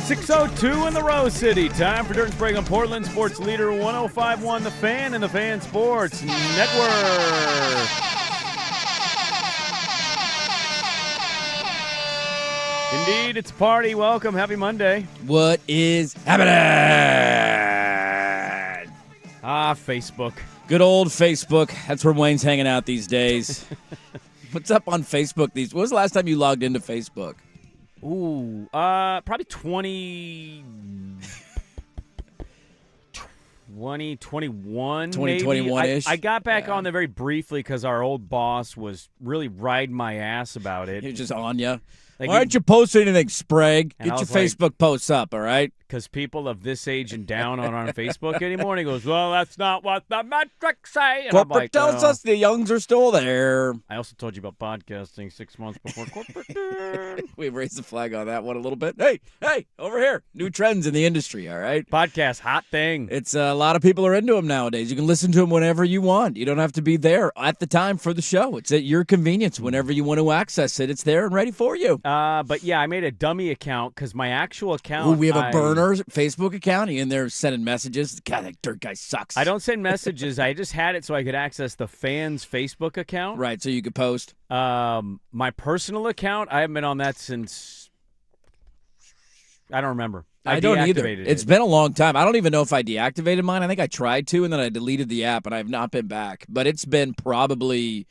6:02 in the Rose City. Time for Dirt and Sprague on Portland Sports Leader 105.1 The Fan and the Fan Sports Network. Indeed, it's a party. Welcome. Happy Monday. What is happening? Facebook. Good old Facebook. That's where Wayne's hanging out these days. What's up on Facebook? When was the last time you logged into Facebook? Ooh, probably 2021-ish. I got back on there very briefly because our old boss was really riding my ass about it. He was just on you. Like Why aren't you posting anything, Sprague? Get your like, Facebook posts up, all right? Because people of this age and down aren't on Facebook anymore. And he goes, well, that's not what the metrics say. And Corporate I'm like, tells us the youngs are still there. I also told you about podcasting 6 months before corporate did. We've raised the flag on that one a little bit. Hey, over here. New trends in the industry, all right? Podcast, hot thing. It's a lot of people are into them nowadays. You can listen to them whenever you want. You don't have to be there at the time for the show. It's at your convenience. Whenever you want to access it, it's there and ready for you. But yeah, I made a dummy account because my actual account. Ooh, we have a burner Facebook account. In there sending messages. God, that dirt guy sucks. I don't send messages. I just had it so I could access the fans' Facebook account. Right, so you could post. My personal account, I haven't been on that since. I don't remember. I don't either. It. It's been a long time. I don't even know if I deactivated mine. I think I tried to, and then I deleted the app, and I have not been back. But it's been probably,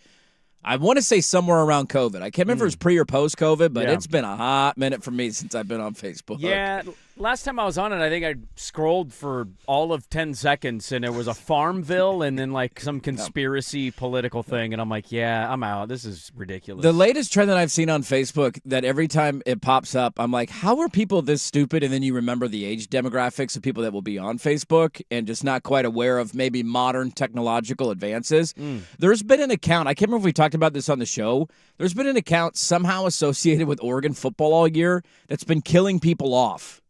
I want to say somewhere around COVID. I can't remember if it was pre or post COVID, but it's been a hot minute for me since I've been on Facebook. Yeah, last time I was on it, I think I scrolled for all of 10 seconds, and there was a Farmville and then like some conspiracy political thing, and I'm like, yeah, I'm out. This is ridiculous. The latest trend that I've seen on Facebook that every time it pops up, I'm like, how are people this stupid? And then you remember the age demographics of people that will be on Facebook and just not quite aware of maybe modern technological advances. There's been an account, I can't remember if we talked about this on the show. There's been an account somehow associated with Oregon football all year that's been killing people off.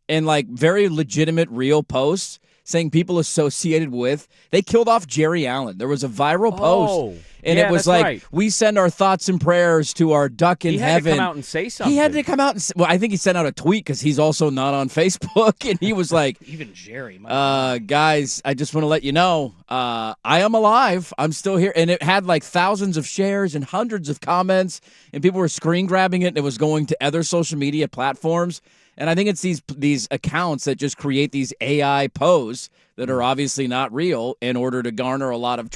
And like very legitimate, real posts saying people associated with, they killed off Jerry Allen. There was a viral post. And it was like, right. We send our thoughts and prayers to our duck in heaven. He had to come out and say something. He had to come out and well, I think he sent out a tweet because he's also not on Facebook. And he was like, even Jerry. Guys, I just want to let you know, I am alive. I'm still here. And it had like thousands of shares and hundreds of comments. And people were screen grabbing it. And it was going to other social media platforms. And I think it's these accounts that just create these AI posts that are obviously not real in order to garner a lot of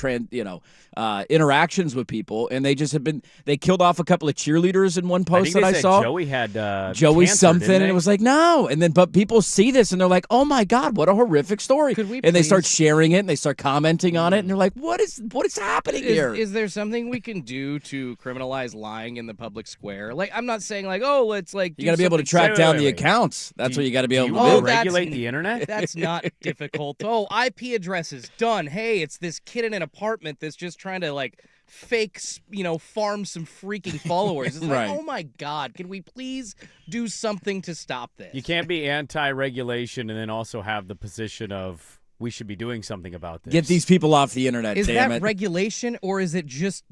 interactions with people. And they just have been – they killed off a couple of cheerleaders in one post that I saw. Joey had Joey cancer, something, and it was like, no. And then but people see this, and they're like, oh, my God, what a horrific story. And they start sharing it, and they start commenting on it, and they're like, what is happening here? Is there something we can do to criminalize lying in the public square? Like, I'm not saying like, oh, let's like – you got to be able to track down the accounts. That's what you got to be able to do. Regulate the internet? That's not difficult. Oh, IP addresses, done. Hey, it's this kid in an apartment that's just trying to like fake, farm some freaking followers. It's right. Like, oh my God, can we please do something to stop this? You can't be anti-regulation and then also have the position of we should be doing something about this. Get these people off the internet, Is damn that it. regulation or is it just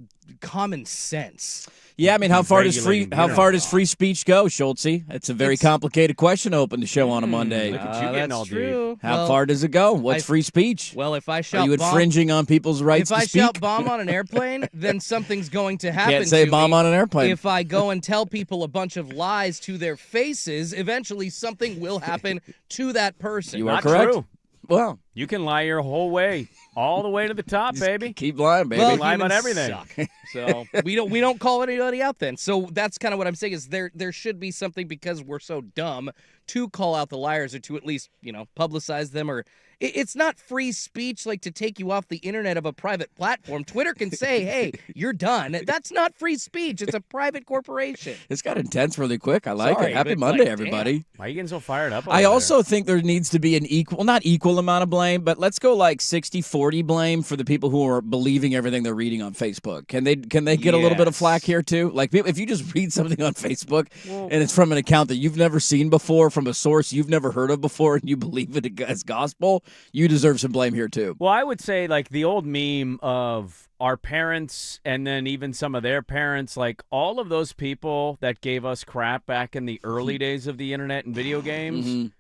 common sense? Yeah, I mean, how far does free speech go, Schultze? It's a very complicated question to open the show on a Monday. Look at you getting all deep. How far does it go? What's free speech? Well, if I shout Are you infringing on people's rights to speak? If I shout bomb on an airplane, then something's going to happen. Can't say bomb on an airplane. If I go and tell people a bunch of lies to their faces, eventually something will happen to that person. You are correct. True. Well, you can lie your whole way, all the way to the top, baby. Keep lying, baby. Well, lie about everything. Suck. So we don't call anybody out then. So that's kind of what I'm saying is there should be something because we're so dumb to call out the liars or to at least publicize them or. It's not free speech like to take you off the internet of a private platform. Twitter can say, hey, you're done. That's not free speech. It's a private corporation. This got intense really quick. I like Sorry, it. Happy but, Monday, like, everybody. Damn. Why are you getting so fired up? I also think there needs to be an not equal amount of blame. blame, but let's go like 60-40 blame for the people who are believing everything they're reading on Facebook. Can they get a little bit of flack here too? Like if you just read something on Facebook and it's from an account that you've never seen before, from a source you've never heard of before, and you believe it as gospel, you deserve some blame here too. Well, I would say like the old meme of our parents and then even some of their parents, like all of those people that gave us crap back in the early days of the internet and video games,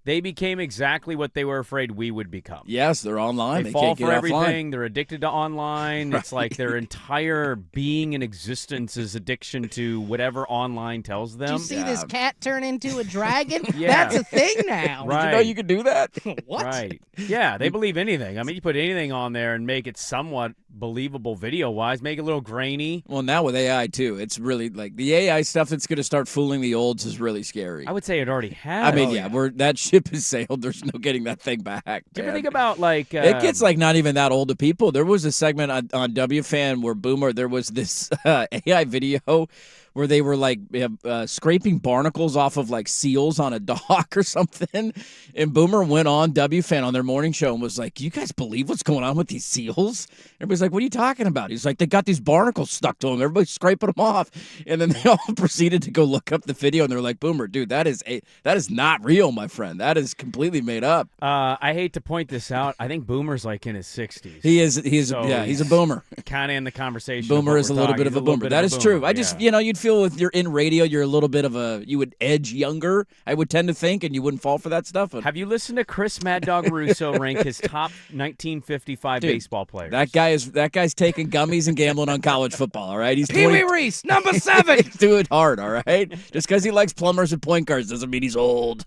they became exactly what they were afraid we would become. Yes, they're online. They They fall can't get for everything. offline. They're addicted to online. Right. It's like their entire being and existence is addiction to whatever online tells them. Did you see this cat turn into a dragon? Yeah. That's a thing now. Right. Did you know you could do that? What? Right. Yeah, they believe anything. I mean, you put anything on there and make it somewhat believable video-wise, make it a little grainy. Well, now with AI too, it's really like the AI stuff that's going to start fooling the olds is really scary. I would say it already has. I mean, that ship has sailed. There's no getting that thing back. Do you ever man. think about like It gets like not even that old to people. There was a segment on WFan where Boomer, there was this AI video where they were like scraping barnacles off of like seals on a dock or something. And Boomer went on WFan on their morning show and was like, "You guys believe what's going on with these seals?" Everybody's like, "What are you talking about?" He's like, "They got these barnacles stuck to them. Everybody's scraping them off." And then they all proceeded to go look up the video and they're like, "Boomer, dude, that is not real, my friend. That is completely made up." I hate to point this out. I think Boomer's like in his 60s. He is So he's a boomer. Kind of in the conversation. Boomer of is a what we're little talking. bit of He's a boomer. bit That of is a true. boomer, I just, yeah. you'd feel if you're in radio, you're a little bit of you would edge younger, I would tend to think, and you wouldn't fall for that stuff. Have you listened to Chris Mad Dog Russo rank his top 1955 Dude, baseball players? That guy's taking gummies and gambling on college football, all right? He's Pee Wee Reese, number 7. He's doing hard, all right? Just because he likes plumbers and point guards doesn't mean he's old.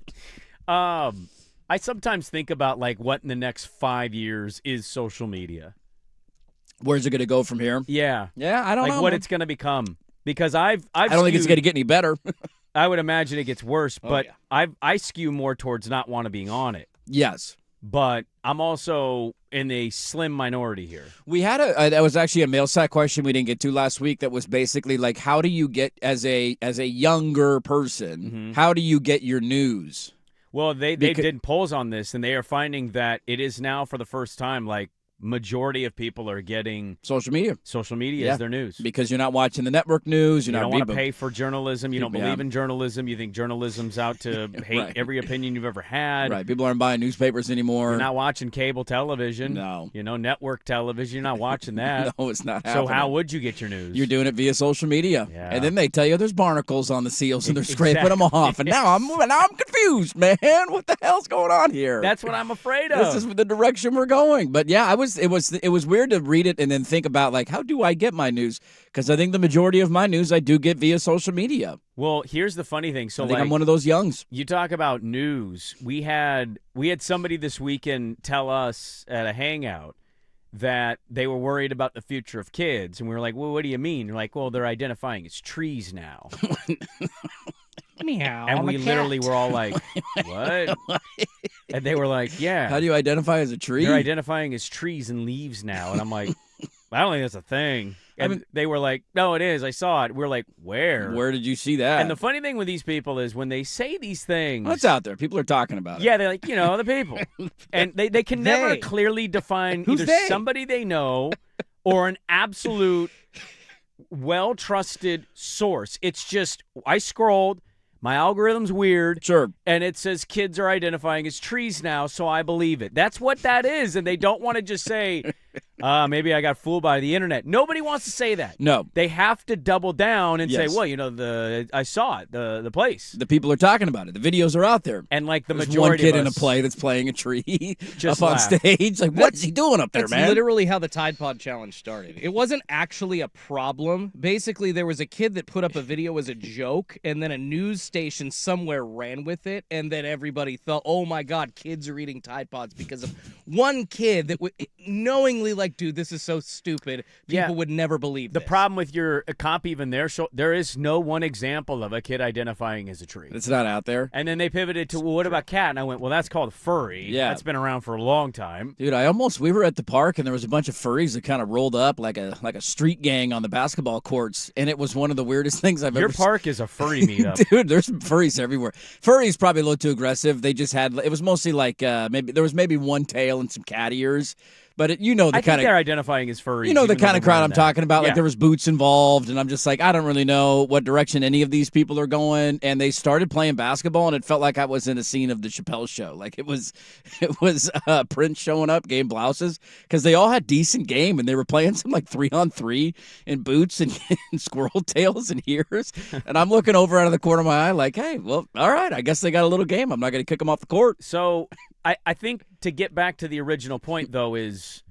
I sometimes think about like what in the next 5 years is social media. Where's it going to go from here? Yeah. Yeah, I don't Like know. what it's going to become. Because I don't think it's going to get any better. I would imagine it gets worse, but yeah. I skew more towards not want to being on it. Yes. But I'm also in a slim minority here. We had that was actually a mail sack question we didn't get to last week that was basically like, how do you get, as a younger person, how do you get your news? Well, they did polls on this, and they are finding that it is now for the first time, like, majority of people are getting Social media. social media as their news. Because you're not watching the network news. You You're don't not want to pay for journalism. You don't Yeah. believe in journalism. You think journalism's out to hate Right. every opinion you've ever had. Right. People aren't buying newspapers anymore. You're not watching cable television. No. Network television. You're not watching that. No, it's not So happening. how would you get your news? You're doing it via social media. Yeah. And then they tell you there's barnacles on the seals and they're scraping them Exactly. off. And now I'm confused, man. What the hell's going on here? That's what I'm afraid of. This is the direction we're going. But yeah, it was weird to read it and then think about like, how do I get my news? Because I think the majority of my news I do get via social media. Well, here's the funny thing. So I think like, I'm one of those youngs. you talk about news. We had somebody this weekend tell us at a hangout that they were worried about the future of kids, and we were like, "Well, what do you mean?" They're like, "Well, they're identifying as trees now." Meow. And I'm we a cat. literally were all like, "What?" And they were like, "Yeah, How do you identify as a tree? they're identifying as trees and leaves now." And I'm like, "I don't think that's a thing." And they were like, "No, it is. I saw it." We're like, "Where?" Where did you see that? And the funny thing with these people is when they say these things, What's out there? People are talking about it. yeah, they're like, the people. And they can never They. clearly define Who's either they? somebody they know or an absolute well-trusted source. It's just, I scrolled, my algorithm's weird, Sure. and it says kids are identifying as trees now, so I believe it. That's what that is, and they don't want to just say, maybe I got fooled by the internet. Nobody wants to say that. No. They have to double down and Yes. say, well, I saw it, the place. The people are talking about it. The videos are out there. And like the There's majority one kid of in a us- play that's playing a tree Just up on laugh. stage. Like, what's he doing up there, That's man? literally how the Tide Pod Challenge started. It wasn't actually a problem. Basically, there was a kid that put up a video as a joke, and then a news station somewhere ran with it, and then everybody thought, oh my God, kids are eating Tide Pods because of one kid that knowingly like, dude, this is so stupid. People Yeah. would never believe The this. problem with your comp even there is no one example of a kid identifying as a tree. It's not out there. And then they pivoted to, well, what about cat? And I went, well, that's called furry. Yeah. That's been around for a long time. Dude, we were at the park and there was a bunch of furries that kind of rolled up like a street gang on the basketball courts, and it was one of the weirdest things I've Your ever seen. park is a furry meetup. Dude, there's furries everywhere. Furries probably a little too aggressive. They just had, it was mostly like maybe one tail and some cat ears. But I think kind they're identifying as furries. You know the even though kind of they're crowd wearing I'm that. talking about. Yeah. Like there was boots involved, and I'm just like, I don't really know what direction any of these people are going. And they started playing basketball, and it felt like I was in a scene of the Chappelle Show. Like it was Prince showing up, game blouses, because they all had decent game, and they were playing some like 3-on-3 in boots and, and squirrel tails and ears. And I'm looking over out of the corner of my eye, like, hey, well, all right, I guess they got a little game. I'm not going to kick them off the court. So I think to get back to the original point, though, is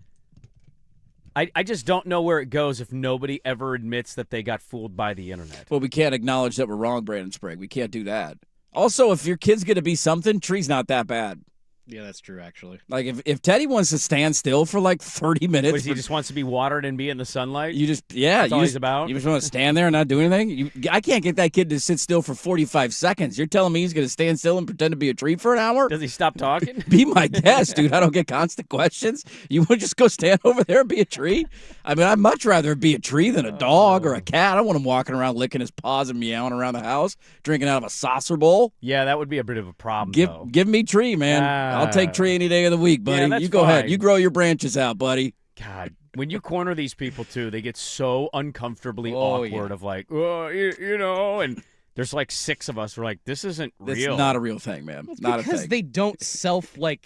I just don't know where it goes if nobody ever admits that they got fooled by the internet. Well, we can't acknowledge that we're wrong, Brandon Sprague. We can't do that. Also, if your kid's going to be something, tree's not that bad. Yeah, that's true, actually. Like, if Teddy wants to stand still for like 30 minutes. What, he just wants to be watered and be in the sunlight? That's all he's about? You just want to stand there and not do anything? I can't get that kid to sit still for 45 seconds. You're telling me he's going to stand still and pretend to be a tree for an hour? Does he stop talking? Be my guest, dude. I don't get constant questions. You want to just go stand over there and be a tree? I mean, I'd much rather be a tree than a dog or a cat. I want him walking around licking his paws and meowing around the house, drinking out of a saucer bowl. Yeah, that would be a bit of a problem, though. Give me tree, man. I'll take tree any day of the week, buddy. that's You go ahead. fine. You grow your branches out, buddy. God, when you corner these people, too, they get so uncomfortably Oh, awkward yeah. of like, oh, you know, and there's like 6 of us. We're like, this isn't It's real. not a real thing, man. It's Not a because thing. they don't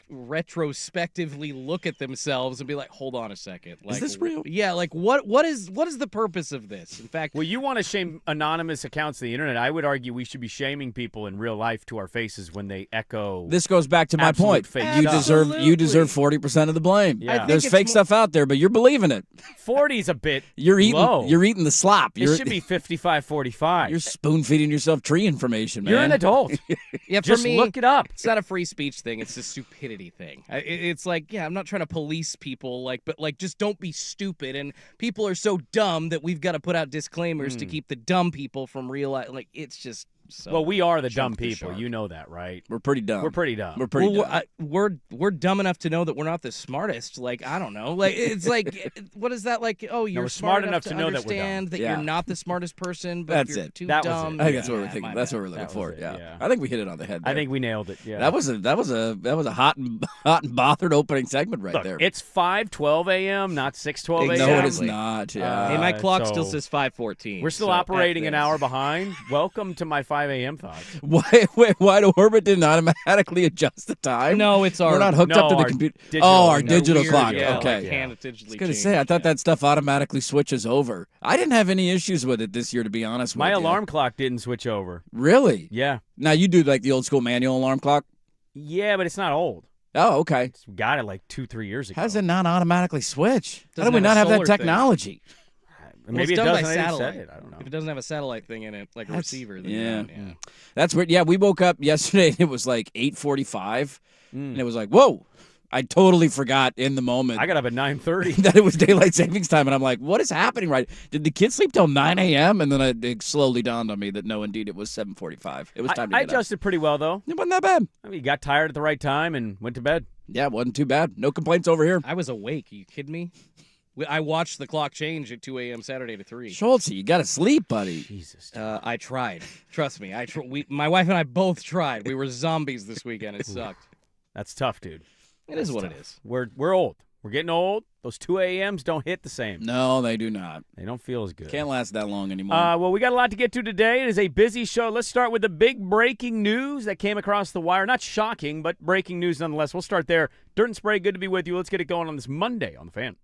retrospectively look at themselves and be like, hold on a second. Like, this real? Yeah, like what is the purpose of this? In fact, Well, you want to shame anonymous accounts of the internet. I would argue we should be shaming people in real life to our faces when they echo. This goes back to my Absolute point. fake You stuff. deserve 40% of the blame. Yeah. I think There's it's fake more- stuff out there, but you're believing it. 40's a bit You're eating low. you're eating the slop. It should be 55, 45. You're spoon feeding yourself tree information, man. You're an adult. yeah, for Just me, look it up. it's not a free speech thing. It's a stupidity thing. It's like, yeah, I'm not trying to police people, but just don't be stupid. And people are so dumb that we've got to put out disclaimers to keep the dumb people from realizing. Like, it's just so. Well, we are the dumb jump the people. shark. You know that, right? We're pretty dumb. We're pretty dumb. We're pretty Well, dumb. we're dumb enough to know that we're not the smartest. Like, I don't know. Like, it's like, what is that like? Oh, you're we're smart enough to know that we're dumb. understand that Yeah. you're not the smartest person, but That's you're it. too That was dumb. it. I think that's what Yeah, we're thinking. my That's bad. what we're looking That for. was it, yeah. I think we hit it on the head. I there. think we nailed it. Yeah. that was a hot and bothered opening segment right Look, there. it's 5:12 a.m., not 6:12 a.m. No, it is Exactly. not. Yeah. Hey, my clock so still says 5:14. We're still so operating F an this. hour behind. Welcome to my 5 a.m. thoughts. Why do Orbit didn't automatically adjust the time? No, it's our. We're not hooked No, up to the our computer. digital- Oh, our no, digital weird, clock. yeah, Okay. Like, can't digitally I was going to say, I thought that stuff automatically switches over. I didn't have any issues with it this year, to be honest with My you. alarm clock didn't switch over. Really? Yeah. Now, you do like the old school manual alarm clock? Yeah, but it's not old. Oh, okay. We got it like 2-3 years ago. How does it not automatically switch? How Doesn't do we have not a have that solar thing. technology? Maybe it's it done doesn't. by I didn't satellite. set it. I don't know. If it doesn't have a satellite thing in it, like a receiver, then yeah. yeah. That's weird. Yeah, we woke up yesterday and it was like 8:45, and it was like, whoa. I totally forgot in the moment I got up at 9:30. that it was daylight savings time, and I'm like, what is happening right? Did the kids sleep till 9 a.m.? And then it slowly dawned on me that no, indeed, it was 7:45. It was time to I get up. adjusted pretty well, though. It wasn't that bad. I mean, you got tired at the right time and went to bed. Yeah, it wasn't too bad. No complaints over here. I was awake. Are you kidding me? I watched the clock change at 2 a.m. Saturday to 3. Schultz, you got to sleep, buddy. Jesus. I tried. Trust me. My wife and I both tried. We were zombies this weekend. It sucked. That's tough, dude. It is what it is. We're old. We're getting old. Those 2 a.m.s don't hit the same. No, they do not. They don't feel as good. Can't last that long anymore. Well, we got a lot to get to today. It is a busy show. Let's start with the big breaking news that came across the wire. Not shocking, but breaking news nonetheless. We'll start there. Dirt and Sprague, good to be with you. Let's get it going on this Monday on The Fan.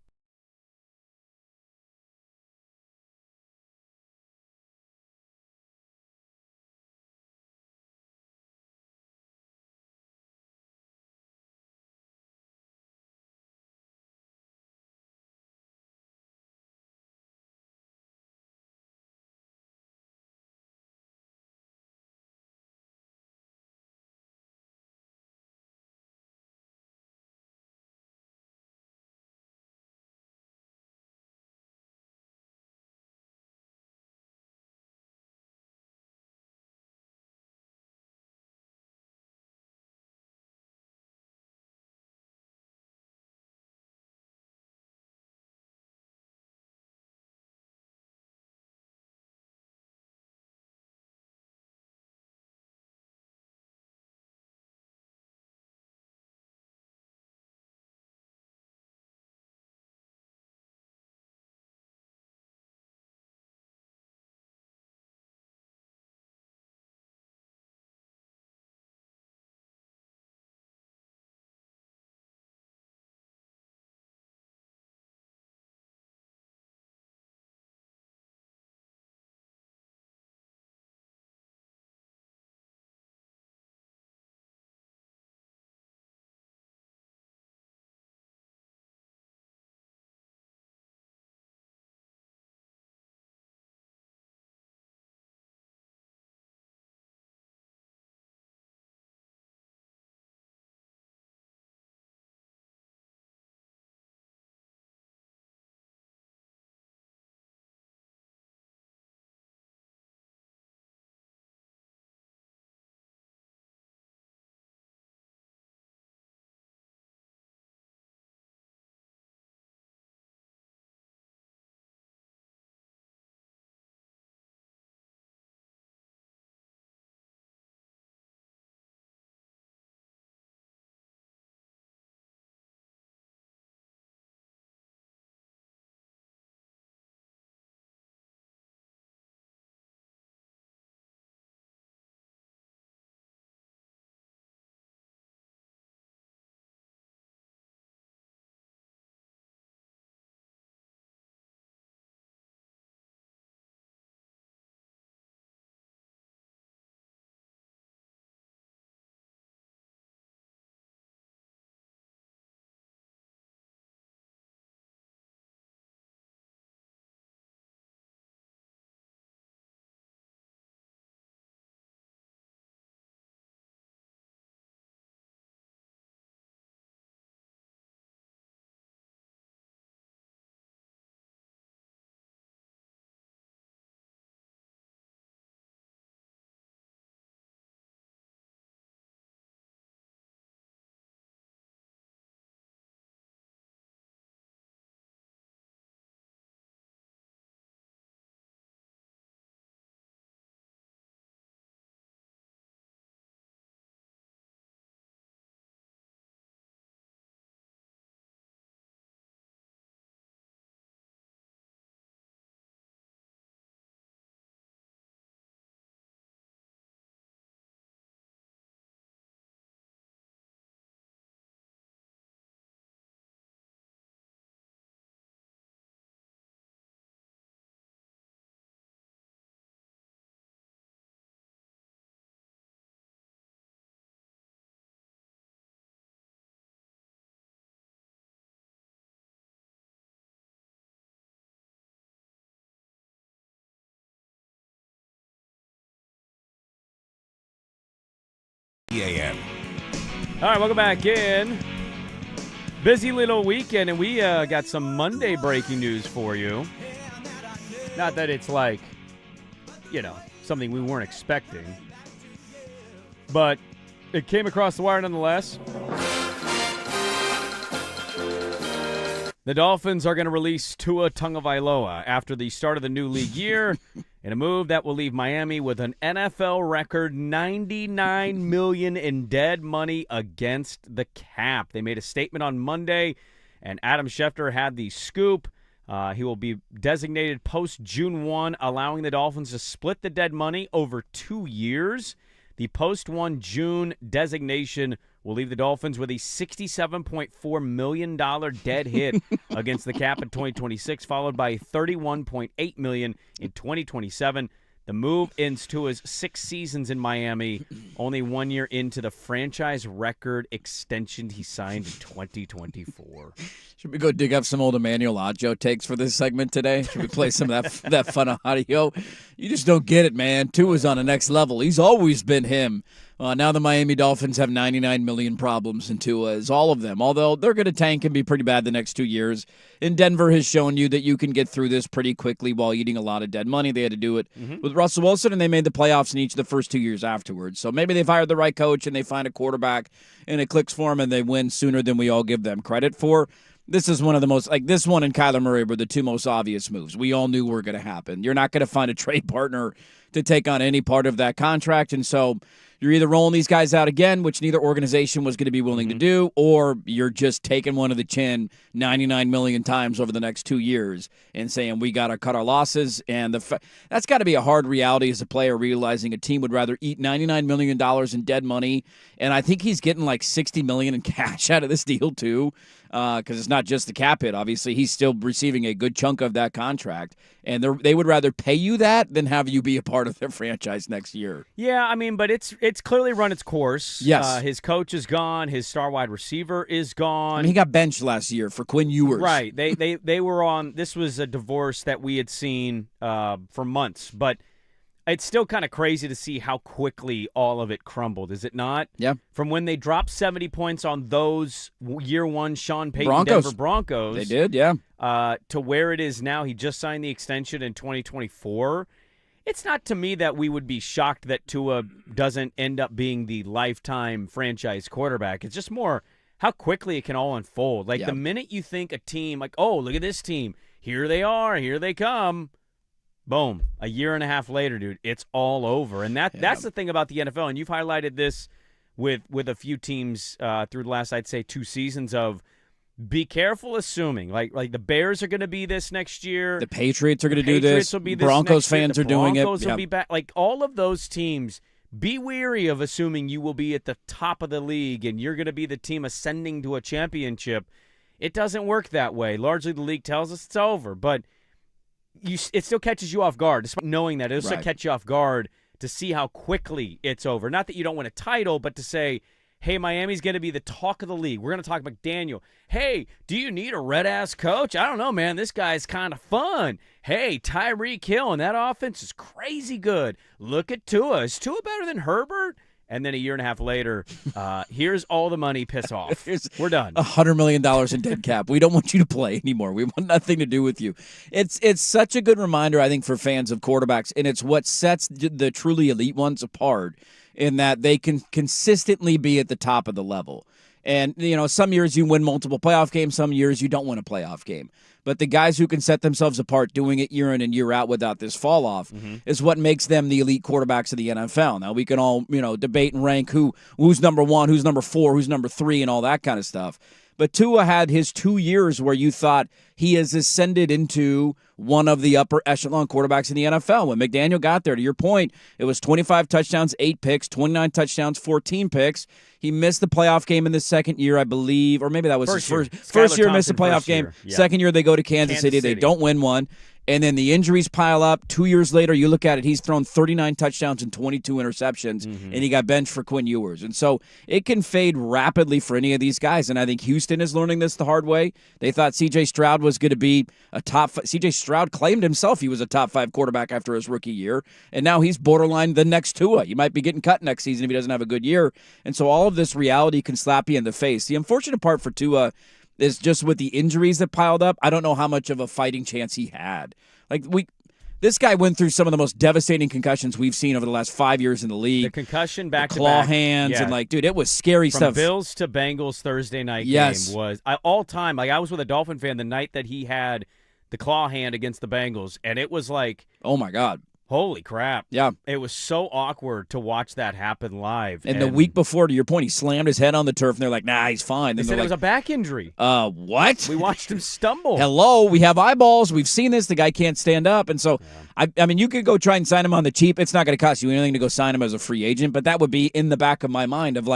a.m. All right, welcome back in. Busy little weekend, and we got some Monday breaking news for you. Not that it's like, something we weren't expecting, but it came across the wire nonetheless. The Dolphins are going to release Tua Tagovailoa after the start of the new league year in a move that will leave Miami with an NFL record $99 million in dead money against the cap. They made a statement on Monday, and Adam Schefter had the scoop. He will be designated post-June 1, allowing the Dolphins to split the dead money over 2 years. The post-1 June designation will leave the Dolphins with a $67.4 million dead hit against the cap in 2026, followed by $31.8 million in 2027. The move ends Tua's 6 seasons in Miami, only 1 year into the franchise record extension he signed in 2024. Should we go dig up some old Emmanuel Acho takes for this segment today? Should we play some of that fun audio? You just don't get it, man. Tua's on the next level. He's always been him. Now the Miami Dolphins have 99 million problems, and Tua is all of them, although they're going to tank and be pretty bad the next 2 years. And Denver has shown you that you can get through this pretty quickly while eating a lot of dead money. They had to do it with Russell Wilson, and they made the playoffs in each of the first 2 years afterwards. So maybe they've hired the right coach, and they find a quarterback, and it clicks for them, and they win sooner than we all give them credit for. This is one of the most, this one and Kyler Murray were the two most obvious moves. We all knew were going to happen. You're not going to find a trade partner to take on any part of that contract, and so you're either rolling these guys out again, which neither organization was going to be willing to do, or you're just taking one to the chin 99 million times over the next 2 years and saying we got to cut our losses. And that's got to be a hard reality as a player, realizing a team would rather eat $99 million in dead money. And I think he's getting like $60 million in cash out of this deal too, because it's not just the cap hit. Obviously, he's still receiving a good chunk of that contract. And they would rather pay you that than have you be a part of their franchise next year. Yeah, I mean, but it's clearly run its course. Yes. His coach is gone. His star wide receiver is gone. I mean, he got benched last year for Quinn Ewers. Right. They were on – this was a divorce that we had seen for months. But it's still kind of crazy to see how quickly all of it crumbled, is it not? Yeah. From when they dropped 70 points on those year one Sean Payton Denver Broncos. They did, yeah. To where it is now. He just signed the extension in 2024. It's not to me that we would be shocked that Tua doesn't end up being the lifetime franchise quarterback. It's just more how quickly it can all unfold. Like the minute you think a team, like, oh, look at this team. Here they are. Here they come. Boom. A year and a half later, dude, it's all over. And that's the thing about the NFL. And you've highlighted this with a few teams through the last, I'd say, 2 seasons of be careful assuming. Like the Bears are going to be this next year. The Patriots are going to do this. Will be this Broncos fans are doing it. The Broncos will be back. Like all of those teams, be wary of assuming you will be at the top of the league and you're going to be the team ascending to a championship. It doesn't work that way. Largely the league tells us it's over, but it still catches you off guard. Despite knowing that, it'll still catch you off guard to see how quickly it's over. Not that you don't win a title, but to say, hey, Miami's going to be the talk of the league. We're going to talk McDaniel. Hey, do you need a red-ass coach? I don't know, man. This guy's kind of fun. Hey, Tyreek Hill, and that offense is crazy good. Look at Tua. Is Tua better than Herbert? And then a year and a half later, here's all the money. Piss off. We're done. $100 million in dead cap. We don't want you to play anymore. We want nothing to do with you. It's such a good reminder, I think, for fans of quarterbacks, and it's what sets the truly elite ones apart in that they can consistently be at the top of the level. And, some years you win multiple playoff games, some years you don't win a playoff game. But the guys who can set themselves apart doing it year in and year out without this fall off is what makes them the elite quarterbacks of the NFL. Now, we can all, debate and rank who's number 1, who's number 4, who's number 3, and all that kind of stuff. But Tua had his 2 years where you thought he has ascended into one of the upper echelon quarterbacks in the NFL. When McDaniel got there, to your point, it was 25 touchdowns, 8 picks, 29 touchdowns, 14 picks. He missed the playoff game in the second year, I believe, or maybe that was his first year, missed the playoff game. Yeah. Second year, they go to Kansas City. They don't win one. And then the injuries pile up. 2 years later, you look at it, he's thrown 39 touchdowns and 22 interceptions, and he got benched for Quinn Ewers. And so it can fade rapidly for any of these guys. And I think Houston is learning this the hard way. They thought C.J. Stroud was going to be a top – C.J. Stroud claimed himself he was a top 5 quarterback after his rookie year, and now he's borderline the next Tua. He might be getting cut next season if he doesn't have a good year. And so all of this reality can slap you in the face. The unfortunate part for Tua – is just with the injuries that piled up, I don't know how much of a fighting chance he had. This guy went through some of the most devastating concussions we've seen over the last 5 years in the league. The concussion back to claw back. hands, Yeah. and dude, it was scary From stuff. Bills to Bengals Thursday night Yes. game was all time. I was with a Dolphin fan the night that he had the claw hand against the Bengals, and it was like, oh my God. holy crap. Yeah. It was so awkward to watch that happen live. And the week before, to your point, he slammed his head on the turf, and they're like, nah, he's fine. They And said they're it was a back injury. what? We watched him stumble. Hello, we have eyeballs. We've seen this. The guy can't stand up. And so, I mean, you could go try and sign him on the cheap. It's not going to cost you anything to go sign him as a free agent, but that would be in the back of my mind of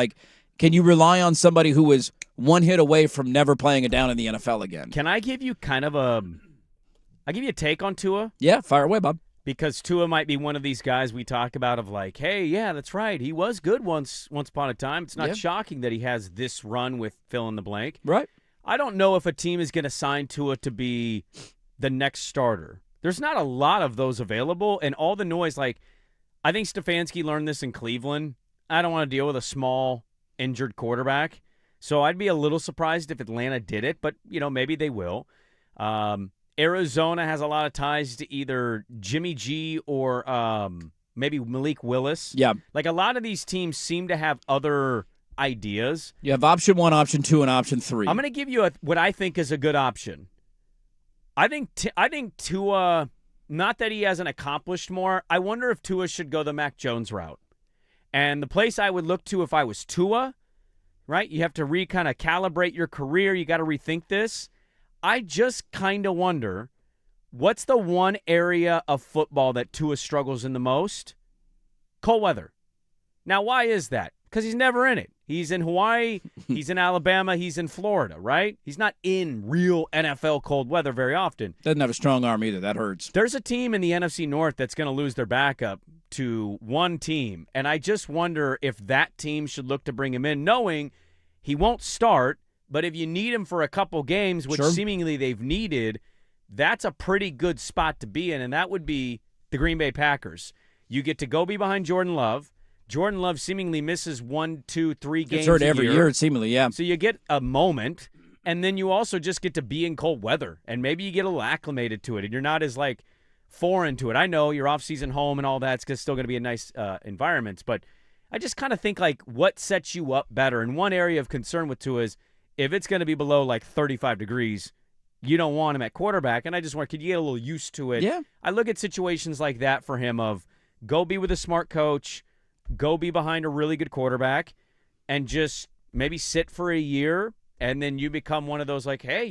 can you rely on somebody who is one hit away from never playing a down in the NFL again? Can I give you I'll give you a take on Tua? Yeah, fire away, Bob. Because Tua might be one of these guys we talk about of hey, yeah, that's right. He was good once upon a time. It's not shocking that he has this run with fill in the blank. Right. I don't know if a team is going to sign Tua to be the next starter. There's not a lot of those available, and all the noise, I think Stefanski learned this in Cleveland. I don't want to deal with a small, injured quarterback. So I'd be a little surprised if Atlanta did it, but, maybe they will. Arizona has a lot of ties to either Jimmy G or maybe Malik Willis. Yeah. A lot of these teams seem to have other ideas. You have option 1, option 2, and option 3. I'm going to give you what I think is a good option. I think Tua, not that he hasn't accomplished more, I wonder if Tua should go the Mac Jones route. And the place I would look to if I was Tua, right, you have to kind of calibrate your career. You got to rethink this. I just kind of wonder, what's the one area of football that Tua struggles in the most? Cold weather. Now, why is that? Because he's never in it. He's in Hawaii, he's in Alabama, he's in Florida, right? He's not in real NFL cold weather very often. Doesn't have a strong arm either. That hurts. There's a team in the NFC North that's going to lose their backup to one team, and I just wonder if that team should look to bring him in, knowing he won't start, but if you need him for a couple games, which seemingly they've needed, that's a pretty good spot to be in, and that would be the Green Bay Packers. You get to go be behind Jordan Love. Jordan Love seemingly misses 1, 2, 3 games It's hurt every year, seemingly, yeah. So you get a moment, and then you also just get to be in cold weather, and maybe you get a little acclimated to it, and you're not as, foreign to it. I know your off-season home and all that's still going to be a nice environment, but I just kind of think, what sets you up better? And one area of concern with Tua is, if it's going to be below 35 degrees, you don't want him at quarterback. And I just could you get a little used to it? Yeah. I look at situations like that for him of go be with a smart coach, go be behind a really good quarterback, and just maybe sit for a year, and then you become one of those hey,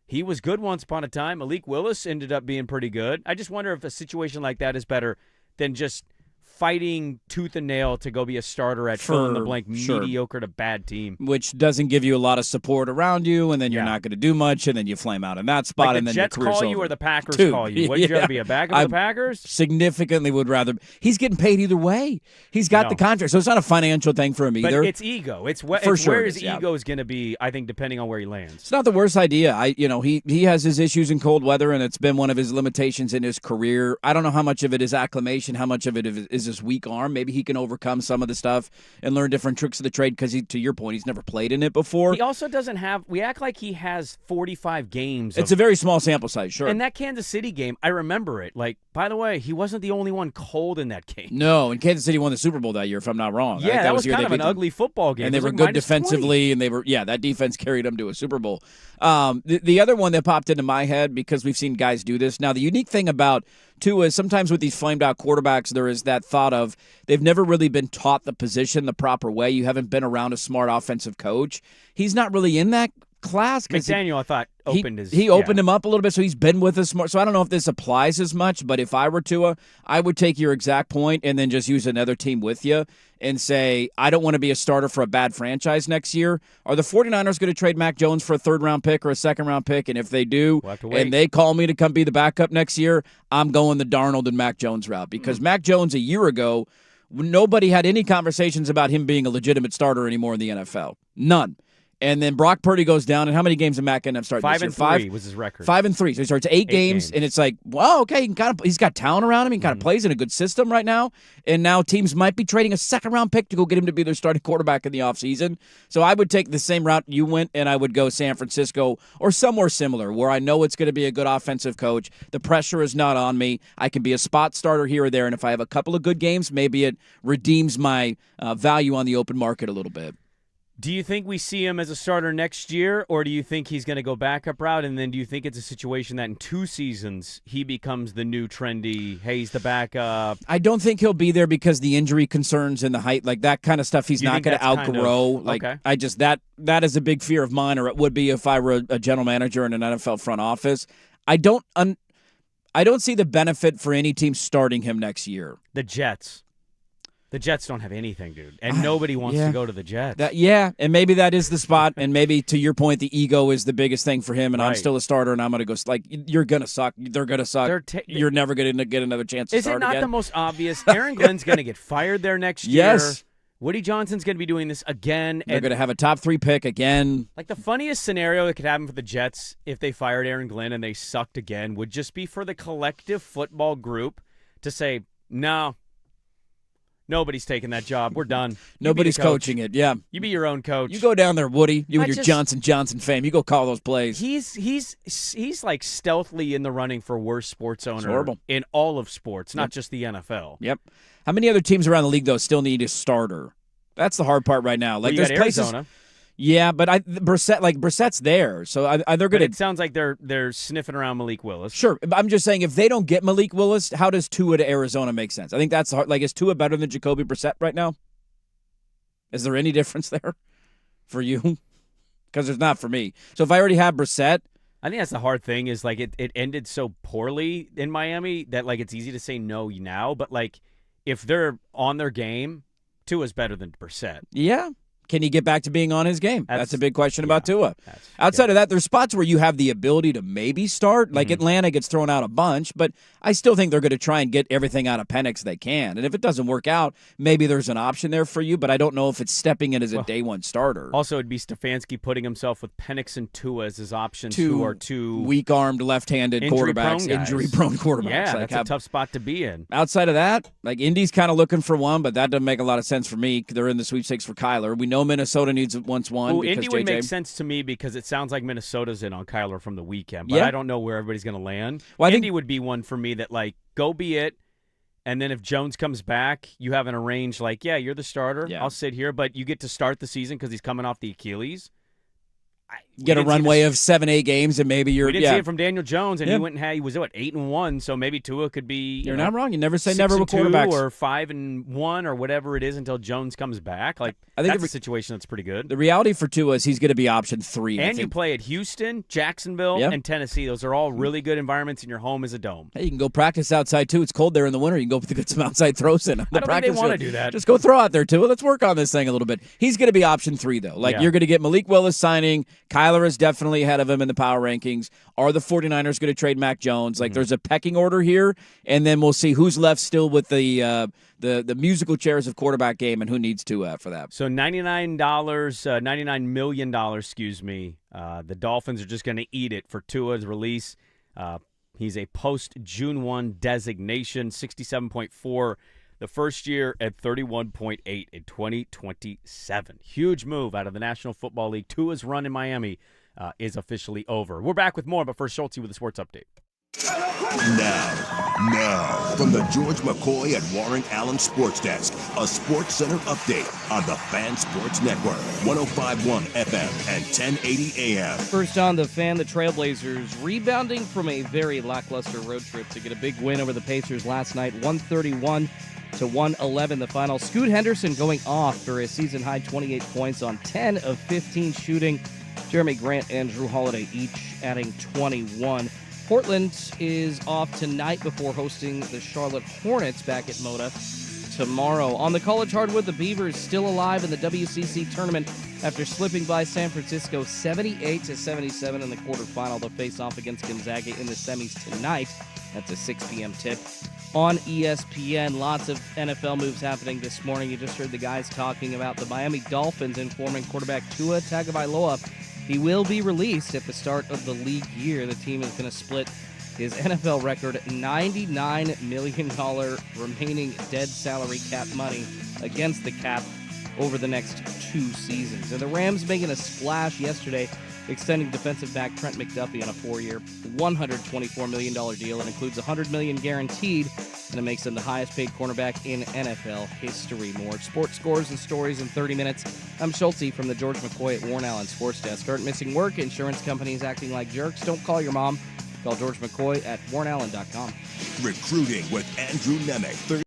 he was good once upon a time. Malik Willis ended up being pretty good. I just wonder if a situation like that is better than just fighting tooth and nail to go be a starter at fill-in-the-blank mediocre to bad team. Which doesn't give you a lot of support around you, and then you're not going to do much, and then you flame out in that spot, and then Jets your career's call you over. or the Packers Dude, call you? Would you rather be a backup of the Packers? Significantly would rather. He's getting paid either way. He's got the contract, so it's not a financial thing for him either. But it's ego. It's where his ego is going to be, I think, depending on where he lands. It's not the worst idea. He has his issues in cold weather, and it's been one of his limitations in his career. I don't know how much of it is acclimation, how much of it is his weak arm. Maybe he can overcome some of the stuff and learn different tricks of the trade because, to your point, he's never played in it before. He also doesn't have – we act like he has 45 games. It's a very small sample size, sure. And that Kansas City game, I remember it. By the way, he wasn't the only one cold in that game. No, and Kansas City won the Super Bowl that year, if I'm not wrong. Yeah, that was kind of an ugly football game. And they were good defensively, 20. and they were that defense carried them to a Super Bowl. The other one that popped into my head, because we've seen guys do this. Now, the unique thing about Tua is sometimes with these flamed-out quarterbacks, there is that thought of they've never really been taught the position the proper way. You haven't been around a smart offensive coach. He's not really in that class. McDaniel, I thought, opened his. He opened him up a little bit, so he's been with us more. So I don't know if this applies as much, but if I were Tua, I would take your exact point and then just use another team with you and say, I don't want to be a starter for a bad franchise next year. Are the 49ers going to trade Mac Jones for a third-round pick or a second-round pick? And if they do, and they call me to come be the backup next year, I'm going the Darnold and Mac Jones route. Because Mac Jones a year ago, nobody had any conversations about him being a legitimate starter anymore in the NFL. None. And then Brock Purdy goes down, and how many games did Mac end up starting this year? 5-3 was his record. 5-3. So he starts eight games, and it's like, well, okay, he's got talent around him. He kind of plays in a good system right now. And now teams might be trading a second-round pick to go get him to be their starting quarterback in the offseason. So I would take the same route you went, and I would go San Francisco or somewhere similar where I know it's going to be a good offensive coach. The pressure is not on me. I can be a spot starter here or there, and if I have a couple of good games, maybe it redeems my value on the open market a little bit. Do you think we see him as a starter next year, or do you think he's going to go backup route? And then do you think it's a situation that in 2 seasons he becomes the new trendy, hey, he's the backup? I don't think he'll be there because the injury concerns and the height, like that kind of stuff, he's not going to outgrow. I just that is a big fear of mine, or it would be if I were a general manager in an NFL front office. I don't see the benefit for any team starting him next year. The Jets. The Jets don't have anything, dude, and nobody wants to go to the Jets. And maybe that is the spot, and maybe to your point, the ego is the biggest thing for him, and I'm still a starter, and I'm going to go, like, you're going to suck. They're going to suck. You're never going to get another chance to start again. Is it not the most obvious? Aaron Glenn's going to get fired there next year. Yes. Woody Johnson's going to be doing this again. They're going to have a top 3 pick again. Like, the funniest scenario that could happen for the Jets if they fired Aaron Glenn and they sucked again would just be for the collective football group to say, no. Nobody's taking that job. We're done. Nobody's coaching it. Yeah, you be your own coach. You go down there, Woody. You and your Johnson fame. You go call those plays. He's like stealthily in the running for worst sports owner in all of sports, not just the NFL. Yep. How many other teams around the league though still need a starter? That's the hard part right now. Like there's places. Arizona. Yeah, but Brissett's there, so they're going to. It sounds like they're sniffing around Malik Willis. Sure, I'm just saying if they don't get Malik Willis, how does Tua to Arizona make sense? I think that's hard. Like, is Tua better than Jacoby Brissett right now? Is there any difference there for you? Because there's not for me. So if I already have Brissett, I think that's the hard thing. Is like it ended so poorly in Miami that like it's easy to say no now, but like if they're on their game, Tua's better than Brissett. Yeah. Can he get back to being on his game? That's a big question about Tua. Outside of that, there's spots where you have the ability to maybe start. Like Atlanta gets thrown out a bunch, but I still think they're going to try and get everything out of Penix they can. And if it doesn't work out, maybe there's an option there for you, but I don't know if it's stepping in as a day one starter. Also, it'd be Stefanski putting himself with Penix and Tua as his options, who are two weak-armed, left-handed quarterbacks, injury-prone quarterbacks. Yeah, that's a tough spot to be in. Outside of that, like Indy's kind of looking for one, but that doesn't make a lot of sense for me. They're in the sweepstakes for Kyler. We know Minnesota needs once one. Well, Indy would make sense to me because it sounds like Minnesota's in on Kyler from the weekend, but I don't know where everybody's going to land. Well, Indy would be one for me that, like, go be it, and then if Jones comes back, you have an arranged, like, yeah, you're the starter. Yeah. I'll sit here, but you get to start the season because he's coming off the Achilles. Get a runway of 7-8 games, and maybe you're. We didn't see it from Daniel Jones, and he went and he was 8-1, so maybe Tua could be. You're not wrong. You never say never with quarterbacks, or 5-1, or whatever it is until Jones comes back. Like I think that's a situation that's pretty good. The reality for Tua is he's going to be option 3. And you play at Houston, Jacksonville, and Tennessee. Those are all really good environments, and your home is a dome. Hey, you can go practice outside too. It's cold there in the winter. You can go get some outside throws in. I don't think they want to do that. Just go throw out there Tua. Let's work on this thing a little bit. He's going to be option 3 though. Like you're going to get Malik Willis signing. Kyler is definitely ahead of him in the power rankings. Are the 49ers going to trade Mac Jones? Like there's a pecking order here, and then we'll see who's left still with the musical chairs of quarterback game and who needs to for that. So $99 million, excuse me. The Dolphins are just going to eat it for Tua's release. He's a post-June 1 designation, 67.4 the first year at 31.8 in 2027. Huge move out of the National Football League. Tua's run in Miami is officially over. We're back with more, but first, Schulte with the sports update. Now, from the George McCoy and Warren Allen Sports Desk, a Sports Center update on the Fan Sports Network, 105.1 FM and 1080 AM. First on the Fan, the Trailblazers rebounding from a very lackluster road trip to get a big win over the Pacers last night, 131-111 the final. Scoot Henderson going off for a season-high 28 points on 10 of 15 shooting. Jeremy Grant and Drew Holiday each adding 21. Portland is off tonight before hosting the Charlotte Hornets back at Moda tomorrow. On the college hardwood, the Beavers still alive in the WCC tournament after slipping by San Francisco 78-77 in the quarterfinal. They'll face off against Gonzaga in the semis tonight. That's a 6 p.m. tip on ESPN. Lots of NFL moves happening this morning. You just heard the guys talking about the Miami Dolphins informing quarterback Tua Tagovailoa he will be released at the start of the league year. The team is going to split his NFL record $99 million remaining dead salary cap money against the cap over the next 2 seasons. And the Rams making a splash yesterday, extending defensive back Trent McDuffie on a 4-year, $124 million deal. It includes $100 million guaranteed, and it makes him the highest-paid cornerback in NFL history. More sports scores and stories in 30 minutes. I'm Schulte from the George McCoy at Warren Allen Sports Desk. Aren't missing work? Insurance companies acting like jerks? Don't call your mom. Call George McCoy at warrenallen.com. Recruiting with Andrew Nemec.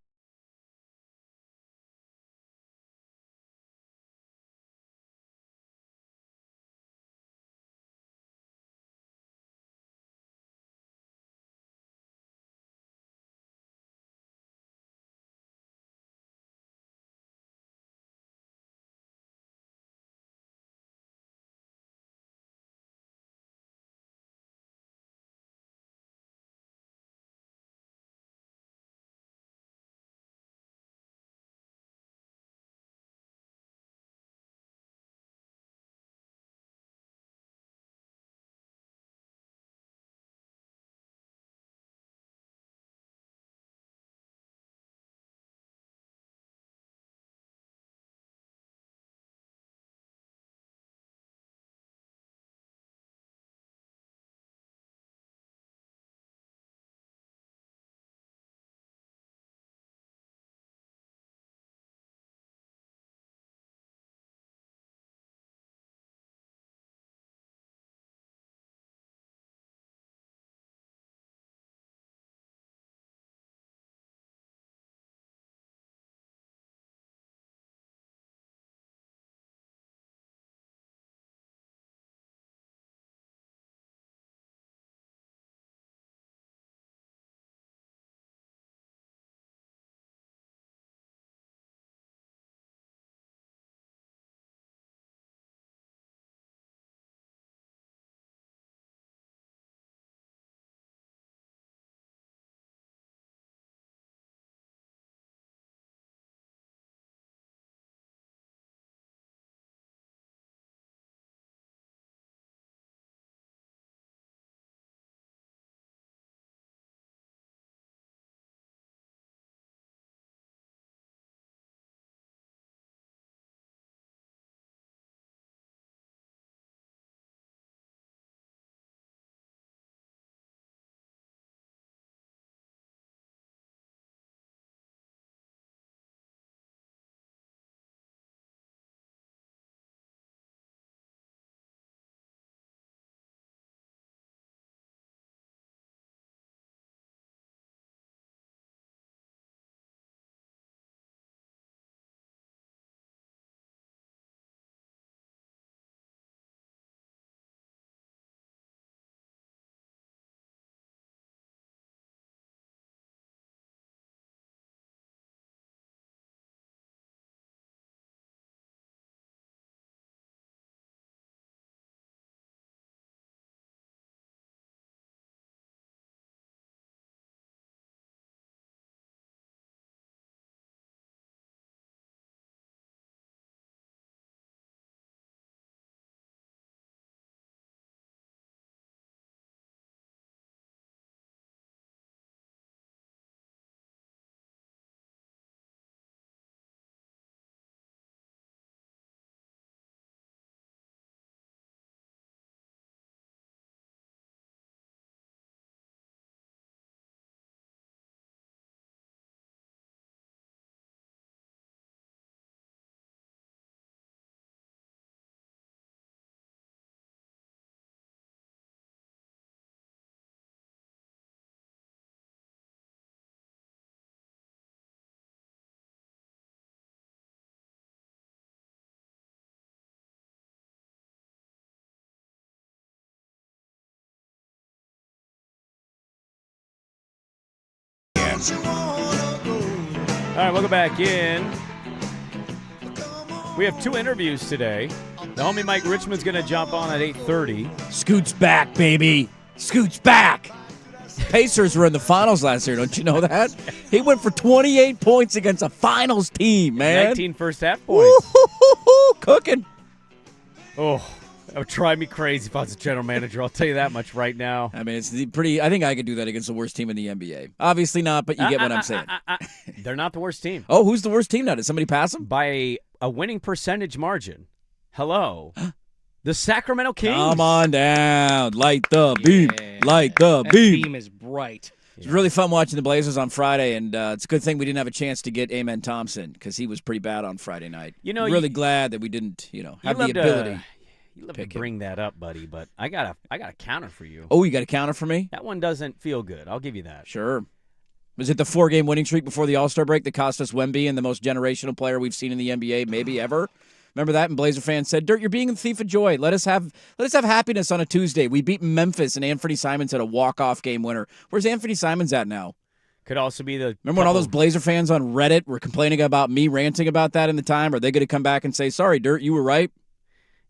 All right, welcome back in. We have 2 interviews today. The homie Mike Richmond's going to jump on at 8:30. Scoot's back, baby. Scoot's back. Pacers were in the finals last year. Don't you know that? He went for 28 points against a finals team, man. 19 first half points. Woo-hoo-hoo-hoo. Cooking. Oh, that would drive me crazy if I was a general manager. I'll tell you that much right now. I mean, it's pretty. I think I could do that against the worst team in the NBA. Obviously not, but you get what I'm saying. They're not the worst team. Oh, who's the worst team now? Did somebody pass them? By a winning percentage margin. Hello. The Sacramento Kings. Come on down. Light the beam. Light the That beam. beam is bright. It was really fun watching the Blazers on Friday, and it's a good thing we didn't have a chance to get Amen Thompson because he was pretty bad on Friday night. You know, really glad that we didn't, have the ability. You love to bring that up, buddy, but I got a counter for you. Oh, you got a counter for me? That one doesn't feel good. I'll give you that. Sure. Was it the 4-game winning streak before the All-Star break that cost us Wemby and the most generational player we've seen in the NBA maybe ever? Remember that? And Blazer fans said, "Dirt, you're being a thief of joy. Let us have happiness on a Tuesday." We beat Memphis, and Anthony Simons had a walk-off game winner. Where's Anthony Simons at now? Could also be the. Remember when all those Blazer fans on Reddit were complaining about me ranting about that in the time? Are they going to come back and say, "Sorry, Dirt, you were right"?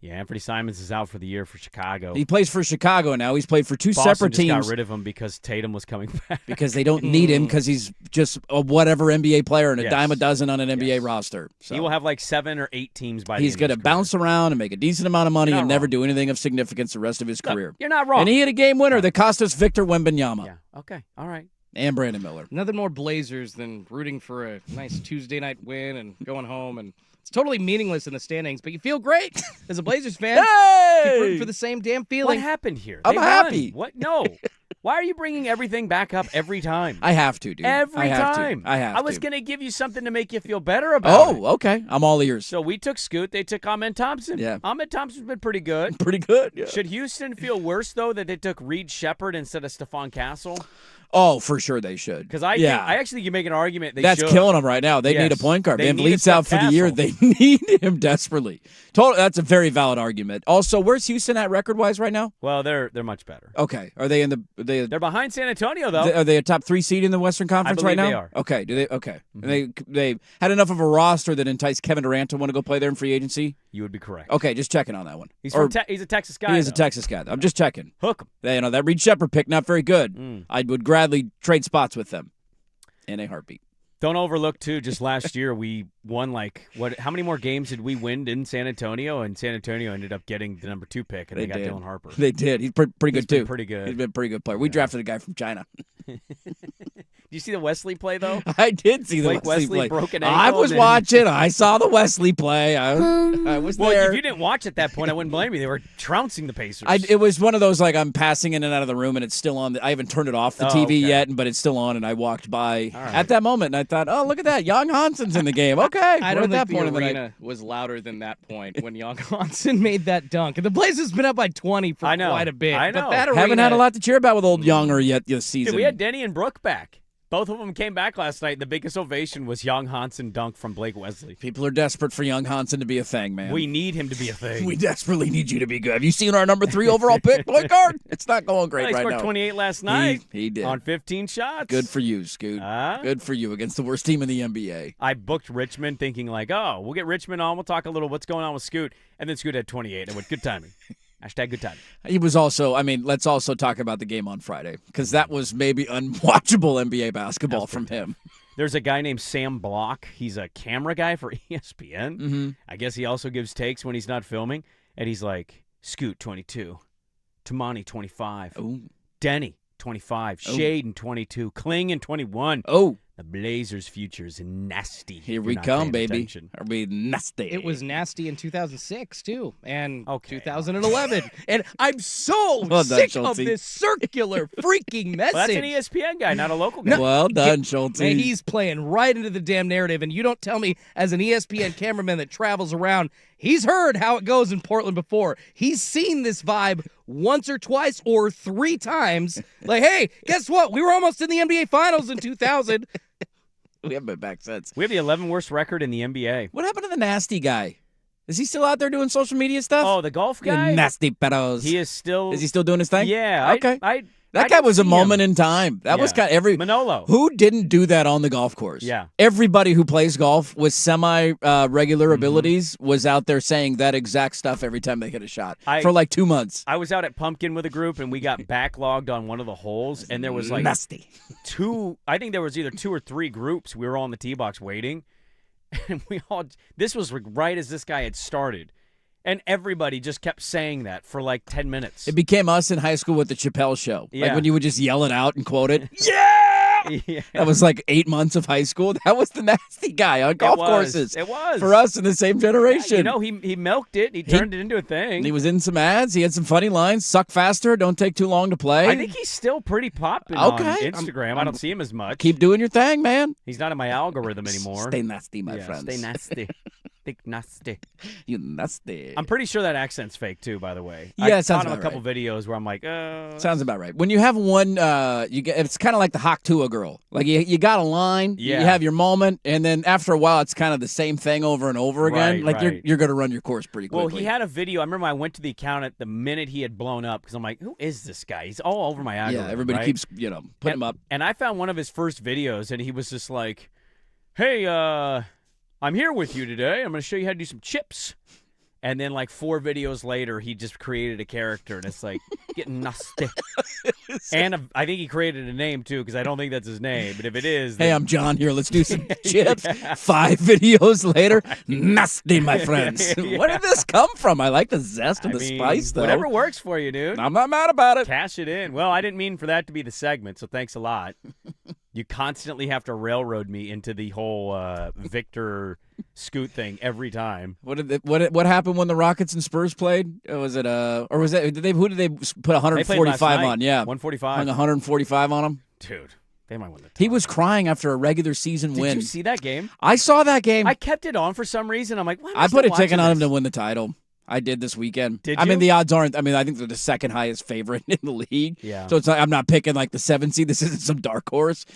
Yeah, Anthony Simons is out for the year for Chicago. He plays for Chicago now. He's played for 2 Boston separate just teams. got rid of him because Tatum was coming back. Because they don't need him because he's just a whatever NBA player and a dime a dozen on an NBA roster. So he will have like 7 or 8 teams by the he's end going of to his career. bounce around and make a decent amount of money You're and not never wrong. do anything of significance the rest of his No, career. you're not wrong. And he had a game winner that cost us Victor Wembanyama Yeah. Okay. All right. and Brandon Miller. Nothing more Blazers than rooting for a nice Tuesday night win and going home. And it's totally meaningless in the standings, but you feel great as a Blazers fan. Keep rooting for the same damn feeling. What happened here? I'm They won. happy. What? No. Why are you bringing everything back up every time? I have to, dude. Every I have time. To. I have I was to. going to give you something to make you feel better about it. Oh, okay. I'm all ears. So we took Scoot. They took Ahmed Thompson. Yeah. Ahmed Thompson's been pretty good. Pretty good. Yeah. Should Houston feel worse, though, that they took Reed Shepard instead of Stephon Castle? Oh, for sure they should. Because I actually think you make an argument they That's should. killing them right now. They need a point guard. They Van need a Vliet's out for Steph the year. Castle. They need him desperately. That's a very valid argument. Also, where's Houston at record-wise right now? Well, they're much better. Okay. Are they in the They're behind San Antonio, though. Are they a top 3 seed in the Western Conference right now? they are. Okay. Do they? Okay. They had enough of a roster that enticed Kevin Durant to want to go play there in free agency. You would be correct. Okay, just checking on that one. He's Or- he's a Texas guy. He is a though. Texas guy. I'm just checking. Hook him. That Reed Shepard pick not very good. Mm. I would gladly trade spots with them in a heartbeat. Don't overlook, too, just last year we won, how many more games did we win in San Antonio? And San Antonio ended up getting the number 2 pick, and they got did. Dylan Harper. They did. He's pretty good He's been too. pretty good. He's been a pretty good player. We drafted a guy from China. Did you see the Wesley play, though? I did see the Blake Wesley play. broke an I ankle was and then- watching. I saw the Wesley play. I was Well, there. if you didn't watch at that point, I wouldn't blame you. They were trouncing the Pacers. It was one of those I'm passing in and out of the room and it's still on. I haven't turned it off the TV okay. yet, but it's still on. And I walked by right. at that moment and I thought, oh, look at that, Young Hanson's in the game. Okay, I we're don't at that think point the in the night. arena was louder than that point when Young Hansen made that dunk. And the Blazers been up by 20 for I know. quite a bit. I know. But that Haven't arena, had a lot to cheer about with old Younger yet this season. Dude, we had Denny and Brooke back. Both of them came back last night. The biggest ovation was Young Hansen dunk from Blake Wesley. People are desperate for Young Hansen to be a thing, man. We need him to be a thing. We desperately need you to be good. Have you seen our number 3 overall pick, point guard? It's not going great He right scored now. 28 last night. He did. On 15 shots. Good for you, Scoot. Good for you against the worst team in the NBA. I booked Richmond thinking we'll get Richmond on. We'll talk a little what's going on with Scoot. And then Scoot had 28. I went, good timing. Hashtag good timing. He was also, let's also talk about the game on Friday because that was maybe unwatchable NBA basketball from him. There's a guy named Sam Block. He's a camera guy for ESPN. Mm-hmm. I guess he also gives takes when he's not filming. And he's like, Scoot, 22. Tamani, 25. Oh. Denny, 25. Shaden, 22. Kling, 21. Oh. The Blazers' future is nasty. Here You're we not come, paying baby. attention. Are we nasty? It was nasty in 2006, too, and Okay. 2011. And I'm so Well done, sick of Schulte. this circular freaking message. Well, that's an ESPN guy, not a local guy. Well done, Schulte. Man, he's playing right into the damn narrative, and you don't tell me as an ESPN cameraman that travels around, he's heard how it goes in Portland before. He's seen this vibe once or twice or 3 times. Like, hey, guess what? We were almost in the NBA Finals in 2000. We haven't been back since. We have the 11th worst record in the NBA. What happened to the nasty guy? Is he still out there doing social media stuff? Oh, the golf You guy? nasty pedos. He is still. Is he still doing his thing? Yeah. Okay. I That I guy didn't was a see moment him. in time. That was Yeah. kind of Manolo. Who didn't do that on the golf course? Yeah. Everybody who plays golf with semi-regular abilities was out there saying that exact stuff every time they hit a shot for like 2 months. I was out at Pumpkin with a group, and we got backlogged on one of the holes, and there was like Nasty. I think there was either 2 or 3 groups. We were all in the tee box waiting, and this was right as this guy had started. And everybody just kept saying that for like 10 minutes. It became us in high school with the Chappelle Show. Yeah. Like when you would just yell it out and quote it. Yeah! Yeah. That was like 8 months of high school. That was the nasty guy on golf courses. It was. For us in the same generation. Yeah, he milked it. He turned it into a thing. And he was in some ads. He had some funny lines. Suck faster. Don't take too long to play. I think he's still pretty popping on Instagram. I don't see him as much. Keep doing your thing, man. He's not in my algorithm anymore. Stay nasty, my friends. Stay nasty. Think nasty. You nasty. I'm pretty sure that accent's fake too, by the way. Yeah, it I sounds found him a about couple videos where I'm like, sounds about right. When you have one, it's kind of like the Hawk Tua girl. Like you got a line, you have your moment, and then after a while, it's kind of the same thing over and over again. Right, like you're going to run your course pretty quickly. Well, he had a video. I remember I went to the account at the minute he had blown up because I'm like, who is this guy? He's all over my algorithm. Yeah, everybody keeps putting him up. And I found one of his first videos, and he was just like, hey, I'm here with you today. I'm going to show you how to do some chips. And then like 4 videos later, he just created a character, and it's like, getting nasty. And I think he created a name, too, because I don't think that's his name. But if it is... Hey, I'm John here. Let's do some chips. 5 videos later, nasty, my friends. Yeah. Where did this come from? I like the zest and the spice, though. Whatever works for you, dude. I'm not mad about it. Cash it in. Well, I didn't mean for that to be the segment, so thanks a lot. You constantly have to railroad me into the whole Victor Scoot thing every time. What happened when the Rockets and Spurs played? Was it or was that who did they put 145 on? Yeah, 145. Hung 145 on him. Dude, they might win the title. He was crying after a regular season win. Did you see that game? I saw that game. I kept it on for some reason. I'm like, why am I put a ticket on him this? to win the title. I did this weekend. Did I mean, you? the odds aren't. I mean, I think they're the second highest favorite in the league. Yeah. So it's like I'm not picking like the 7 seed. This isn't some dark horse.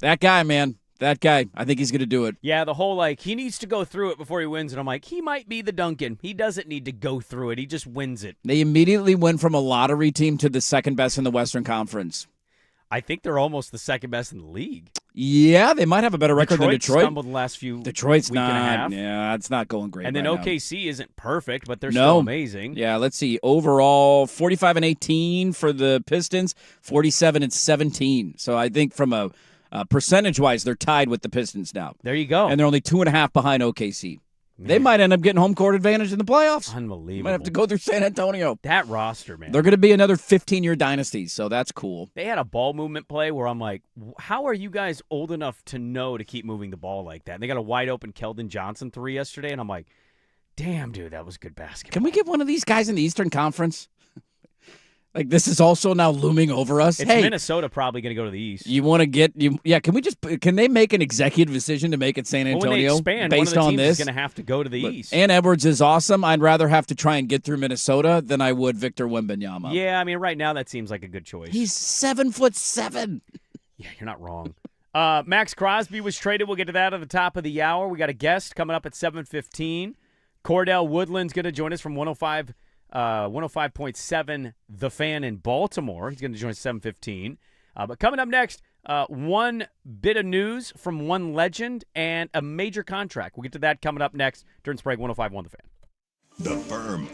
That guy, man. That guy. I think he's going to do it. Yeah, the whole he needs to go through it before he wins. And I'm like, he might be the Duncan. He doesn't need to go through it. He just wins it. They immediately went from a lottery team to the second best in the Western Conference. I think they're almost the second best in the league. Yeah, they might have a better record than Detroit. Stumbled the last few Detroit's week and a half. Yeah, it's not going great. And then right OKC isn't perfect, but they're still amazing. Yeah, let's see. Overall, 45-18 for the Pistons, 47-17. So I think from a percentage-wise, they're tied with the Pistons now. There you go. And they're only 2.5 behind OKC. They might end up getting home court advantage in the playoffs. Unbelievable. Might have to go through San Antonio. That roster, man. They're going to be another 15-year dynasty, so that's cool. They had a ball movement play where I'm like, how are you guys old enough to know to keep moving the ball like that? And they got a wide-open Keldon Johnson 3 yesterday, and I'm like, damn, dude, that was good basketball. Can we get one of these guys in the Eastern Conference? Like, this is also now looming over us. It's Minnesota probably going to go to the East. You want to get – yeah, can they make an executive decision to make it San Antonio when they expand, based one of the on teams this? is going to have to go to the East. Ann Edwards is awesome. I'd rather have to try and get through Minnesota than I would Victor Wembanyama. Yeah, I mean, right now that seems like a good choice. He's 7'7". Yeah, you're not wrong. Max Crosby was traded. We'll get to that at the top of the hour. We got a guest coming up at 7:15. Cordell Woodland's going to join us from 105.7 The Fan in Baltimore. He's going to join us at 7:15. But coming up next, one bit of news from one legend and a major contract. We'll get to that coming up next during Sprague 105.1 The Fan. The Firm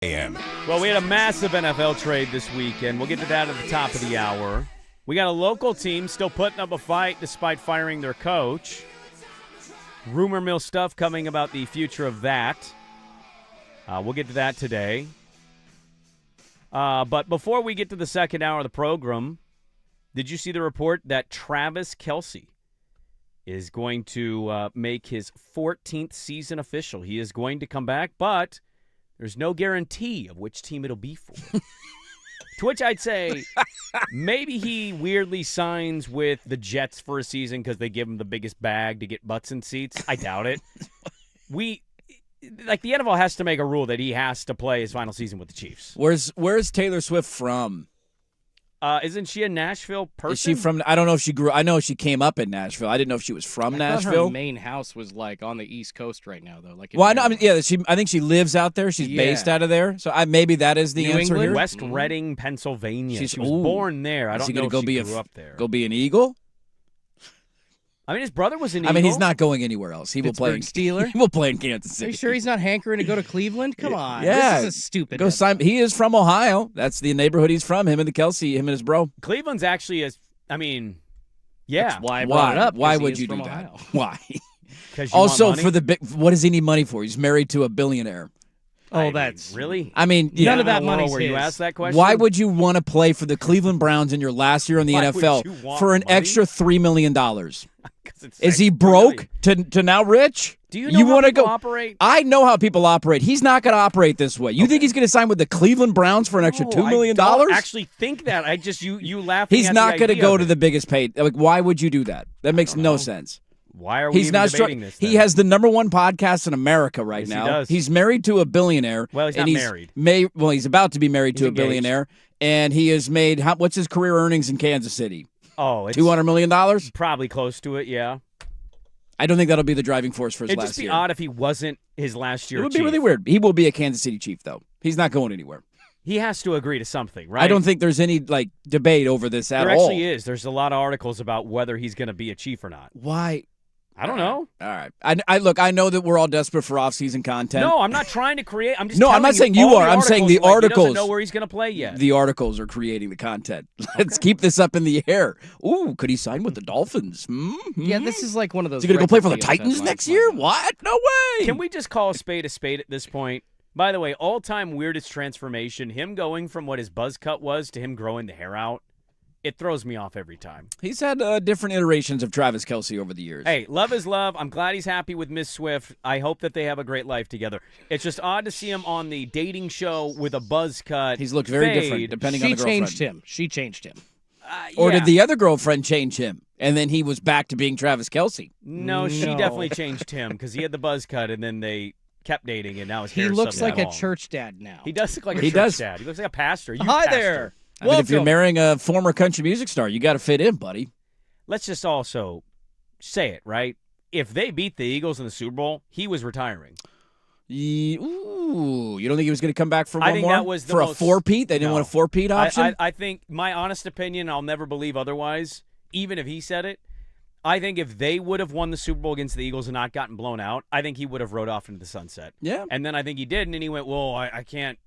AM. Well, we had a massive NFL trade this weekend. We'll get to that at the top of the hour. We got a local team still putting up a fight despite firing their coach. Rumor mill stuff coming about the future of that. We'll get to that today. But before we get to the second hour of the program, did you see the report that Travis Kelce is going to make his 14th season official? He is going to come back, but there's no guarantee of which team it'll be for. To which I'd say maybe he weirdly signs with the Jets for a season because they give him the biggest bag to get butts in seats. I doubt it. The NFL has to make a rule that he has to play his final season with the Chiefs. Where's Taylor Swift from? Isn't she a Nashville person? Is she from? I don't know if she grew. I know she came up in Nashville. I didn't know if she was from I Nashville. Her main house was like on the East Coast right now, though. Like, well, I know. I mean, yeah, I think she lives out there. She's based out of there. So maybe that is the New answer England? here. West Reading, Pennsylvania. She was ooh. born there. I don't know if she grew up there. Go be an Eagle. I mean, his brother was an Eagle. I mean, he's not going anywhere else. He will play in Steeler. He will play in Kansas Are City. you sure he's not hankering to go to Cleveland? Come on. Yeah. This is a stupid. Go sign. He is from Ohio. That's the neighborhood he's from. Him and his bro. Cleveland's actually yeah. That's why I brought it up. Why 'cause he would is you from do Ohio. that? Why? Because Also, for the big, what does he need money for? He's married to a billionaire. Oh, that's really. I mean, yeah. None of that money's where you his. asked that question. Why would you want to play for the Cleveland Browns in your last year in the Why would you NFL want for an money? extra $3 million? 'Cause it's Is he $3 broke million. to now rich? Do you know how wanna people go? operate? I know how people operate. He's not going to operate this way. You think he's going to sign with the Cleveland Browns for an extra $2 million? I don't actually think that. I just you laughing. He's at not the going to idea go of to it. the biggest paid. Like, why would you do that? That makes no sense. Why are we He's even not debating this? He then? has the #1 podcast in America right Yes, he now. does. He's married to a billionaire. Well, he's and not married. Well, he's about to be married He's to a engaged. billionaire, and he has made what's his career earnings in Kansas City? Oh, it's $200 million. probably close to it. Yeah. I don't think that'll be the driving force for his It'd last just be year. odd if he wasn't his last year. It would be Chief. really weird. He will be a Kansas City Chief, though. He's not going anywhere. He has to agree to something, right? I don't think there's any debate over this at there all. actually is. There's a lot of articles about whether he's going to be a Chief or not. Why? I don't know. All right. I look. I know that we're all desperate for off-season content. No, I'm not trying to create. I'm just. No, I'm telling not saying you all are. the I'm saying the articles, like, he articles. doesn't know where he's going to play yet. The articles are creating the content. Let's keep this up in the air. Ooh, could he sign with the Dolphins? Yeah, this is like one of those. Is he going to go play for the records Titans that next lines year? up. What? No way. Can we just call a spade at this point? By the way, all-time weirdest transformation, him going from what his buzz cut was to him growing the hair out, it throws me off every time. He's had different iterations of Travis Kelce over the years. Hey, love is love. I'm glad he's happy with Miss Swift. I hope that they have a great life together. It's just odd to see him on the dating show with a buzz cut. He's looked very fade. different depending on She the girlfriend. changed him. Or Yeah. did the other girlfriend change him? And then he was back to being Travis Kelce. No, she No. definitely changed him because he had the buzz cut and then they kept dating and now his He hair's looks suddenly like a long. church dad now. He does look like a He church does. dad. He looks like a pastor. You Hi pastor. there. I mean, if you're Welcome. marrying a former country music star, you got to fit in, buddy. Let's just also say it, right? If they beat the Eagles in the Super Bowl, he was retiring. Ooh, you don't think he was going to come back for I one think more? that was the for most- a four-peat? They didn't No. want a four-peat option? I think my honest opinion, I'll never believe otherwise, even if he said it. I think if they would have won the Super Bowl against the Eagles and not gotten blown out, I think he would have rode off into the sunset. Yeah. And then I think he did, and then he went, well, I can't.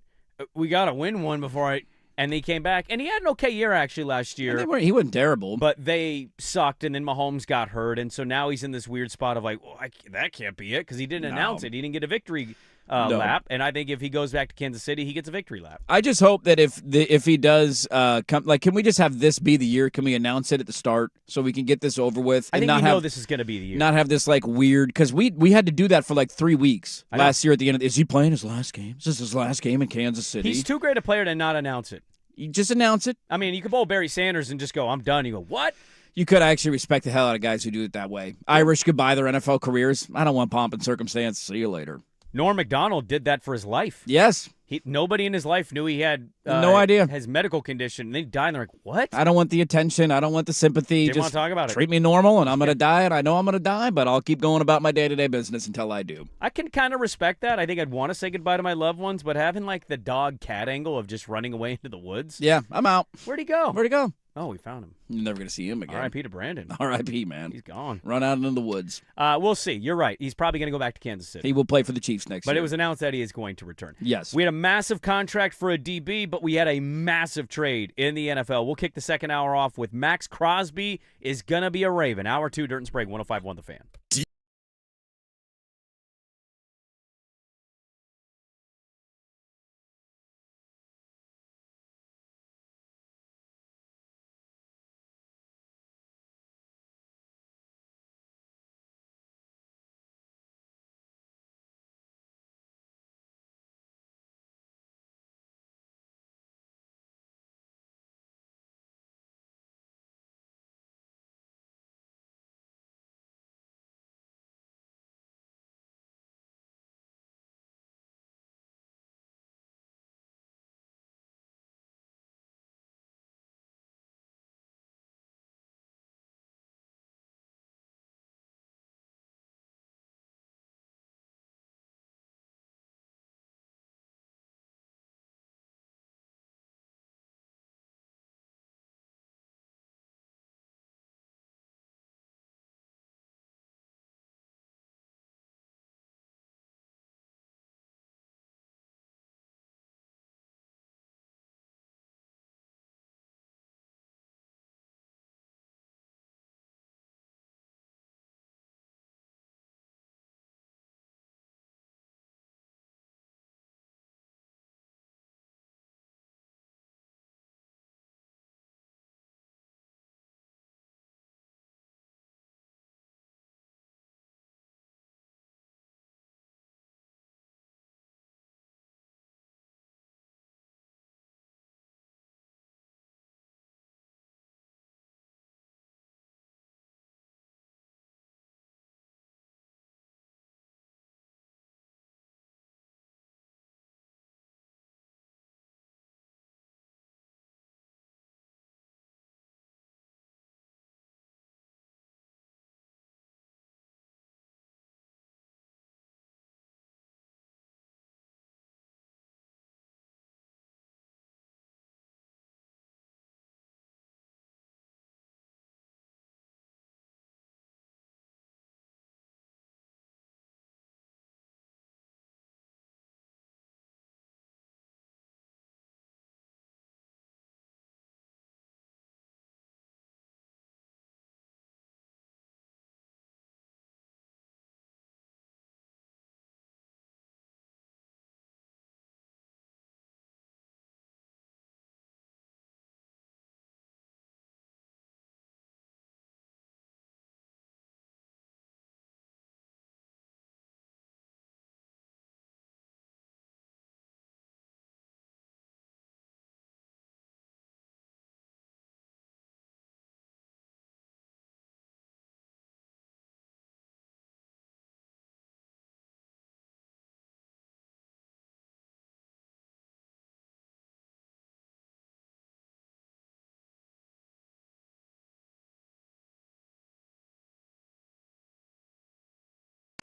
We got to win one before I. And he came back, and he had an okay year actually last year. He wasn't terrible. But they sucked, and then Mahomes got hurt, and so now he's in this weird spot of like, well, that can't be it because he didn't announce it. He didn't get a victory lap, and I think if he goes back to Kansas City, he gets a victory lap. I just hope that if he does come, can we just have this be the year? Can we announce it at the start so we can get this over with? I and think not we know have, this is going to be the year. not have this weird because we had to do that for 3 weeks I know. last year at the end. Is he playing his last game? Is this his last game in Kansas City? He's too great a player to not announce it. You just announce it. I mean, you could bowl Barry Sanders and just go, I'm done. You go, what? You could actually respect the hell out of guys who do it that way. Irish goodbye their NFL careers. I don't want pomp and circumstance. See you later. Norm Macdonald did that for his life. Yes. Nobody in his life knew he had No idea. his medical condition. And then he died, and they're like, what? I don't want the attention. I don't want the sympathy. Didn't Just want to talk about it. treat me normal, and I'm going to die, and I know I'm going to die, but I'll keep going about my day-to-day business until I do. I can kind of respect that. I think I'd want to say goodbye to my loved ones, but having the dog-cat angle of just running away into the woods, Yeah, I'm out. where'd he go? Where'd he go? Oh, we found him. You're never going to see him again. R.I.P. to Brandon. R.I.P., man. He's gone. Run out into the woods. We'll see. You're right. He's probably going to go back to Kansas City. He will play for the Chiefs next year. But it was announced that he is going to return. Yes. We had a massive contract for a DB, but we had a massive trade in the NFL. We'll kick the second hour off with Max Crosby is going to be a Raven. Hour 2, Dirt and Sprague, 105.1 The Fan.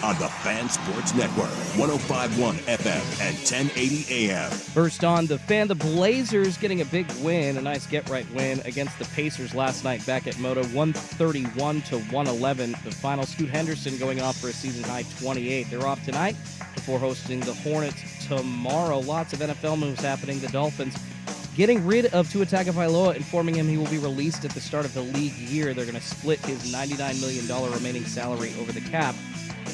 On the Fan Sports Network, 105.1 FM and 1080 AM. First on the Fan, the Blazers getting a big win, a nice get-right win against the Pacers last night back at Moda, 131-111. The final, Scoot Henderson going off for a season-high 28. They're off tonight before hosting the Hornets tomorrow. Lots of NFL moves happening. The Dolphins getting rid of Tua Tagovailoa, informing him he will be released at the start of the league year. They're going to split his $99 million remaining salary over the cap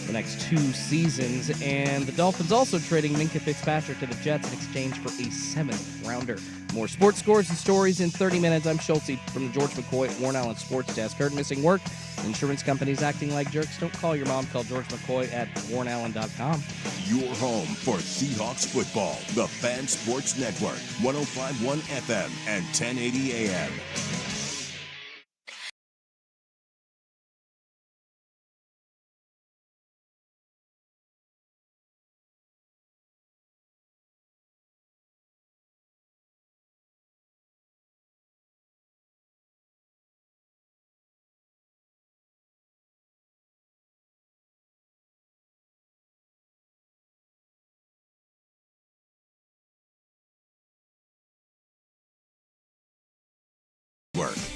the next 2 seasons. And the Dolphins also trading Minkah Fitzpatrick to the Jets in exchange for a 7th-rounder. More sports scores and stories in 30 minutes. I'm Schultze from the George McCoy at Warren Allen Sports Desk. Heard missing work? Insurance companies acting like jerks? Don't call your mom. Call George McCoy at warrenallen.com. Your home for Seahawks football. The Fan Sports Network, 105.1 FM and 1080 AM.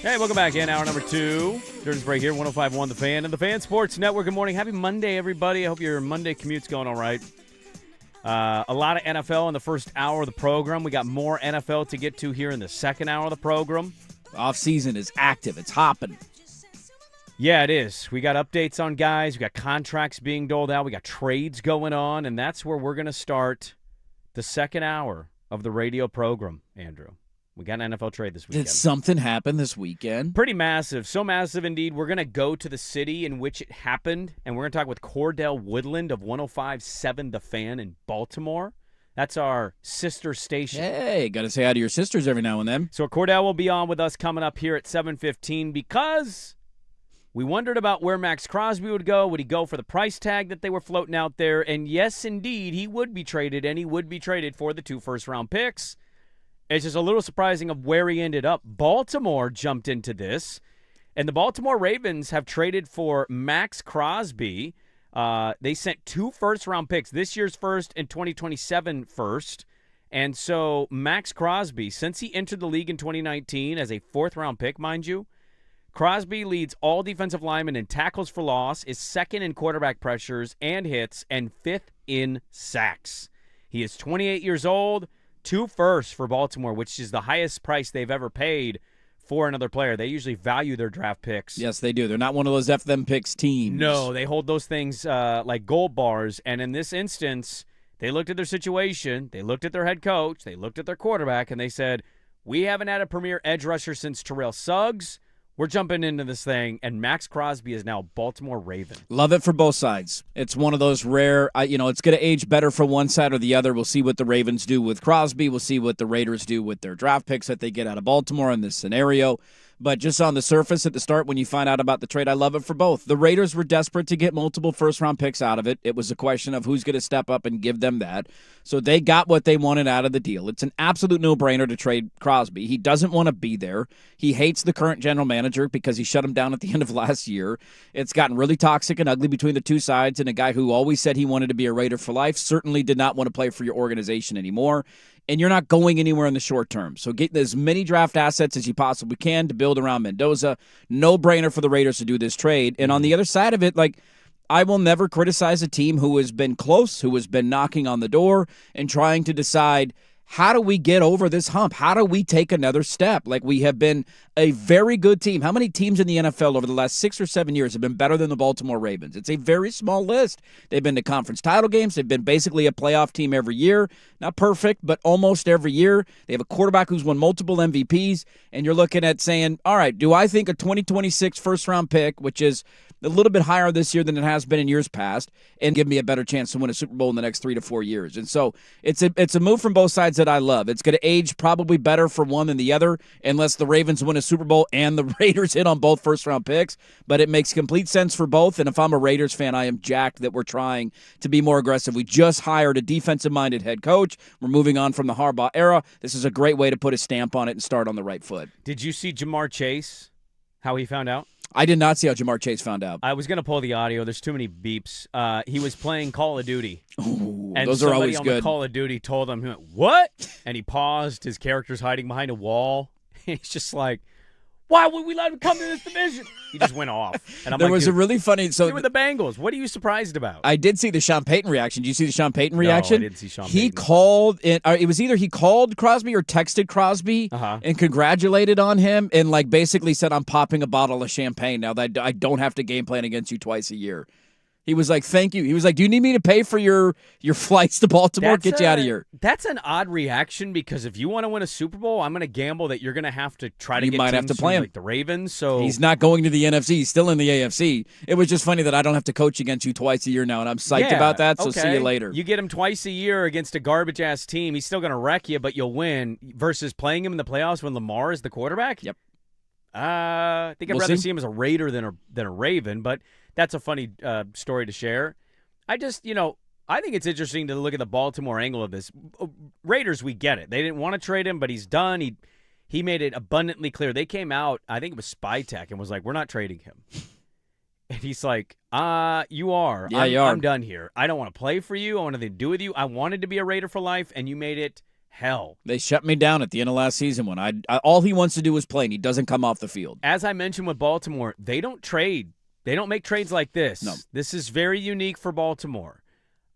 Hey, welcome back in hour number 2. Jordan Sprague here, 105.1 The Fan and the Fan Sports Network. Good morning. Happy Monday, everybody. I hope your Monday commute's going all right. A lot of NFL in the first hour of the program. We got more NFL to get to here in the second hour of the program. Off-season is active. It's hopping. Yeah, it is. We got updates on guys. We got contracts being doled out. We got trades going on, and that's where we're going to start the second hour of the radio program, Andrew. We got an NFL trade this weekend. Did something happen this weekend? Pretty massive. So massive indeed. We're going to go to the city in which it happened, and we're going to talk with Cordell Woodland of 105.7 The Fan in Baltimore. That's our sister station. Hey, got to say hi to your sisters every now and then. So Cordell will be on with us coming up here at 7:15 because we wondered about where Max Crosby would go. Would he go for the price tag that they were floating out there? And yes, indeed, he would be traded, and he would be traded for the 2 first-round picks. It's just a little surprising of where he ended up. Baltimore jumped into this, and the Baltimore Ravens have traded for Max Crosby. They sent 2 first-round picks, this year's first and 2027 first. And so Max Crosby, since he entered the league in 2019 as a 4th-round pick, mind you, Crosby leads all defensive linemen in tackles for loss, is 2nd in quarterback pressures and hits, and 5th in sacks. He is 28 years old. 2 firsts for Baltimore, which is the highest price they've ever paid for another player. They usually value their draft picks. Yes, they do. They're not one of those F them picks teams. No, they hold those things like gold bars. And in this instance, they looked at their situation, they looked at their head coach, they looked at their quarterback, and they said, we haven't had a premier edge rusher since Terrell Suggs. We're jumping into this thing, and Max Crosby is now Baltimore Raven. Love it for both sides. It's one of those rare, it's going to age better for one side or the other. We'll see what the Ravens do with Crosby. We'll see what the Raiders do with their draft picks that they get out of Baltimore in this scenario. But just on the surface at the start, when you find out about the trade, I love it for both. The Raiders were desperate to get multiple first-round picks out of it. It was a question of who's going to step up and give them that. So they got what they wanted out of the deal. It's an absolute no-brainer to trade Crosby. He doesn't want to be there. He hates the current general manager because he shut him down at the end of last year. It's gotten really toxic and ugly between the two sides, and a guy who always said he wanted to be a Raider for life certainly did not want to play for your organization anymore. And you're not going anywhere in the short term. So get as many draft assets as you possibly can to build around Mendoza. No-brainer for the Raiders to do this trade. And on the other side of it, I will never criticize a team who has been close, who has been knocking on the door and trying to decide, how do we get over this hump? How do we take another step? We have been a very good team. How many teams in the NFL over the last 6 or 7 years have been better than the Baltimore Ravens? It's a very small list. They've been to conference title games. They've been basically a playoff team every year. Not perfect, but almost every year. They have a quarterback who's won multiple MVPs, and you're looking at saying, all right, do I think a 2026 first-round pick, which is a little bit higher this year than it has been in years past, and give me a better chance to win a Super Bowl in the next 3 to 4 years? And so it's a move from both sides that I love. It's going to age probably better for one than the other, unless the Ravens win a Super Bowl and the Raiders hit on both first-round picks. But it makes complete sense for both, and if I'm a Raiders fan, I am jacked that we're trying to be more aggressive. We just hired a defensive-minded head coach. We're moving on from the Harbaugh era. This is a great way to put a stamp on it and start on the right foot. Did you see Jamar Chase, how he found out? I did not see how Jamar Chase found out. I was going to pull the audio. There's too many beeps. He was playing Call of Duty. Ooh, and those are always somebody on good. the Call of Duty told him, he went, what? And he paused. His character's hiding behind a wall. And he's just like, why would we let him come to this division? He just went off. And I'm there like, was a really funny. So you were the Bengals. What are you surprised about? I did see the Sean Payton reaction. Did you see the Sean Payton reaction? No, I didn't see Sean He Payton. called it. It was either he called Crosby or texted Crosby and congratulated on him and basically said, "I'm popping a bottle of champagne now that I don't have to game plan against you twice a year." He was like, thank you. He was like, do you need me to pay for your flights to Baltimore? Get you out of here. That's an odd reaction because if you want to win a Super Bowl, I'm going to gamble that you're going to have to try to You get might teams have to play him. like the Ravens. So He's not going to the NFC. He's still in the AFC. It was just funny that I don't have to coach against you twice a year now, and I'm psyched about that, so see you later. You get him twice a year against a garbage-ass team. He's still going to wreck you, but you'll win versus playing him in the playoffs when Lamar is the quarterback? Yep. I think I'd rather see him as a Raider than a Raven, but that's a funny story to share. I think it's interesting to look at the Baltimore angle of this. Raiders, we get it. They didn't want to trade him, but he's done. He made it abundantly clear. They came out, I think it was Spy Tech, and was like, we're not trading him. And he's like, you are. Yeah, you are. I'm done here. I don't want to play for you. I want nothing to do with you. I wanted to be a Raider for life, and you made it hell. They shut me down at the end of last season when I all he wants to do is play, and he doesn't come off the field. As I mentioned with Baltimore, they don't trade. They don't make trades like this. No. This is very unique for Baltimore.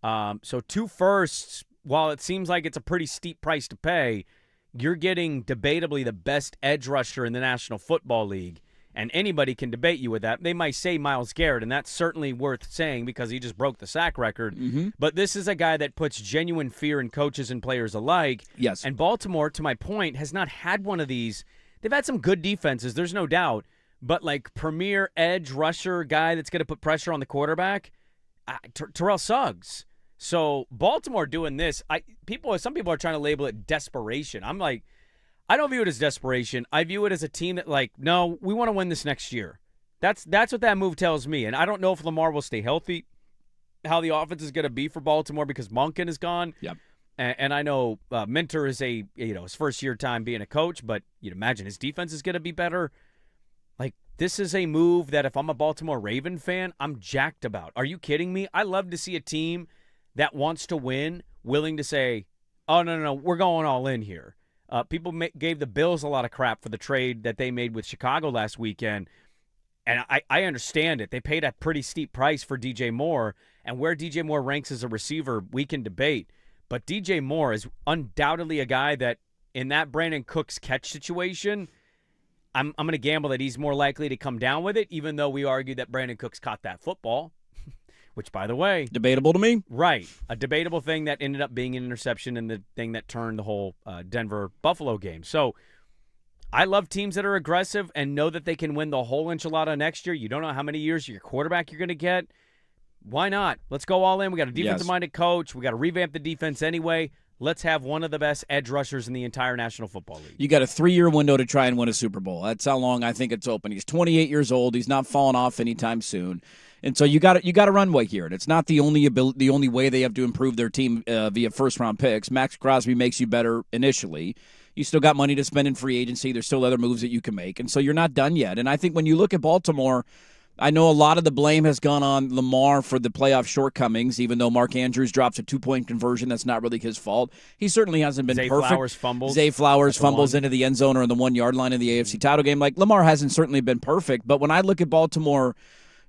So 2 firsts, while it seems like it's a pretty steep price to pay, you're getting debatably the best edge rusher in the National Football League, and anybody can debate you with that. They might say Myles Garrett, and that's certainly worth saying because he just broke the sack record. Mm-hmm. But this is a guy that puts genuine fear in coaches and players alike. Yes. And Baltimore, to my point, has not had one of these. They've had some good defenses, there's no doubt, but like premier edge rusher guy that's going to put pressure on the quarterback, Terrell Suggs. So Baltimore doing this, some people are trying to label it desperation. I'm like, I don't view it as desperation. I view it as a team that, like, no, we want to win this next year. That's what that move tells me. And I don't know if Lamar will stay healthy, how the offense is going to be for Baltimore because Monken is gone. Yep. And I know Minter is his first year time being a coach, but you'd imagine his defense is going to be better. Like, this is a move that if I'm a Baltimore Raven fan, I'm jacked about. Are you kidding me? I love to see a team that wants to win, willing to say, oh, no, we're going all in here. People gave the Bills a lot of crap for the trade that they made with Chicago last weekend, and I understand it. They paid a pretty steep price for DJ Moore, and where DJ Moore ranks as a receiver, we can debate. But DJ Moore is undoubtedly a guy that, in that Brandon Cooks catch situation, I'm going to gamble that he's more likely to come down with it, even though we argue that Brandon Cooks caught that football. Which, by the way, debatable to me. Right. A debatable thing that ended up being an interception and the thing that turned the whole Denver-Buffalo game. So I love teams that are aggressive and know that they can win the whole enchilada next year. You don't know how many years your quarterback you're going to get. Why not? Let's go all in. We got a defensive-minded coach. We got to revamp the defense anyway. Let's have one of the best edge rushers in the entire National Football League. You got a 3-year window to try and win a Super Bowl. That's how long I think it's open. He's 28 years old. He's not falling off anytime soon. And so you got a runway here, and it's not the only way they have to improve their team via first-round picks. Max Crosby makes you better initially. You still got money to spend in free agency. There's still other moves that you can make, and so you're not done yet. And I think when you look at Baltimore, I know a lot of the blame has gone on Lamar for the playoff shortcomings, even though Mark Andrews drops a 2-point conversion. That's not really his fault. He certainly hasn't been perfect. Zay Flowers fumbles into the end zone or on the 1-yard line in the AFC title game. Like, Lamar hasn't certainly been perfect, but when I look at Baltimore,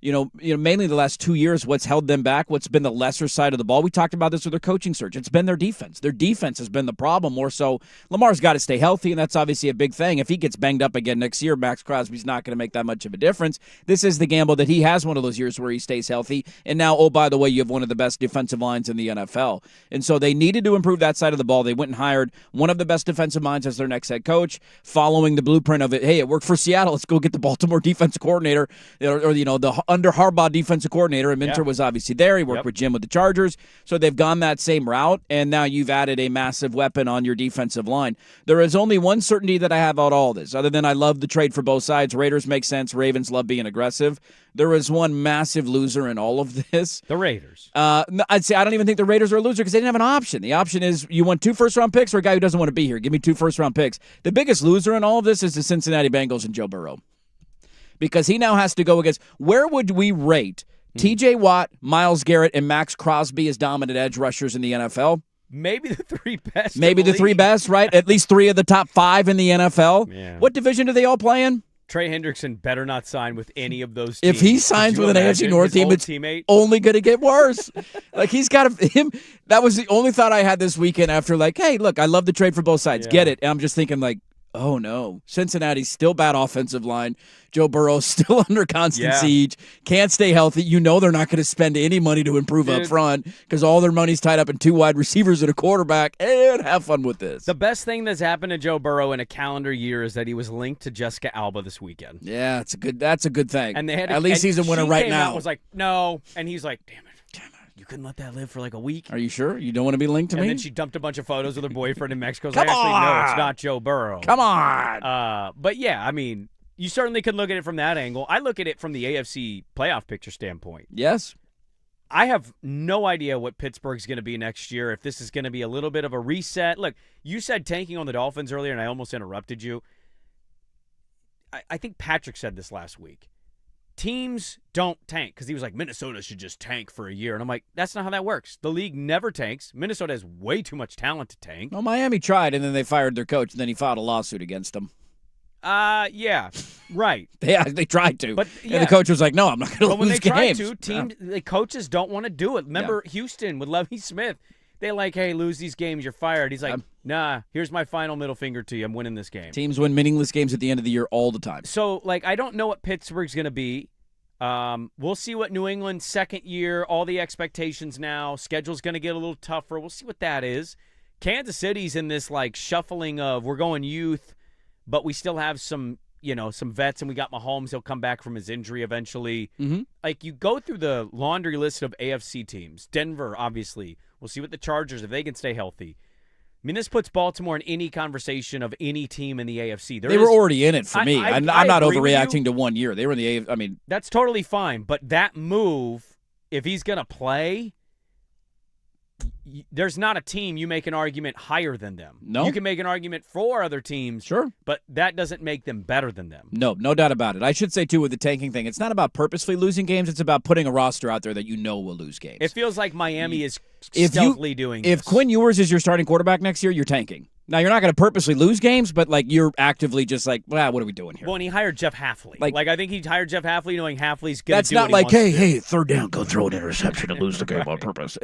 you know, mainly the last 2 years, what's held them back, what's been the lesser side of the ball. We talked about this with their coaching search. It's been their defense. Their defense has been the problem more so. Lamar's got to stay healthy, and that's obviously a big thing. If he gets banged up again next year, Max Crosby's not going to make that much of a difference. This is the gamble that he has one of those years where he stays healthy. And now, oh, by the way, you have one of the best defensive lines in the NFL. And so they needed to improve that side of the ball. They went and hired one of the best defensive minds as their next head coach, following the blueprint of it. Hey, it worked for Seattle. Let's go get the Baltimore defensive coordinator or the under Harbaugh defensive coordinator, and Minter was obviously there. He worked with Jim with the Chargers. So they've gone that same route, and now you've added a massive weapon on your defensive line. There is only one certainty that I have about all this, other than I love the trade for both sides. Raiders make sense. Ravens love being aggressive. There is one massive loser in all of this. The Raiders. I'd say I don't even think the Raiders are a loser because they didn't have an option. The option is you want 2 first-round picks or a guy who doesn't want to be here. Give me 2 first-round picks. The biggest loser in all of this is the Cincinnati Bengals and Joe Burrow. Because he now has to go against where would we rate T.J. Watt, Myles Garrett, and Max Crosby as dominant edge rushers in the NFL? Maybe the 3 best. Maybe the 3 best, right? At least 3 of the top 5 in the NFL. Yeah. What division do they all play in? Trey Hendrickson better not sign with any of those teams. If he signs with an AFC North team, it's only going to get worse. Like, he's got him. That was the only thought I had this weekend after, like, hey, look, I love the trade for both sides. Get it. And I'm just thinking, like, oh, no. Cincinnati's still bad offensive line. Joe Burrow's still under constant siege. Can't stay healthy. You know they're not going to spend any money to improve up front because all their money's tied up in 2 wide receivers and a quarterback. And have fun with this. The best thing that's happened to Joe Burrow in a calendar year is that he was linked to Jessica Alba this weekend. Yeah, that's a good thing. And they had at least he's a winner right now. Was like, no. And he's like, damn it. You couldn't let that live for like a week. Are you sure? You don't want to be linked to me? And then she dumped a bunch of photos with her boyfriend in Mexico. No, it's not Joe Burrow. Come on. But yeah, I mean, you certainly could look at it from that angle. I look at it from the AFC playoff picture standpoint. Yes. I have no idea what Pittsburgh's going to be next year, if this is going to be a little bit of a reset. Look, you said tanking on the Dolphins earlier, and I almost interrupted you. I think Patrick said this last week. teams don't tank, because he was like, Minnesota should just tank for a year. And I'm like, that's not how that works. The league never tanks. Minnesota has way too much talent to tank. Well, Miami tried, and then they fired their coach, and then he filed a lawsuit against them. Yeah, right. They tried to. But, and the coach was like, no, I'm not going to lose when they games. try to, the coaches don't want to do it. Remember Houston with Lovie Smith? They like, hey, lose these games, you're fired. He's like, nah, here's my final middle finger to you. I'm winning this game. Teams win meaningless games at the end of the year all the time. So, I don't know what Pittsburgh's going to be. We'll see what New England's second year, all the expectations now. Schedule's going to get a little tougher. We'll see what that is. Kansas City's in this, shuffling of we're going youth, but we still have some vets, and we got Mahomes. He'll come back from his injury eventually. Mm-hmm. You go through the laundry list of AFC teams. Denver, obviously. We'll see what the Chargers, if they can stay healthy. I mean, this puts Baltimore in any conversation of any team in the AFC. They were already in it for me. I'm not overreacting to 1 year. They were in the AFC. I mean, that's totally fine. But that move, if he's going to play, there's not a team you make an argument higher than them. No. You can make an argument for other teams. Sure. But that doesn't make them better than them. No doubt about it. I should say, too, with the tanking thing, it's not about purposefully losing games. It's about putting a roster out there that you know will lose games. It feels like Miami is stealthily doing this. If Quinn Ewers is your starting quarterback next year, you're tanking. Now, you're not going to purposely lose games, but, you're actively just what are we doing here? Well, and he hired Jeff Halfley. I think he hired Jeff Halfley knowing Halfley's going to do That's not what he wants to do. hey, third down, go throw an interception and lose the game on purpose.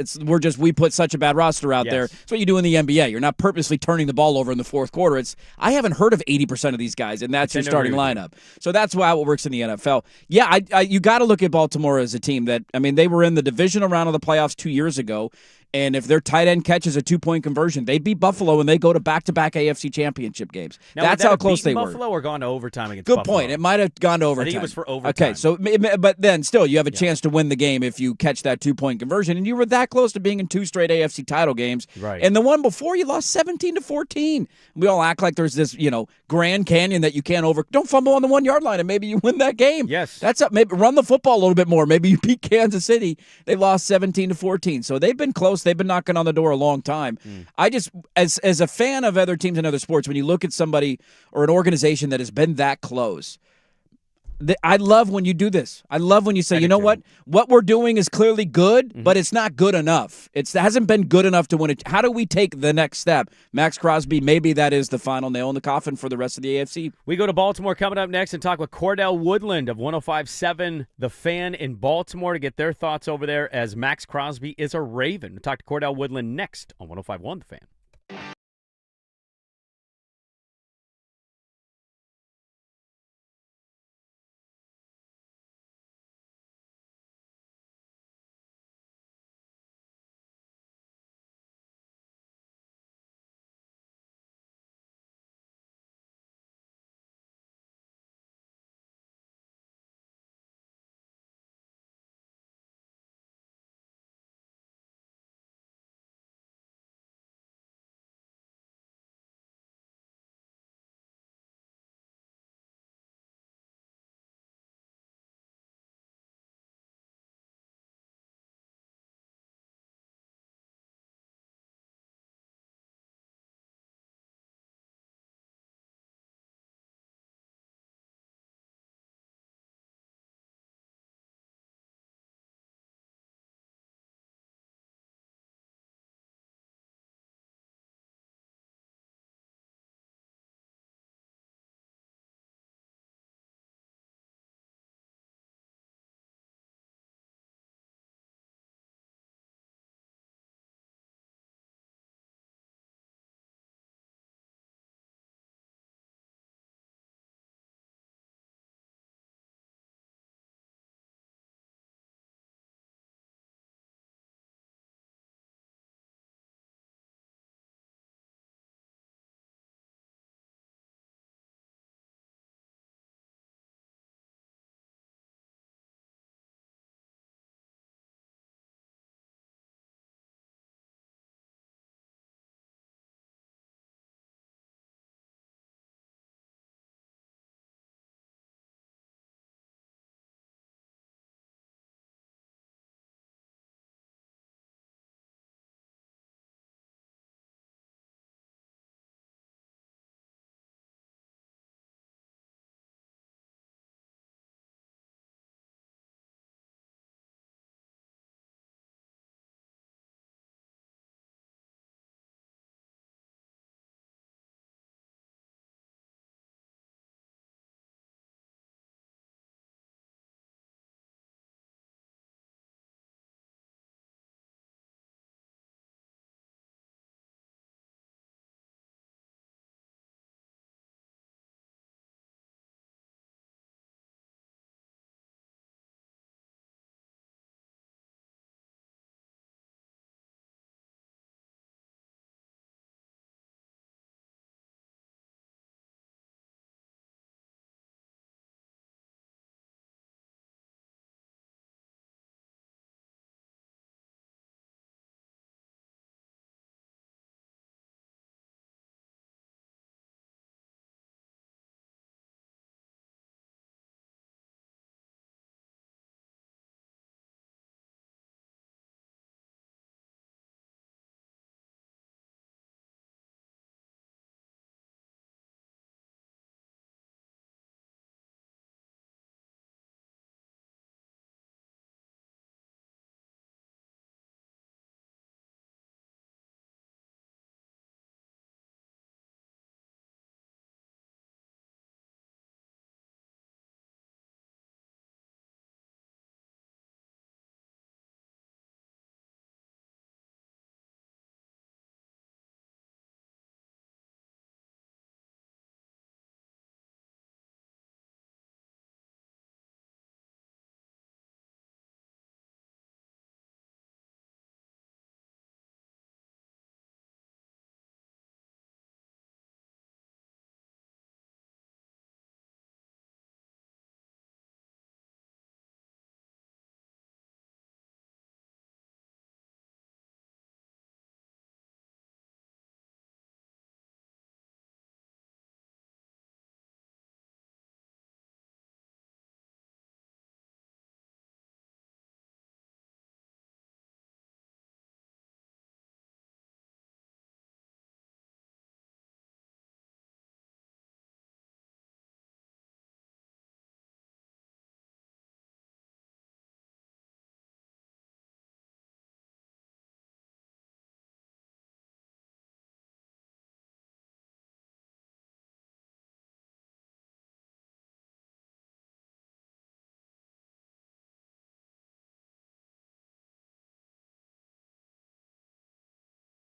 We put such a bad roster out there. It's what you do in the NBA. You're not purposely turning the ball over in the fourth quarter. I haven't heard of 80% of these guys, and that's your starting lineup. So that's how it works in the NFL. Yeah, you got to look at Baltimore as a team that, they were in the divisional round of the playoffs 2 years ago. And if their tight end catches a 2-point conversion, they beat Buffalo and they go to back-to-back AFC championship games. Now, that's how close they were. Buffalo or gone to overtime against Buffalo? Good point. It might have gone to overtime. I think it was for overtime. Okay, so but then still you have a chance to win the game if you catch that 2-point conversion, and you were that close to being in 2 straight AFC title games. Right. And the one before you lost 17-14. We all act like there's this Grand Canyon that you can't over. Don't fumble on the 1-yard line and maybe you win that game. Yes. That's up. Maybe run the football a little bit more. Maybe you beat Kansas City. They lost 17-14. So they've been close. They've been knocking on the door a long time. I just, as a fan of other teams and other sports, when you look at somebody or an organization that has been that close, I love when you do this. I love when you say, you know what we're doing is clearly good, but it's not good enough. It hasn't been good enough to win it. How do we take the next step? Max Crosby, maybe that is the final nail in the coffin for the rest of the AFC. We go to Baltimore coming up next and talk with Cordell Woodland of 105.7 The Fan in Baltimore to get their thoughts over there as Max Crosby is a Raven. We'll talk to Cordell Woodland next on 105.1 The Fan.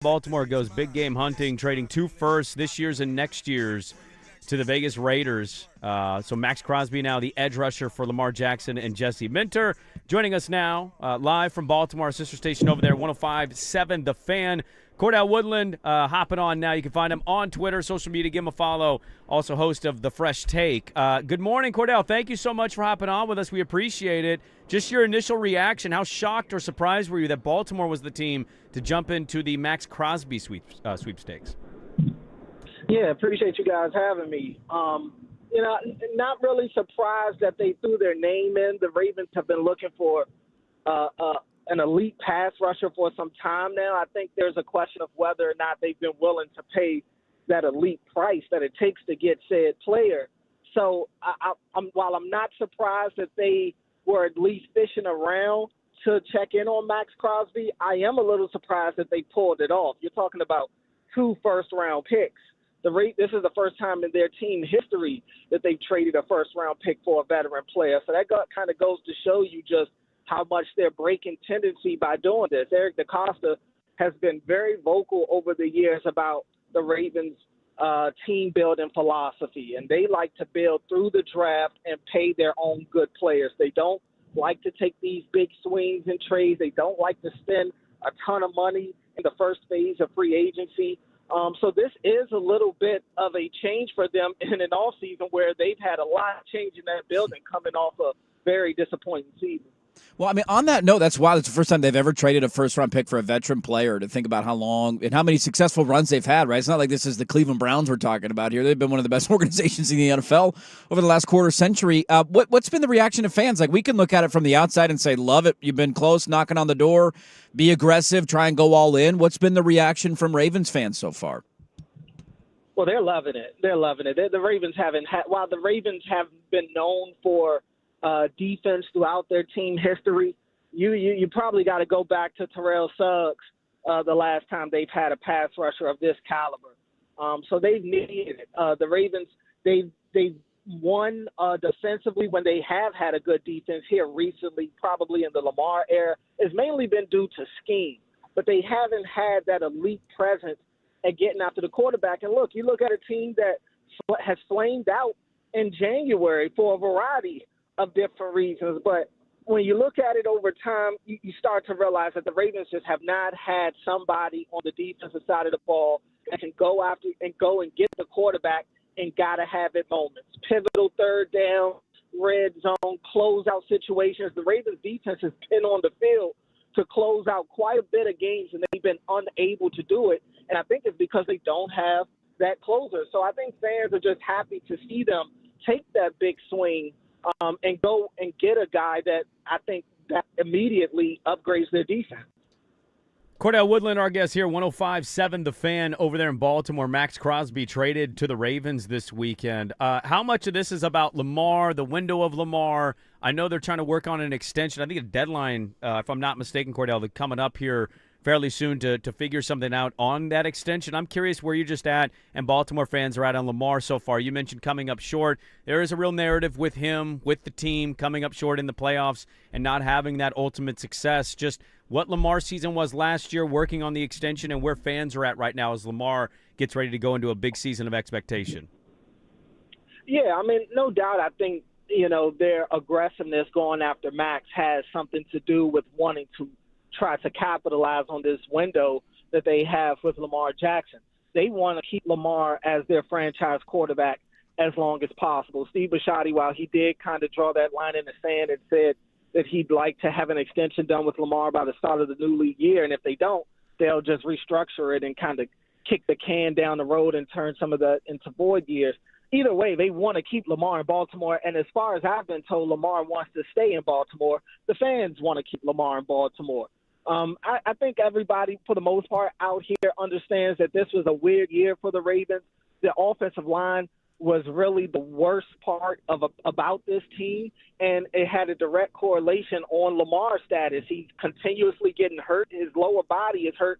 Baltimore goes big game hunting, trading 2 firsts this year's and next year's to the Vegas Raiders. So Max Crosby now the edge rusher for Lamar Jackson and Jesse Minter. Joining us now, live from Baltimore, our sister station over there, 105.7 The Fan. Cordell Woodland hopping on now. You can find him on Twitter, social media. Give him a follow. Also host of The Fresh Take. Good morning, Cordell. Thank you so much for hopping on with us. We appreciate it. Just your initial reaction. How shocked or surprised were you that Baltimore was the team to jump into the Max Crosby sweepstakes? Yeah, appreciate you guys having me. Not really surprised that they threw their name in. The Ravens have been looking for an elite pass rusher for some time now. I think there's a question of whether or not they've been willing to pay that elite price that it takes to get said player. So while I'm not surprised that they were at least fishing around to check in on Max Crosby, I am a little surprised that they pulled it off. You're talking about 2 first-round picks. This is the first time in their team history that they've traded a first-round pick for a veteran player. So that kind of goes to show you just how much they're breaking tendency by doing this. Eric DaCosta has been very vocal over the years about the Ravens' team-building philosophy, and they like to build through the draft and pay their own good players. They don't like to take these big swings and trades. They don't like to spend a ton of money in the first phase of free agency. So this is a little bit of a change for them in an offseason where they've had a lot of change in that building coming off a very disappointing season. Well, I mean, on that note, that's wild. It's the first time they've ever traded a first-round pick for a veteran player, to think about how long and how many successful runs they've had, right? It's not like this is the Cleveland Browns we're talking about here. They've been one of the best organizations in the NFL over the last quarter century. What's been the reaction of fans? Like, we can look at it from the outside and say, love it, you've been close, knocking on the door, be aggressive, try and go all in. What's been the reaction from Ravens fans so far? Well, they're loving it. They're loving it. The Ravens haven't had – while the Ravens have been known for defense throughout their team history, you probably got to go back to Terrell Suggs the last time they've had a pass rusher of this caliber. So they've needed it. The Ravens, they've won defensively when they have had a good defense here recently, probably in the Lamar era. It's mainly been due to scheme, but they haven't had that elite presence at getting after the quarterback. And look, you look at a team that has flamed out in January for a variety of different reasons. But when you look at it over time, you start to realize that the Ravens just have not had somebody on the defensive side of the ball that can go after and go and get the quarterback and gotta have it moments. Pivotal third down, red zone, closeout situations. The Ravens defense has been on the field to close out quite a bit of games, and they've been unable to do it. And I think it's because they don't have that closer. So I think fans are just happy to see them take that big swing and go and get a guy that I think that immediately upgrades their defense. Cordell Woodland, our guest here, 105.7 The Fan over there in Baltimore. Max Crosby traded to the Ravens this weekend. How much of this is about Lamar, the window of Lamar? I know they're trying to work on an extension. I think a deadline, if I'm not mistaken, Cordell, coming up here fairly soon to figure something out on that extension. I'm curious where you're just at and Baltimore fans are at on Lamar so far. You mentioned coming up short. There is a real narrative with him, with the team, coming up short in the playoffs and not having that ultimate success. Just what Lamar's season was last year, working on the extension, and where fans are at right now as Lamar gets ready to go into a big season of expectation. Yeah, I mean, no doubt. I think, their aggressiveness going after Max has something to do with wanting to try to capitalize on this window that they have with Lamar Jackson. They want to keep Lamar as their franchise quarterback as long as possible. Steve Bisciotti, while he did kind of draw that line in the sand and said that he'd like to have an extension done with Lamar by the start of the new league year, and if they don't, they'll just restructure it and kind of kick the can down the road and turn some of that into void years. Either way, they want to keep Lamar in Baltimore, and as far as I've been told, Lamar wants to stay in Baltimore. The fans want to keep Lamar in Baltimore. I think everybody, for the most part, out here understands that this was a weird year for the Ravens. The offensive line was really the worst part about this team, and it had a direct correlation on Lamar's status. He's continuously getting hurt. His lower body is hurt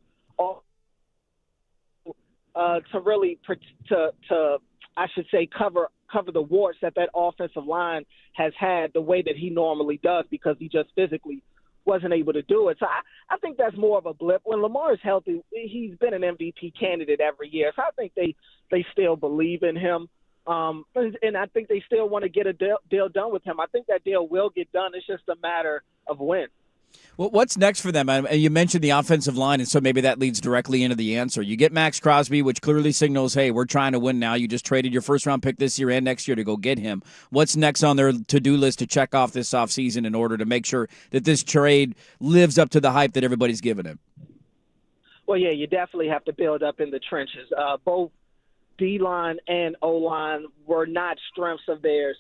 cover the warts that offensive line has had the way that he normally does, because he just physically wasn't able to do it. So I think that's more of a blip. When Lamar is healthy, he's been an MVP candidate every year. So I think they still believe in him. And I think they still want to get a deal done with him. I think that deal will get done. It's just a matter of when. Well, what's next for them? You mentioned the offensive line, and so maybe that leads directly into the answer. You get Max Crosby, which clearly signals, hey, we're trying to win now. You just traded your first-round pick this year and next year to go get him. What's next on their to-do list to check off this offseason in order to make sure that this trade lives up to the hype that everybody's given him? Well, yeah, you definitely have to build up in the trenches. Both D-line and O-line were not strengths of theirs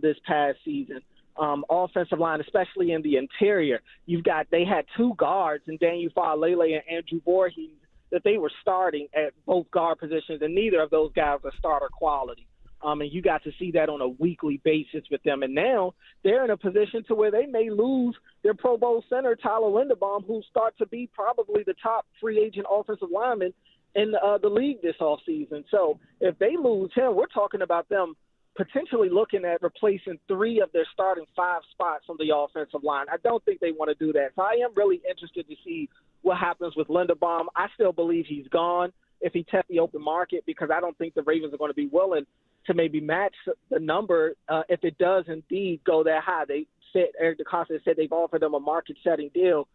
this past season. Offensive line, especially in the interior, they had two guards, and Daniel Faalele and Andrew Voorhees, that they were starting at both guard positions, and neither of those guys are starter quality. And you got to see that on a weekly basis with them. And now they're in a position to where they may lose their Pro Bowl center, Tyler Linderbaum, who starts to be probably the top free agent offensive lineman in the league this offseason. So if they lose him, we're talking about them potentially looking at replacing 3 of their starting 5 spots on the offensive line. I don't think they want to do that. So I am really interested to see what happens with Linderbaum. I still believe he's gone if he tests the open market, because I don't think the Ravens are going to be willing to maybe match the number if it does indeed go that high. Eric DeCosta said they've offered them a market-setting deal.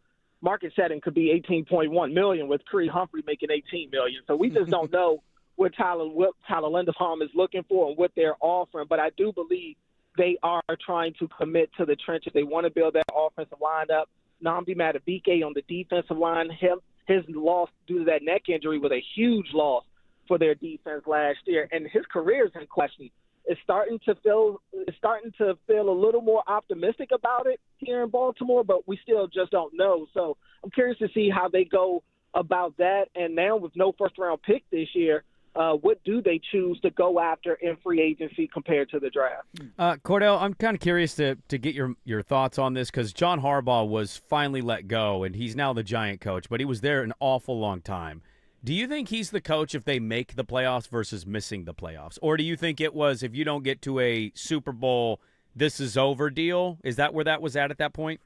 Market setting could be $18.1 million, with Creed Humphrey making $18 million. So we just don't know what Tyler Linderbaum is looking for and what they're offering. But I do believe they are trying to commit to the trenches. They want to build that offensive line up. Nnamdi Madubuike on the defensive line, his loss due to that neck injury was a huge loss for their defense last year, and his career is in question. It's starting to feel a little more optimistic about it here in Baltimore, but we still just don't know. So I'm curious to see how they go about that. And now with no first-round pick this year, what do they choose to go after in free agency compared to the draft? Cordell, I'm kind of curious to get your thoughts on this, because John Harbaugh was finally let go, and he's now the Giant coach, but he was there an awful long time. Do you think he's the coach if they make the playoffs versus missing the playoffs? Or do you think it was, if you don't get to a Super Bowl, this is over deal? Is that where that was at that point?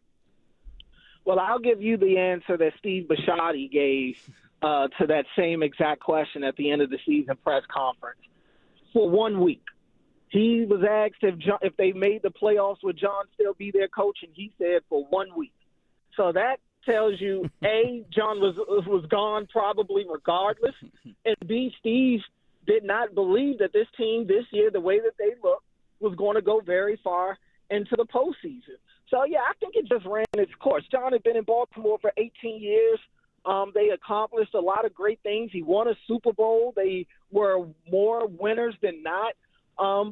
Well, I'll give you the answer that Steve Bisciotti gave to that same exact question at the end of the season press conference. For 1 week, he was asked if they made the playoffs, would John still be their coach, and he said for 1 week. So that tells you, A, John was gone probably regardless, and B, Steve did not believe that this team this year, the way that they look, was going to go very far into the postseason. So, yeah, I think it just ran its course. John had been in Baltimore for 18 years. They accomplished a lot of great things. He won a Super Bowl. They were more winners than not.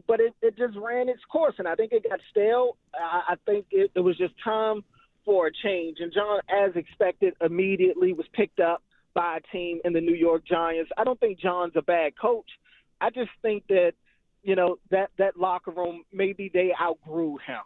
But it just ran its course, and I think it got stale. I think it was just time for a change. And John, as expected, immediately was picked up by a team in the New York Giants. I don't think John's a bad coach. I just think that, that locker room, maybe they outgrew him.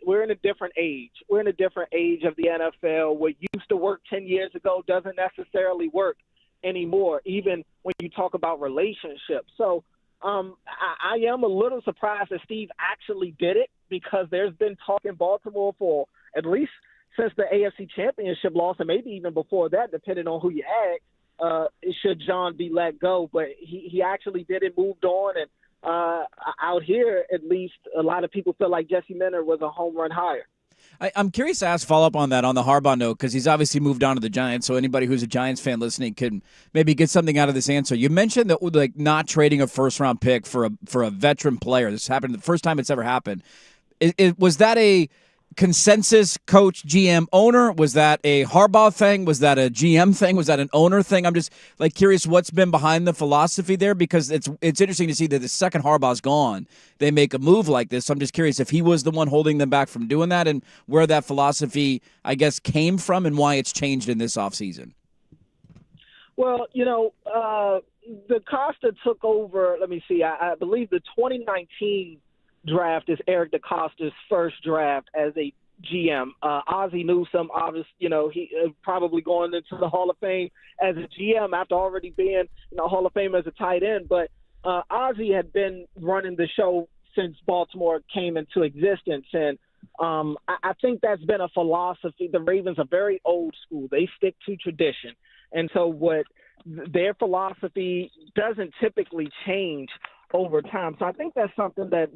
We're in a different age. We're in a different age of the NFL. What used to work 10 years ago doesn't necessarily work anymore, even when you talk about relationships. So I am a little surprised that Steve actually did it, because there's been talk in Baltimore for at least since the AFC Championship loss, and maybe even before that, depending on who you ask, should John be let go. But he actually did it, moved on, and out here, at least, a lot of people feel like Jesse Minter was a home run hire. I'm curious to follow up on that, on the Harbaugh note, because he's obviously moved on to the Giants, so anybody who's a Giants fan listening can maybe get something out of this answer. You mentioned that, like, not trading a first-round pick for a veteran player. This happened the first time it's ever happened. Was that a consensus coach, GM, owner? Was that a Harbaugh thing? Was that a GM thing? Was that an owner thing? I'm just curious what's been behind the philosophy there, because it's interesting to see that the second Harbaugh's gone, they make a move like this. So I'm just curious if he was the one holding them back from doing that, and where that philosophy, I guess, came from and why it's changed in this offseason. Well, DeCosta took over, let me see, I believe the 2019 draft is Eric DeCosta's first draft as a GM. Ozzie Newsome, obviously, he probably going into the Hall of Fame as a GM after already being in the Hall of Fame as a tight end. But Ozzie had been running the show since Baltimore came into existence, and I think that's been a philosophy. The Ravens are very old school. They stick to tradition. And so what their philosophy doesn't typically change over time. So I think that's something that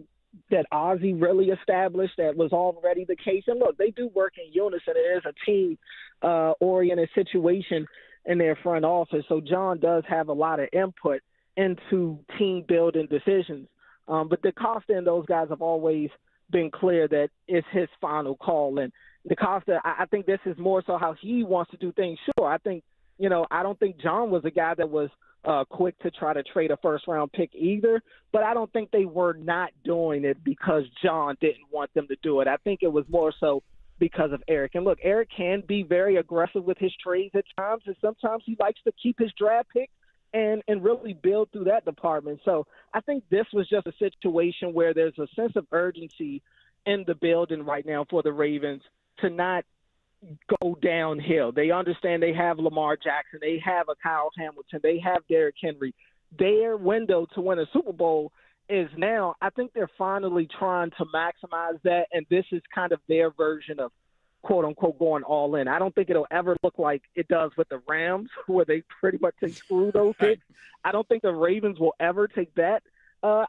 Ozzie really established that was already the case. And look, they do work in unison. It is a team-oriented situation in their front office. So John does have a lot of input into team-building decisions. But DaCosta and those guys have always been clear that it's his final call. And DaCosta, I think this is more so how he wants to do things. Sure, I think, I don't think John was a guy that was quick to try to trade a first-round pick either, but I don't think they were not doing it because John didn't want them to do it. I think it was more so because of Eric. And look, Eric can be very aggressive with his trades at times, and sometimes he likes to keep his draft pick and really build through that department. So I think this was just a situation where there's a sense of urgency in the building right now for the Ravens to not go downhill. They understand they have Lamar Jackson, they have a Kyle Hamilton, they have Derrick Henry. Their window to win a Super Bowl is now. I think they're finally trying to maximize that, and this is kind of their version of quote-unquote going all in. I don't think it'll ever look like it does with the Rams, where they pretty much take screw those picks. I don't think the Ravens will ever take that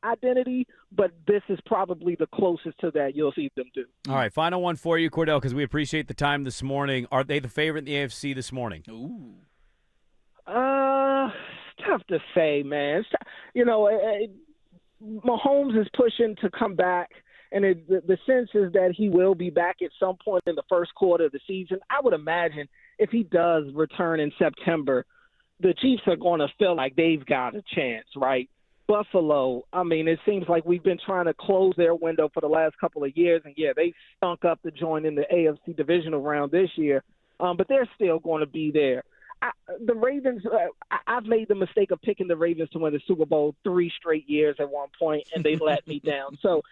identity, but this is probably the closest to that you'll see them do. All right, final one for you, Cordell, because we appreciate the time this morning. Are they the favorite in the AFC this morning? Ooh. It's tough to say, man. Mahomes is pushing to come back, and the sense is that he will be back at some point in the first quarter of the season. I would imagine if he does return in September, the Chiefs are going to feel like they've got a chance, right? Buffalo, I mean, it seems like we've been trying to close their window for the last couple of years, and, yeah, they stunk up to join in the AFC divisional round this year, but they're still going to be there. The Ravens, I've made the mistake of picking the Ravens to win the Super Bowl 3 straight years at one point, and they let me down. So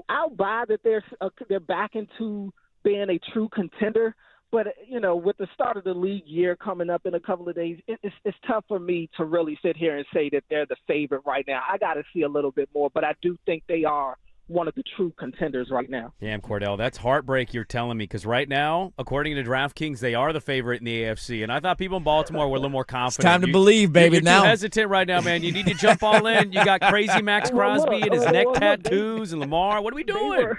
I'll buy that they're back into being a true contender. But, with the start of the league year coming up in a couple of days, it's tough for me to really sit here and say that they're the favorite right now. I got to see a little bit more, but I do think they are one of the true contenders right now. Damn, Cordell, that's heartbreak you're telling me, because right now, according to DraftKings, they are the favorite in the AFC, and I thought people in Baltimore were a little more confident. It's time to believe, baby. You're now too hesitant right now, man. You need to jump all in. You got crazy Max Crosby and his neck tattoos and Lamar. What are we doing?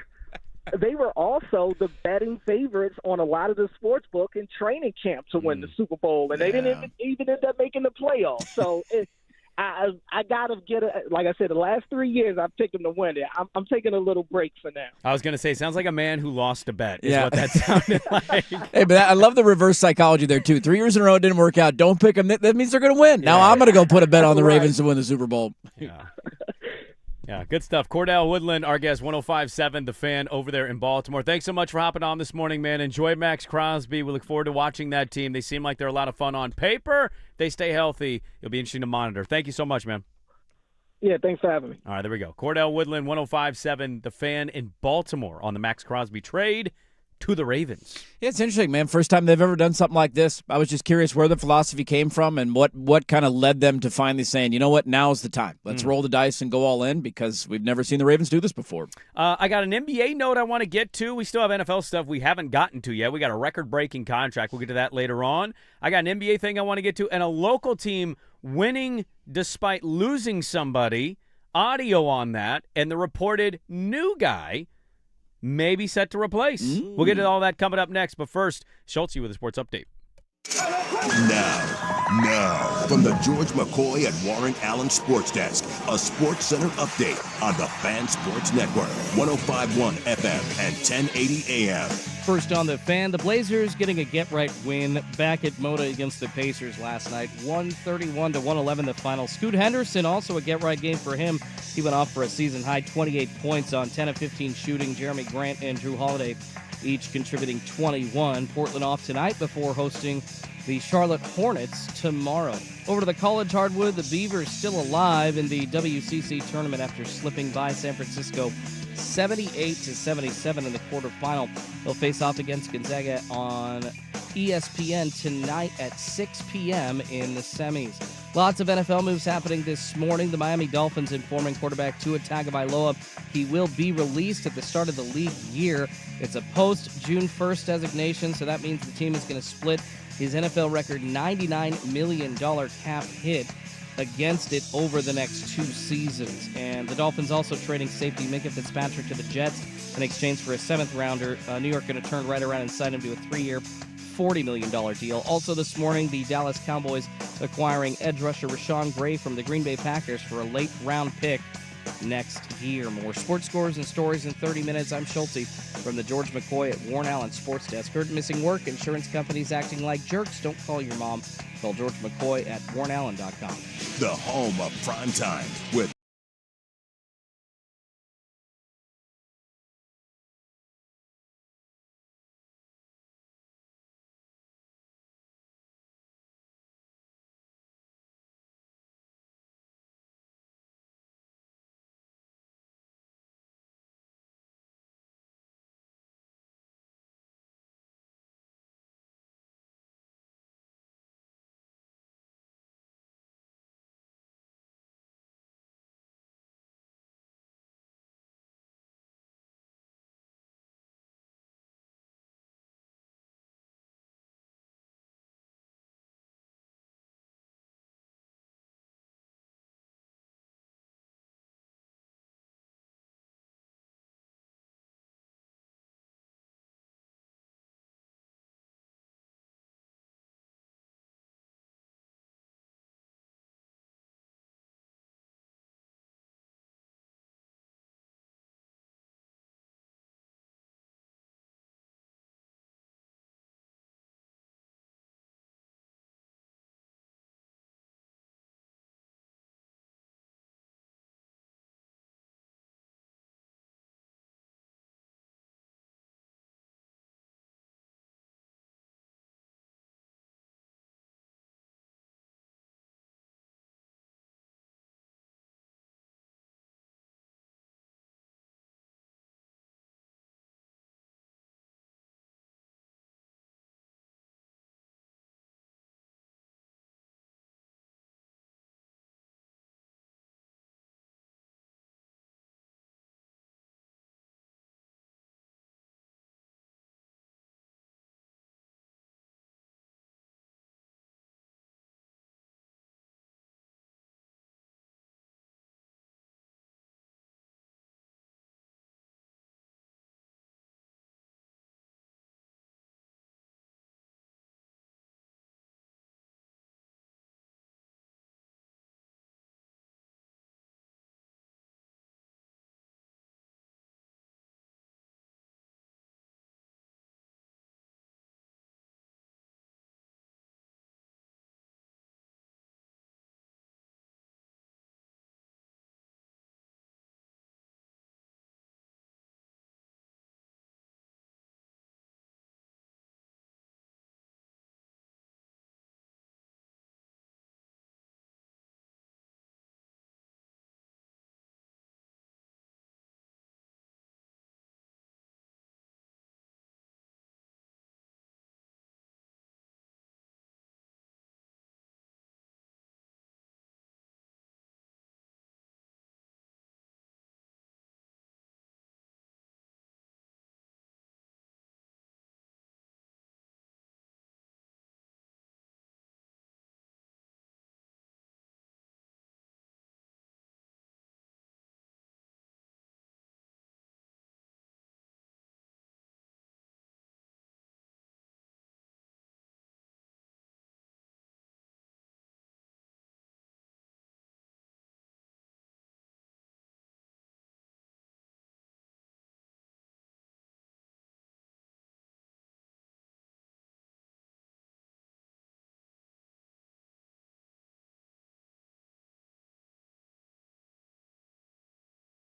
They were also the betting favorites on a lot of the sports book and training camp to win the Super Bowl, and they didn't even end up making the playoffs. So I got to get it. Like I said, the last 3 years I've picked them to win it. I'm taking a little break for now. I was going to say, sounds like a man who lost a bet is what that sounded like. Hey, but I love the reverse psychology there, too. 3 years in a row it didn't work out. Don't pick them. That means they're going to win. Now I'm going to go put a bet on the Ravens to win the Super Bowl. Yeah. Yeah, good stuff. Cordell Woodland, our guest, 105.7 The Fan over there in Baltimore. Thanks so much for hopping on this morning, man. Enjoy Max Crosby. We look forward to watching that team. They seem like they're a lot of fun on paper. They stay healthy. It'll be interesting to monitor. Thank you so much, man. Yeah, thanks for having me. All right, there we go. Cordell Woodland, 105.7 The Fan in Baltimore on the Max Crosby trade to the Ravens. Yeah, it's interesting, man. First time they've ever done something like this. I was just curious where the philosophy came from and what kind of led them to finally saying, you know what, now's the time. Let's roll the dice and go all in, because we've never seen the Ravens do this before. I got an NBA note I want to get to. We still have NFL stuff we haven't gotten to yet. We got a record-breaking contract. We'll get to that later on. I got an NBA thing I want to get to, and a local team winning despite losing somebody. Audio on that, and the reported new guy may be set to replace. We'll get to all that coming up next. But first, Schultz with a sports update. Now, from the George McCoy and Warren Allen Sports Desk, a Sports Center update on the Fan Sports Network, 105.1 FM and 1080 AM. First on the Fan, the Blazers getting a get-right win back at Moda against the Pacers last night. 131-111 the final. Scoot Henderson, also a get-right game for him. He went off for a season-high 28 points on 10 of 15 shooting. Jeremy Grant and Drew Holiday each contributing 21. Portland off tonight before hosting the Charlotte Hornets tomorrow. Over to the college hardwood, the Beavers still alive in the WCC tournament after slipping by San Francisco 78-77 in the quarterfinal. They'll face off against Gonzaga on ESPN tonight at 6 p.m. in the semis. Lots of NFL moves happening this morning. The Miami Dolphins informing quarterback Tua Tagovailoa he will be released at the start of the league year. It's a post-June 1st designation, so that means the team is going to split his NFL record $99 million cap hit against it over the next 2 seasons. And the Dolphins also trading safety Minkah Fitzpatrick to the Jets in exchange for a 7th-rounder. New York going to turn right around and sign him to a 3-year, $40 million deal. Also this morning, the Dallas Cowboys acquiring edge rusher Rashawn Gray from the Green Bay Packers for a late-round pick next year. More sports scores and stories in 30 minutes. I'm Schulte from the George McCoy at Warren Allen Sports Desk. Heard missing work, insurance companies acting like jerks. Don't call your mom. Call George McCoy at warrenallen.com. The home of prime time with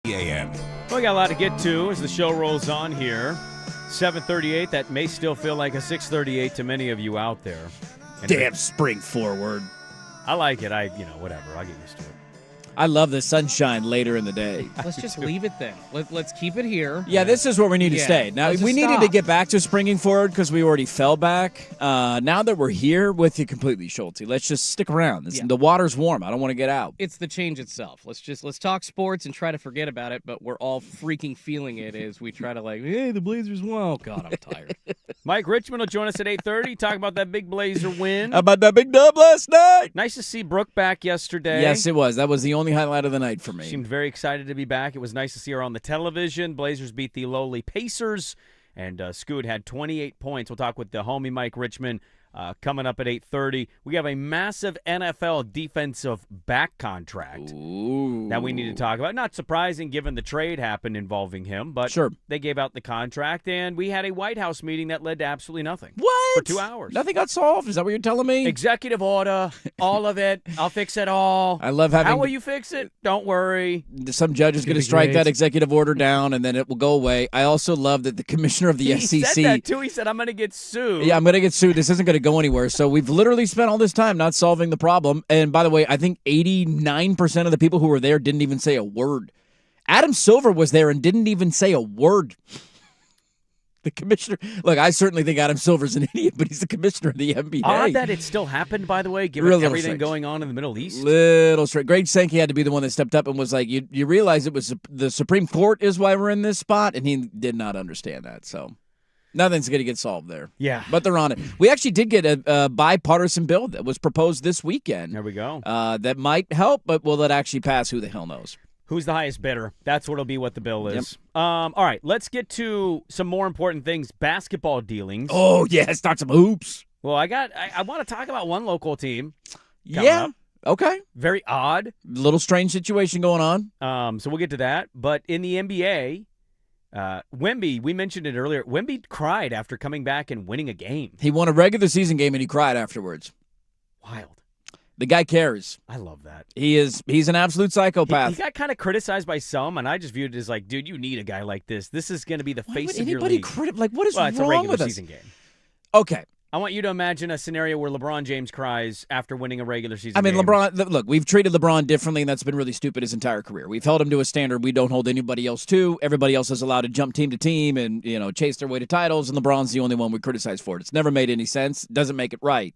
a.m. Well, we got a lot to get to as the show rolls on here. 7:38. That may still feel like a 6:38 to many of you out there. And Damn spring forward. I like it. Whatever. I'll get used to it. I love the sunshine later in the day. Let's just leave it then. Let's keep it here. Yeah, this is where we need to Yeah. stay. Now, Let's we just needed to stop. get back to springing forward because we already fell back. Now that we're here with you completely, Schulte, let's just stick around. Yeah. The water's warm. I don't want to get out. It's the change itself. Let's talk sports and try to forget about it, but we're all freaking feeling it as we try to hey, the Blazers won. Oh, God, I'm tired. Mike Richmond will join us at 8:30. Talk about that big Blazer win. How about that big dub last night? Nice to see Brooke back yesterday. Yes, it was. That was the only highlight of the night for me. Seemed very excited to be back. It was nice to see her on the television. Blazers beat the lowly Pacers, and Scoot had 28 points. We'll talk with the homie Mike Richmond coming up at 8:30. We have a massive NFL defensive back contract that we need to talk about. Not surprising given the trade happened involving him, but Sure. they gave out the contract, and we had a White House meeting that led to absolutely nothing. What? For 2 hours. Nothing got solved? Is that what you're telling me? Executive order, all of it. I'll fix it all. I love having How will you fix it? Don't worry. some judge is going to be strike great. that executive order down, and then it will go away. I also love that the commissioner of the He SEC. said that too. He said, I'm going to get sued. Yeah, I'm going to get sued. This isn't going to go anywhere. So we've literally spent all this time not solving the problem. And by the way, I think 89% of the people who were there didn't even say a word. Adam Silver was there and didn't even say a word. The commissioner. Look, I certainly think Adam Silver's an idiot, but he's the commissioner of the NBA. Odd that it still happened, by the way, given Real little everything strange. going on in the Middle East. Little straight. Greg Sankey had to be the one that stepped up and was like, you realize it was the Supreme Court is why we're in this spot? And he did not understand that. So nothing's going to get solved there. Yeah. But they're on it. We actually did get a bipartisan bill that was proposed this weekend. There we go. That might help, but will it actually pass? Who the hell knows? Who's the highest bidder? That's what'll be what the bill is. All right, let's get to some more important things. Basketball dealings. Oh, yeah, start some hoops. Well, I want to talk about one local team. Yeah. up. Okay. Very odd. Little strange situation going on. So we'll get to that. But in the NBA, Wemby, we mentioned it earlier. Wemby cried after coming back and winning a game. He won a regular season game and he cried afterwards. Wild. The guy cares. I love that. He's an absolute psychopath. He got kind of criticized by some, and I just viewed it as like, dude, you need a guy like this. This is going to be the Why face would of your anybody league. what is Well, it's a wrong regular with us? season game. Okay. I want you to imagine a scenario where LeBron James cries after winning a regular season I mean, game. look, we've treated LeBron differently, and that's been really stupid his entire career. We've held him to a standard we don't hold anybody else to. Everybody else is allowed to jump team to team and, chase their way to titles, and LeBron's the only one we criticize for it. It's never made any sense. Doesn't make it right.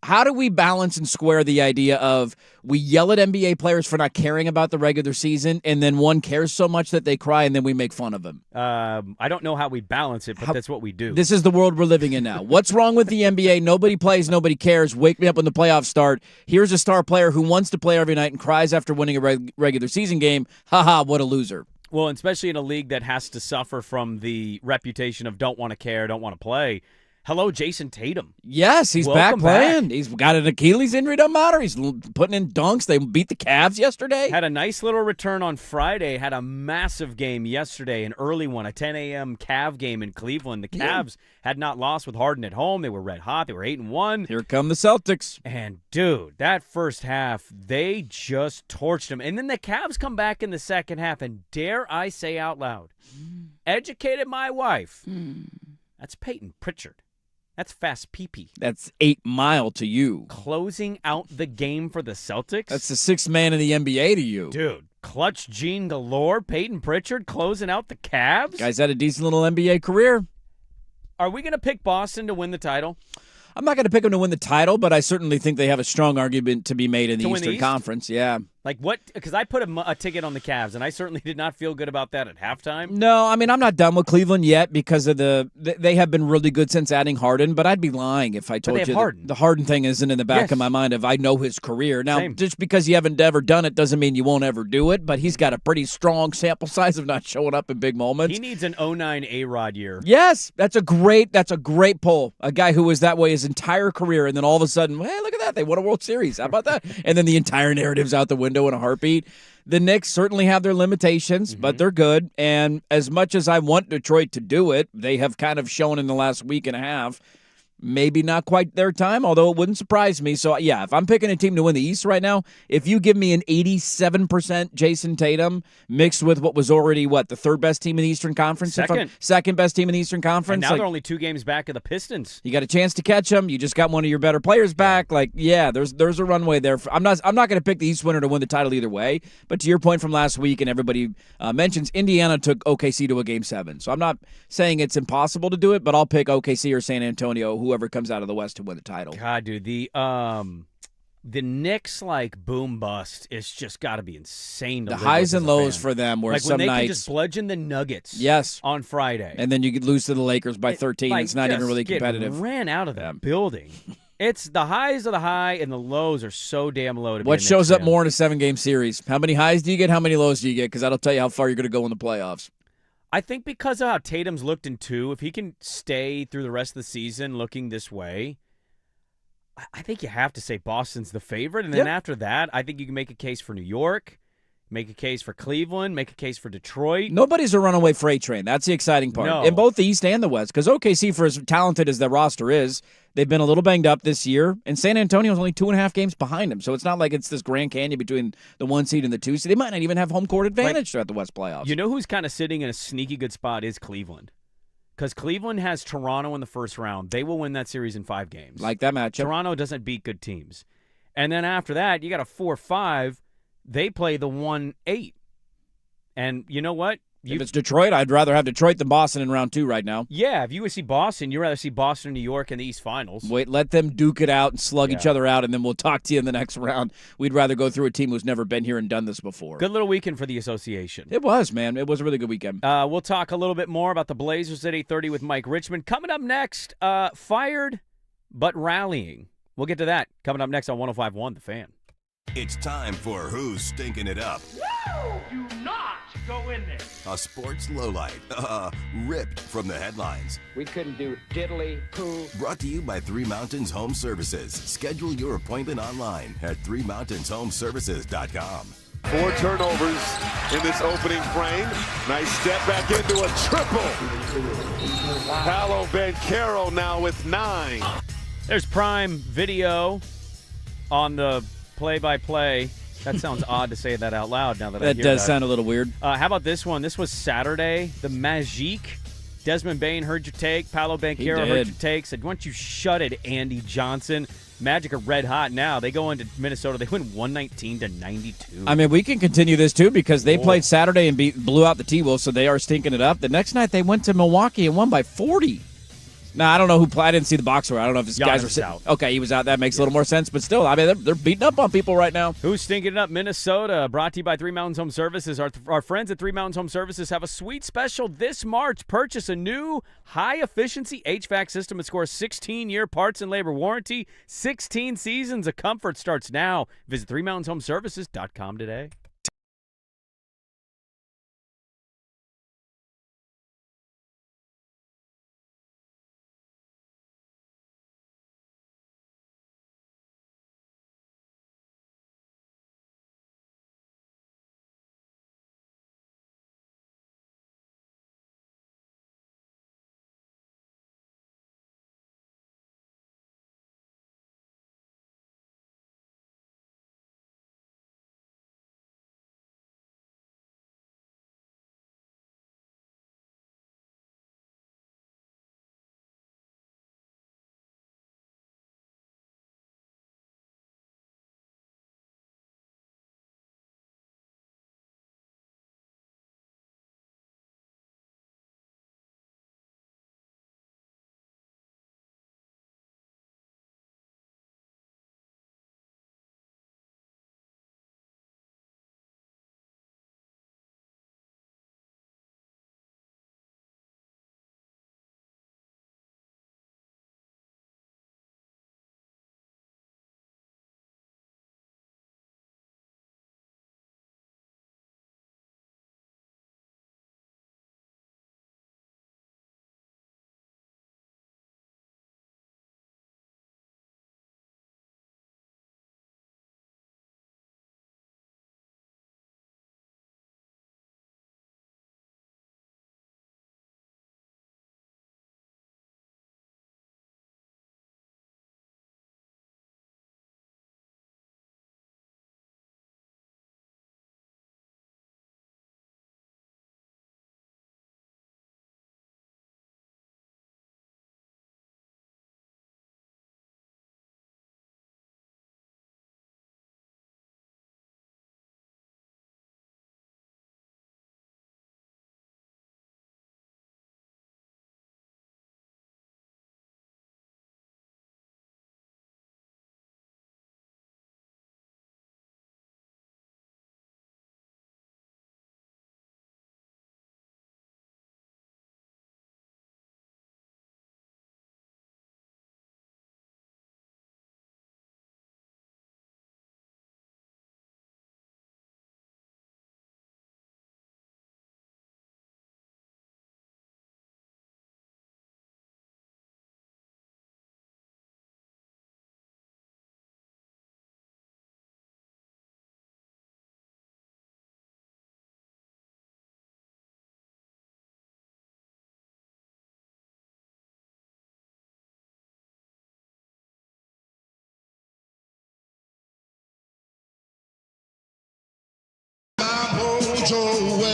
How do we balance and square the idea of we yell at NBA players for not caring about the regular season, and then one cares so much that they cry, and then we make fun of them? I don't know how we balance it, but that's what we do. This is the world we're living in now. What's wrong with the NBA? Nobody plays, nobody cares. Wake me up when the playoffs start. Here's a star player who wants to play every night and cries after winning a regular season game. Ha, what a loser. Well, especially in a league that has to suffer from the reputation of don't want to care, don't want to play. Hello, Jason Tatum. Yes, he's Welcome back playing. back. He's got an Achilles injury, doesn't matter. He's putting in dunks. They beat the Cavs yesterday. Had a nice little return on Friday. Had a massive game yesterday, an early one, a 10 a.m. Cav game in Cleveland. The Cavs had not lost with Harden at home. They were red hot. They were 8-1. Here come the Celtics. And, dude, that first half, they just torched them. And then the Cavs come back in the second half, and dare I say out loud, educated my wife. That's Peyton Pritchard. That's fast pee-pee. That's 8 Mile to you. Closing out the game for the Celtics. That's the sixth man in the NBA to you. Dude, clutch gene galore. Peyton Pritchard closing out the Cavs. Guy's had a decent little NBA career. Are we going to pick Boston to win the title? I'm not going to pick them to win the title, but I certainly think they have a strong argument to be made in the To win the Eastern East? Conference. Yeah. Like what? Because I put a ticket on the Cavs, and I certainly did not feel good about that at halftime. No, I mean, I'm not done with Cleveland yet because of they have been really good since adding Harden, but I'd be lying if I told they have you Harden. the Harden thing isn't in the back Yes. of my mind if I know his career. Now, Same. just because you haven't ever done it doesn't mean you won't ever do it, but he's got a pretty strong sample size of not showing up in big moments. He needs an 09 A-Rod year. Yes, that's a great poll. A guy who was that way his entire career, and then all of a sudden, hey, look at that, they won a World Series. How about that? And then the entire narrative's out the window in a heartbeat. The Knicks certainly have their limitations, but they're good. And as much as I want Detroit to do it, they have kind of shown in the last week and a half maybe not quite their time, although it wouldn't surprise me. So, yeah, if I'm picking a team to win the East right now, if you give me an 87% Jason Tatum mixed with what was already, the third best team in the Eastern Conference? Second best team in the Eastern Conference. And now they're only 2 games back of the Pistons. You got a chance to catch them. You just got one of your better players back. There's a runway there. I'm not going to pick the East winner to win the title either way. But to your point from last week, and everybody mentions Indiana took OKC to a Game 7. So I'm not saying it's impossible to do it, but I'll pick OKC or San Antonio, whoever comes out of the West to win the title. God, dude, the Knicks boom bust is just got to be insane. The highs and lows for them were some when they nights can just bludgeon the Nuggets. Yes. On Friday, and then you could lose to the Lakers by 13. It's not even really competitive. Ran out of that building. It's the highs of the high and the lows are so damn low. What shows up more in a 7-game series? How many highs do you get? How many lows do you get? Because that'll tell you how far you're going to go in the playoffs. I think because of how Tatum's looked in 2, if he can stay through the rest of the season looking this way, I think you have to say Boston's the favorite. And then after that, I think you can make a case for New York, make a case for Cleveland, make a case for Detroit. Nobody's a runaway freight train. That's the exciting part. In both the East and the West. Because OKC, for as talented as their roster is, they've been a little banged up this year. And San Antonio's only 2.5 games behind them. So it's not like it's this Grand Canyon between the 1 seed and the 2 seed. They might not even have home court advantage throughout the West playoffs. You know who's kind of sitting in a sneaky good spot is Cleveland. Because Cleveland has Toronto in the first round. They will win that series in 5 games. Like that matchup. Toronto doesn't beat good teams. And then after that, you got a 4-5. They play the 1-8. And you know what? If it's Detroit, I'd rather have Detroit than Boston in round 2 right now. Yeah, if you would see Boston, you'd rather see Boston or New York in the East Finals. Wait, let them duke it out and slug each other out, and then we'll talk to you in the next round. We'd rather go through a team who's never been here and done this before. Good little weekend for the association. It was, man. It was a really good weekend. We'll talk a little bit more about the Blazers at 8:30 with Mike Richmond. Coming up next, fired but rallying. We'll get to that coming up next on 105.1 The Fan. It's time for Who's Stinking It Up? Do not go in there. A sports lowlight, ripped from the headlines. We couldn't do diddly poo. Brought to you by Three Mountains Home Services. Schedule your appointment online at threemountainshomservices.com. 4 turnovers in this opening frame. Nice step back into a triple. Paolo Banchero now with 9. There's Prime Video on the play-by-play. That sounds odd to say that out loud now that I hear that. That does sound a little weird. How about this one? This was Saturday. The Magic. Desmond Bain heard your take. Paolo Banchero heard your take. Said, why don't you shut it, Andy Johnson? Magic are red hot now. They go into Minnesota. They win 119-92. I mean, we can continue this, too, because they played Saturday and blew out the T-Wolves, so they are stinking it up. The next night, they went to Milwaukee and won by 40. Now, I don't know who played. I didn't see the boxer. I don't know if his guys were out. Okay, he was out. That makes a little more sense. But still, I mean, they're beating up on people right now. Who's stinking it up? Minnesota, brought to you by Three Mountains Home Services. Our friends at Three Mountains Home Services have a sweet special this March. Purchase a new high-efficiency HVAC system and score a 16-year parts and labor warranty. 16 seasons of comfort starts now. Visit threemountainshomeservices.com today.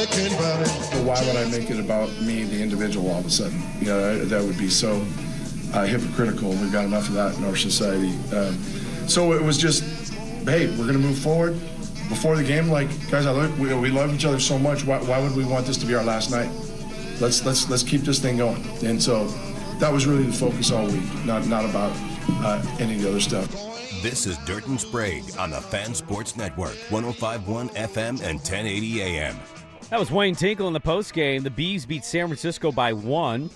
Why would I make it about me, the individual, all of a sudden? You know, that would be so hypocritical. We've got enough of that in our society. So it was just, hey, we're going to move forward. Before the game, like, guys, we love each other so much. Why would we want this to be our last night? Let's keep this thing going. And so that was really the focus all week, not about any of the other stuff. This is Dirt and Sprague on the Fan Sports Network, 105.1 FM and 1080 AM. That was Wayne Tinkle in the postgame. The Bees beat San Francisco by 1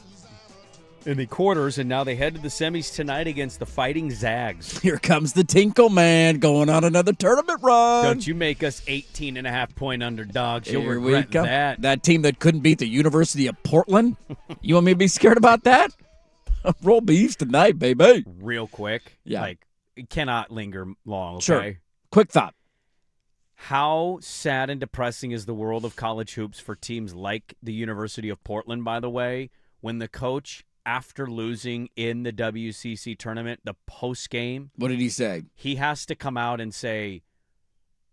in the quarters, and now they head to the semis tonight against the Fighting Zags. Here comes the Tinkle man going on another tournament run. Don't you make us 18.5-point underdogs. You'll Here regret we go. that. That team that couldn't beat the University of Portland? You want me to be scared about that? Roll Bees tonight, baby. Real quick. Yeah. Like, it cannot linger long, okay? Sure. Quick thought. How sad and depressing is the world of college hoops for teams like the University of Portland, by the way, when the coach, after losing in the WCC tournament, the post game, What did he say? he has to come out and say,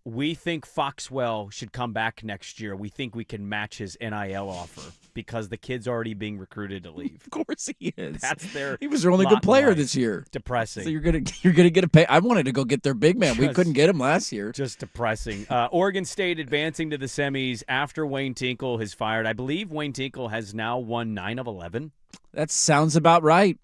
we think Foxwell should come back next year. We think we can match his NIL offer because the kid's already being recruited to leave. Of course he is. That's their He was their only lot good in player life. this year. Depressing. So you're gonna get a pay. I wanted to go get their big man. We Just- couldn't get him last year. Just depressing. Oregon State advancing to the semis after Wayne Tinkle has fired. I believe Wayne Tinkle has now won 9 of 11. That sounds about right.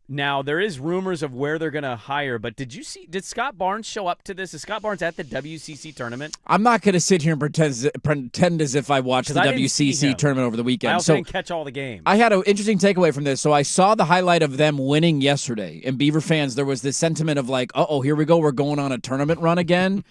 Now, there is rumors of where they're going to hire, but did Scott Barnes show up to this? Is Scott Barnes at the WCC tournament? I'm not going to sit here and pretend as if I watched the 'Cause I didn't see WCC him. tournament over the I weekend. also So didn't catch all the games. I had an interesting takeaway from this. So I saw the highlight of them winning yesterday. And Beaver fans, there was this sentiment of like, uh-oh, here we go. We're going on a tournament run again,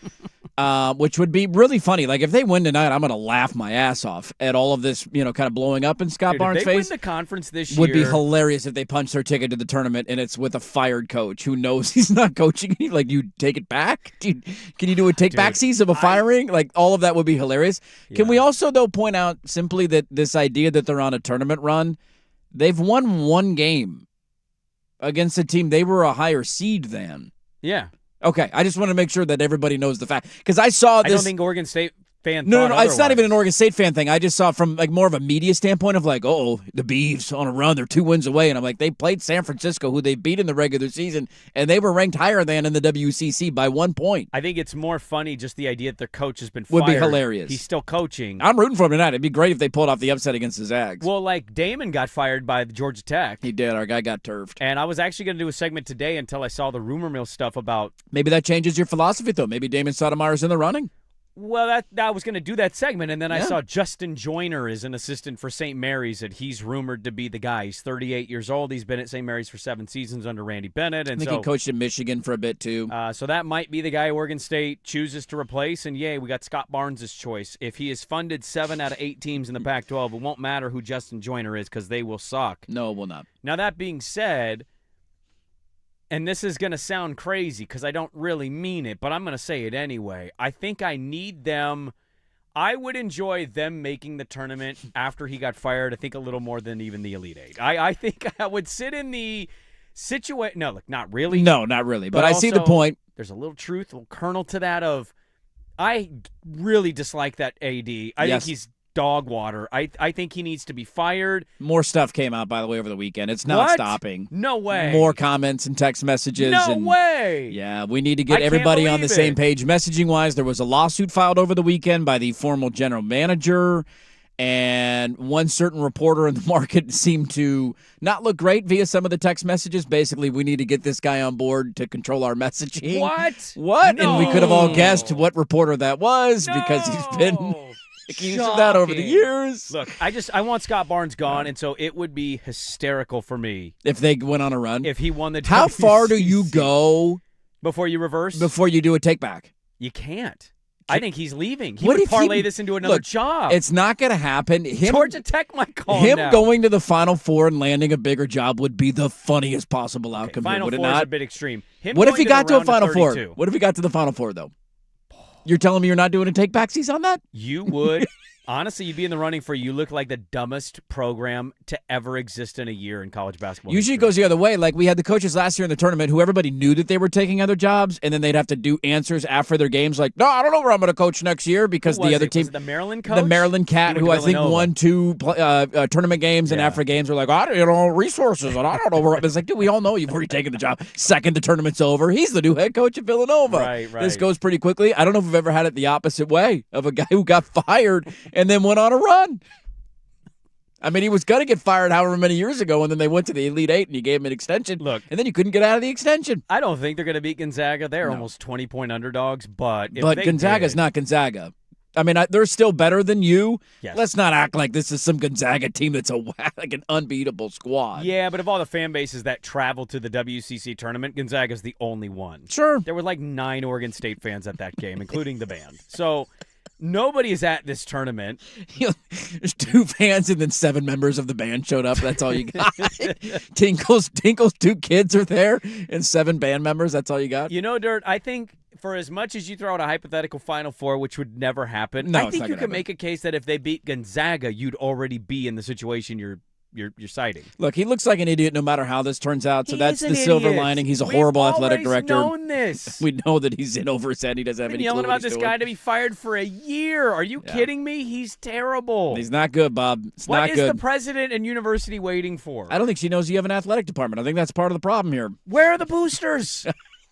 which would be really funny. Like if they win tonight, I'm going to laugh my ass off at all of this, kind of blowing up in Scott Dude, Barnes' if they face. win the conference this Would be year, hilarious if they punch their ticket to the tournament and it's with a fired coach who knows he's not coaching. Like, you take it back? Can you do a take-backsies of a firing? Like, all of that would be hilarious. Can we also, though, point out simply that this idea that they're on a tournament run, they've won one game against a team they were a higher seed than. Yeah. Okay, I just want to make sure that everybody knows the fact. Because I saw this. I don't think Oregon State fan No, thought it's not otherwise. even an Oregon State fan thing. I just saw from like more of a media standpoint of like, oh, the Beavs on a run. They're 2 wins away. And I'm like, they played San Francisco, who they beat in the regular season, and they were ranked higher than in the WCC by 1 point. I think it's more funny just the idea that their coach has been fired. Would be hilarious. He's still coaching. I'm rooting for him tonight. It'd be great if they pulled off the upset against the Zags. Well, like Damon got fired by Georgia Tech. He did. Our guy got turfed. And I was actually going to do a segment today until I saw the rumor mill stuff about. Maybe that changes your philosophy, though. Maybe Damon Sotomayor's in the running. Well, that I was going to do that segment, and then I saw Justin Joyner is an assistant for St. Mary's, and he's rumored to be the guy. He's 38 years old. He's been at St. Mary's for 7 seasons under Randy Bennett. And I think he coached in Michigan for a bit, too. So that might be the guy Oregon State chooses to replace, and yay, we got Scott Barnes' choice. If he has funded 7 out of 8 teams in the Pac-12, it won't matter who Justin Joyner is because they will suck. No, it will not. Now, that being said, and this is going to sound crazy because I don't really mean it, but I'm going to say it anyway. I think I need them. I would enjoy them making the tournament after he got fired, I think a little more than even the Elite Eight. I think I would sit in the situation. No, look, not really. No, not really. But I see the also, point. There's a little truth, a little kernel to that of I really dislike that AD. I think he's dog water. I think he needs to be fired. More stuff came out, by the way, over the weekend. It's not stopping. No way. More comments and text messages. No way. Yeah, we need to get I can't everybody on the believe same it. page. Messaging-wise, there was a lawsuit filed over the weekend by the former general manager, and one certain reporter in the market seemed to not look great via some of the text messages. Basically, we need to get this guy on board to control our messaging. What? No. And we could have all guessed what reporter that was because he's been accused of that over the years. Look, I want Scott Barnes gone, and so it would be hysterical for me if they went on a run. If he won the How far do WCC. you go before you reverse? Before you do a take back? You can't. I think he's leaving. He What would if he- parlay this into another Look, job. It's not going to happen. Georgia Tech might call him now. going to the Final Four and landing a bigger job would be the funniest possible outcome. here, Final would it Four is not? a bit extreme. Him What if going he got the to a round of Final Four? 32. What if he got to the Final Four, though? You're telling me you're not doing a take backsies on that? You would Honestly, you'd be in the running for you look like the dumbest program to ever exist in a year in college basketball. Usually it history. goes the other way. Like we had the coaches last year in the tournament who everybody knew that they were taking other jobs, and then they'd have to do answers after their games like, no, I don't know where I'm going to coach next year because the other team. Was it the Maryland coach? The Maryland cat who I think Villanova. won 2 tournament games and after games were like, I don't know resources and I don't know where. It's like, dude, we all know you've already taken the job. Second, the tournament's over. He's the new head coach at Villanova. Right. This goes pretty quickly. I don't know if we've ever had it the opposite way of a guy who got fired and then went on a run. I mean, he was going to get fired however many years ago, and then they went to the Elite Eight, and you gave him an extension. Look, and then you couldn't get out of the extension. I don't think they're going to beat Gonzaga. They're almost 20-point underdogs, but Gonzaga's not Gonzaga. I mean, they're still better than you. Yes. Let's not act like this is some Gonzaga team that's like an unbeatable squad. Yeah, but of all the fan bases that travel to the WCC tournament, Gonzaga's the only one. Sure. There were like 9 Oregon State fans at that game, including the band. So nobody is at this tournament. There's 2 fans and then 7 members of the band showed up. That's all you got. Tinkle's 2 kids are there and 7 band members. That's all you got. You know, Dirt, I think for as much as you throw out a hypothetical Final Four, which would never happen, No, I it's think not you gonna can happen. make a case that if they beat Gonzaga, you'd already be in the situation you're citing. Look, he looks like an idiot no matter how this turns out, so He that's is the an silver idiot. lining. He's a We've horrible athletic always director. known this. We know that he's in over his head. He doesn't have Been any clue yelling what about he's this doing. guy to be fired for a year. Are you kidding me? He's terrible. He's not good, Bob. It's What not is good. the president and university waiting for? I don't think she knows you have an athletic department. I think that's part of the problem here. Where are the boosters?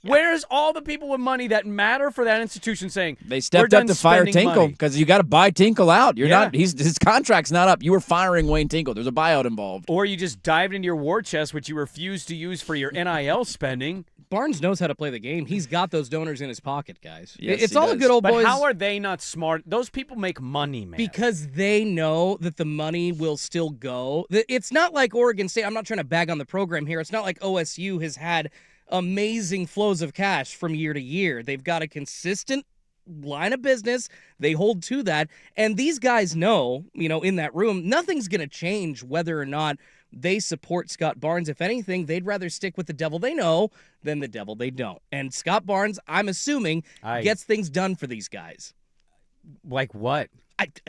Where's all the people with money that matter for that institution saying They "We're stepped done up to fire spending Tinkle money"? because you got to buy Tinkle out. You're Yeah. not. His contract's not up. You were firing Wayne Tinkle. There's a buyout involved. Or you just dived into your war chest, which you refused to use for your NIL spending. Barnes knows how to play the game. He's got those donors in his pocket, guys. Yes, It's he all the does. good old But boys. how are they not smart? Those people make money, man. Because they know that the money will still go. It's not like Oregon State. I'm not trying to bag on the program here. It's not like OSU has had amazing flows of cash from year to year. They've got a consistent line of business. They hold to that. And these guys know, in that room, nothing's going to change whether or not they support Scott Barnes. If anything, they'd rather stick with the devil they know than the devil they don't. And Scott Barnes, I'm assuming, gets things done for these guys. Like what?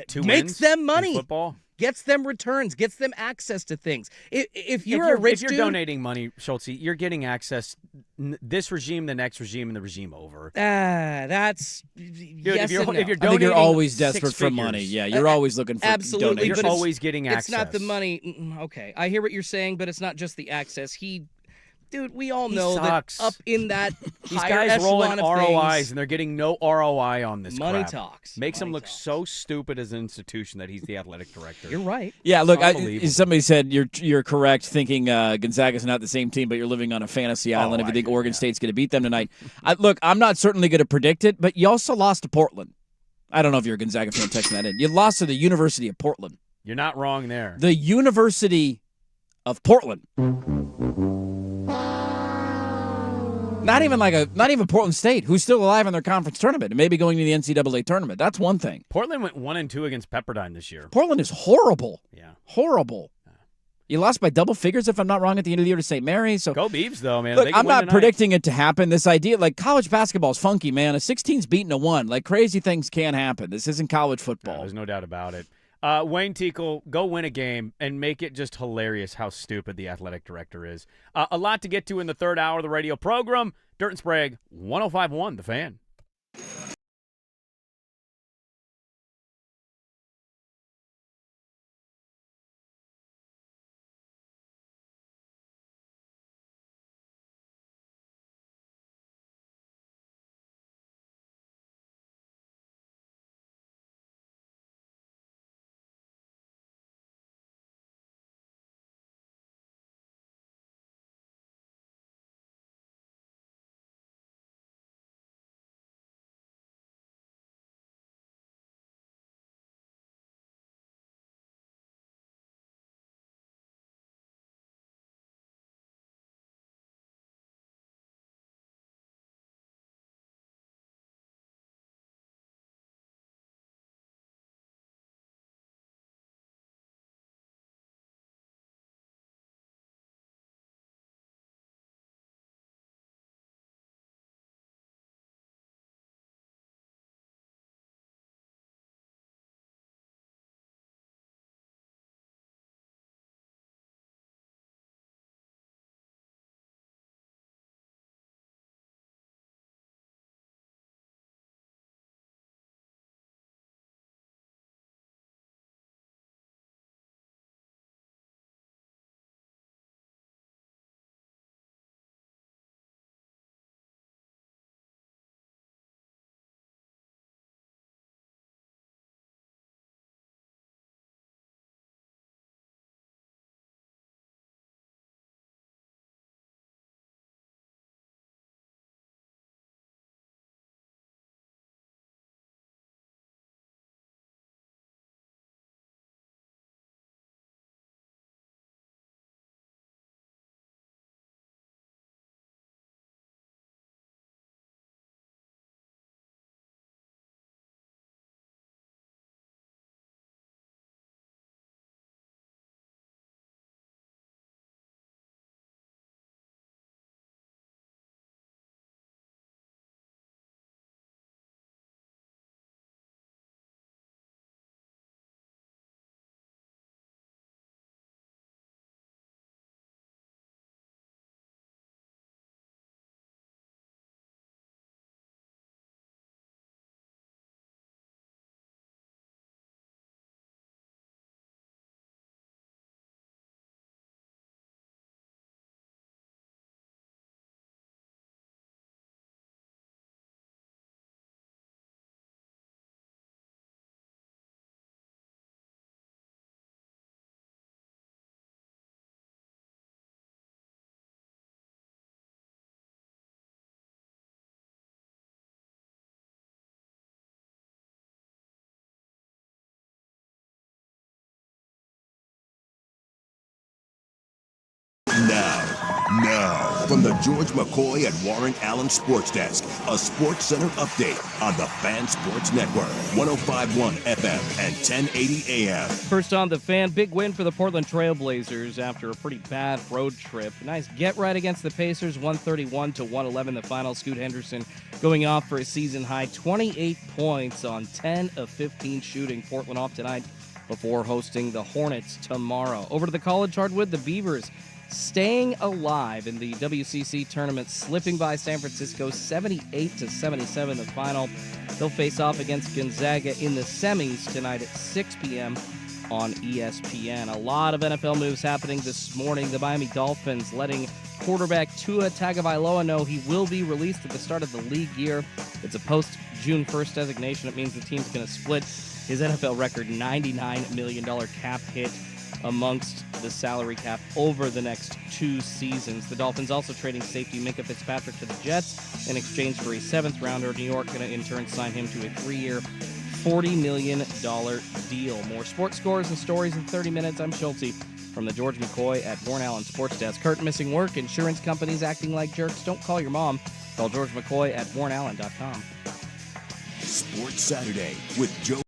2 Makes wins them in money. football? Gets them returns, gets them access to things. If you're a If rich you're dude, donating money, Schultze, you're getting access this regime, the next regime, and the regime over. that's Dude, yes if you're and no. if you're I think you're donating always 6 desperate for figures, money. Yeah, you're always looking for absolutely, You're but donations. always getting access. It's not the money. Okay, I hear what you're saying, but it's not just the access. Dude, we all He know sucks. that up in that These higher guys rolling echelon of ROIs, things, and they're getting no ROI on this money crap. talks. Makes him Money look talks. so stupid as an institution that he's the athletic director. You're right. Yeah, look, Unbelievable. somebody said you're correct thinking Gonzaga's not the same team, but you're living on a fantasy island if you think Oregon State's going to beat them tonight. Look, I'm not certainly going to predict it, but you also lost to Portland. I don't know if you're a Gonzaga fan texting that in. You lost to the University of Portland. You're not wrong there. The University of Portland. Not even Portland State, who's still alive in their conference tournament and maybe going to the NCAA tournament. That's one thing. Portland went 1-2 against Pepperdine this year. Portland is horrible. Yeah. Horrible. You lost by double figures, if I'm not wrong, at the end of the year to St. Mary's. So Go Beavs, though, man. look, They can I'm win not tonight. predicting it to happen. This idea, like college basketball is funky, man. A 16's beating a 1. Like crazy things can happen. This isn't college No, football. there's no doubt about it. Wayne Tinkle, go win a game and make it just hilarious how stupid the athletic director is. A lot to get to in the third hour of the radio program. Dirt and Sprague, 105.1 The Fan. Now, from the George McCoy and Warren Allen Sports Desk, a Sports Center update on the Fan Sports Network, 105.1 FM and 1080 AM. First on the Fan, big win for the Portland Trailblazers after a pretty bad road trip. Nice get right against the Pacers, 131-111 the final. Scoot Henderson going off for a season-high 28 points on 10 of 15 shooting. Portland off tonight before hosting the Hornets tomorrow. Over to the college hardwood, the Beavers staying alive in the WCC tournament, slipping by San Francisco 78-77 the final. They'll face off against Gonzaga in the semis tonight at 6 p.m. on ESPN. A lot of NFL moves happening this morning. The Miami Dolphins letting quarterback Tua Tagovailoa know he will be released at the start of the league year. It's a post-June 1st designation. It means the team's going to split his NFL record $99 million cap hit amongst the salary cap over the next 2 seasons. The Dolphins also trading safety Minkah Fitzpatrick to the Jets in exchange for a 7th-rounder. New York going to in turn sign him to a 3-year, $40 million deal. More sports scores and stories in 30 minutes. I'm Schulte from the George McCoy at Warren Allen Sports Desk. Hurt, missing work, insurance companies acting like jerks. Don't call your mom. Call George McCoy at warrenallen.com. Sports Saturday with Joe.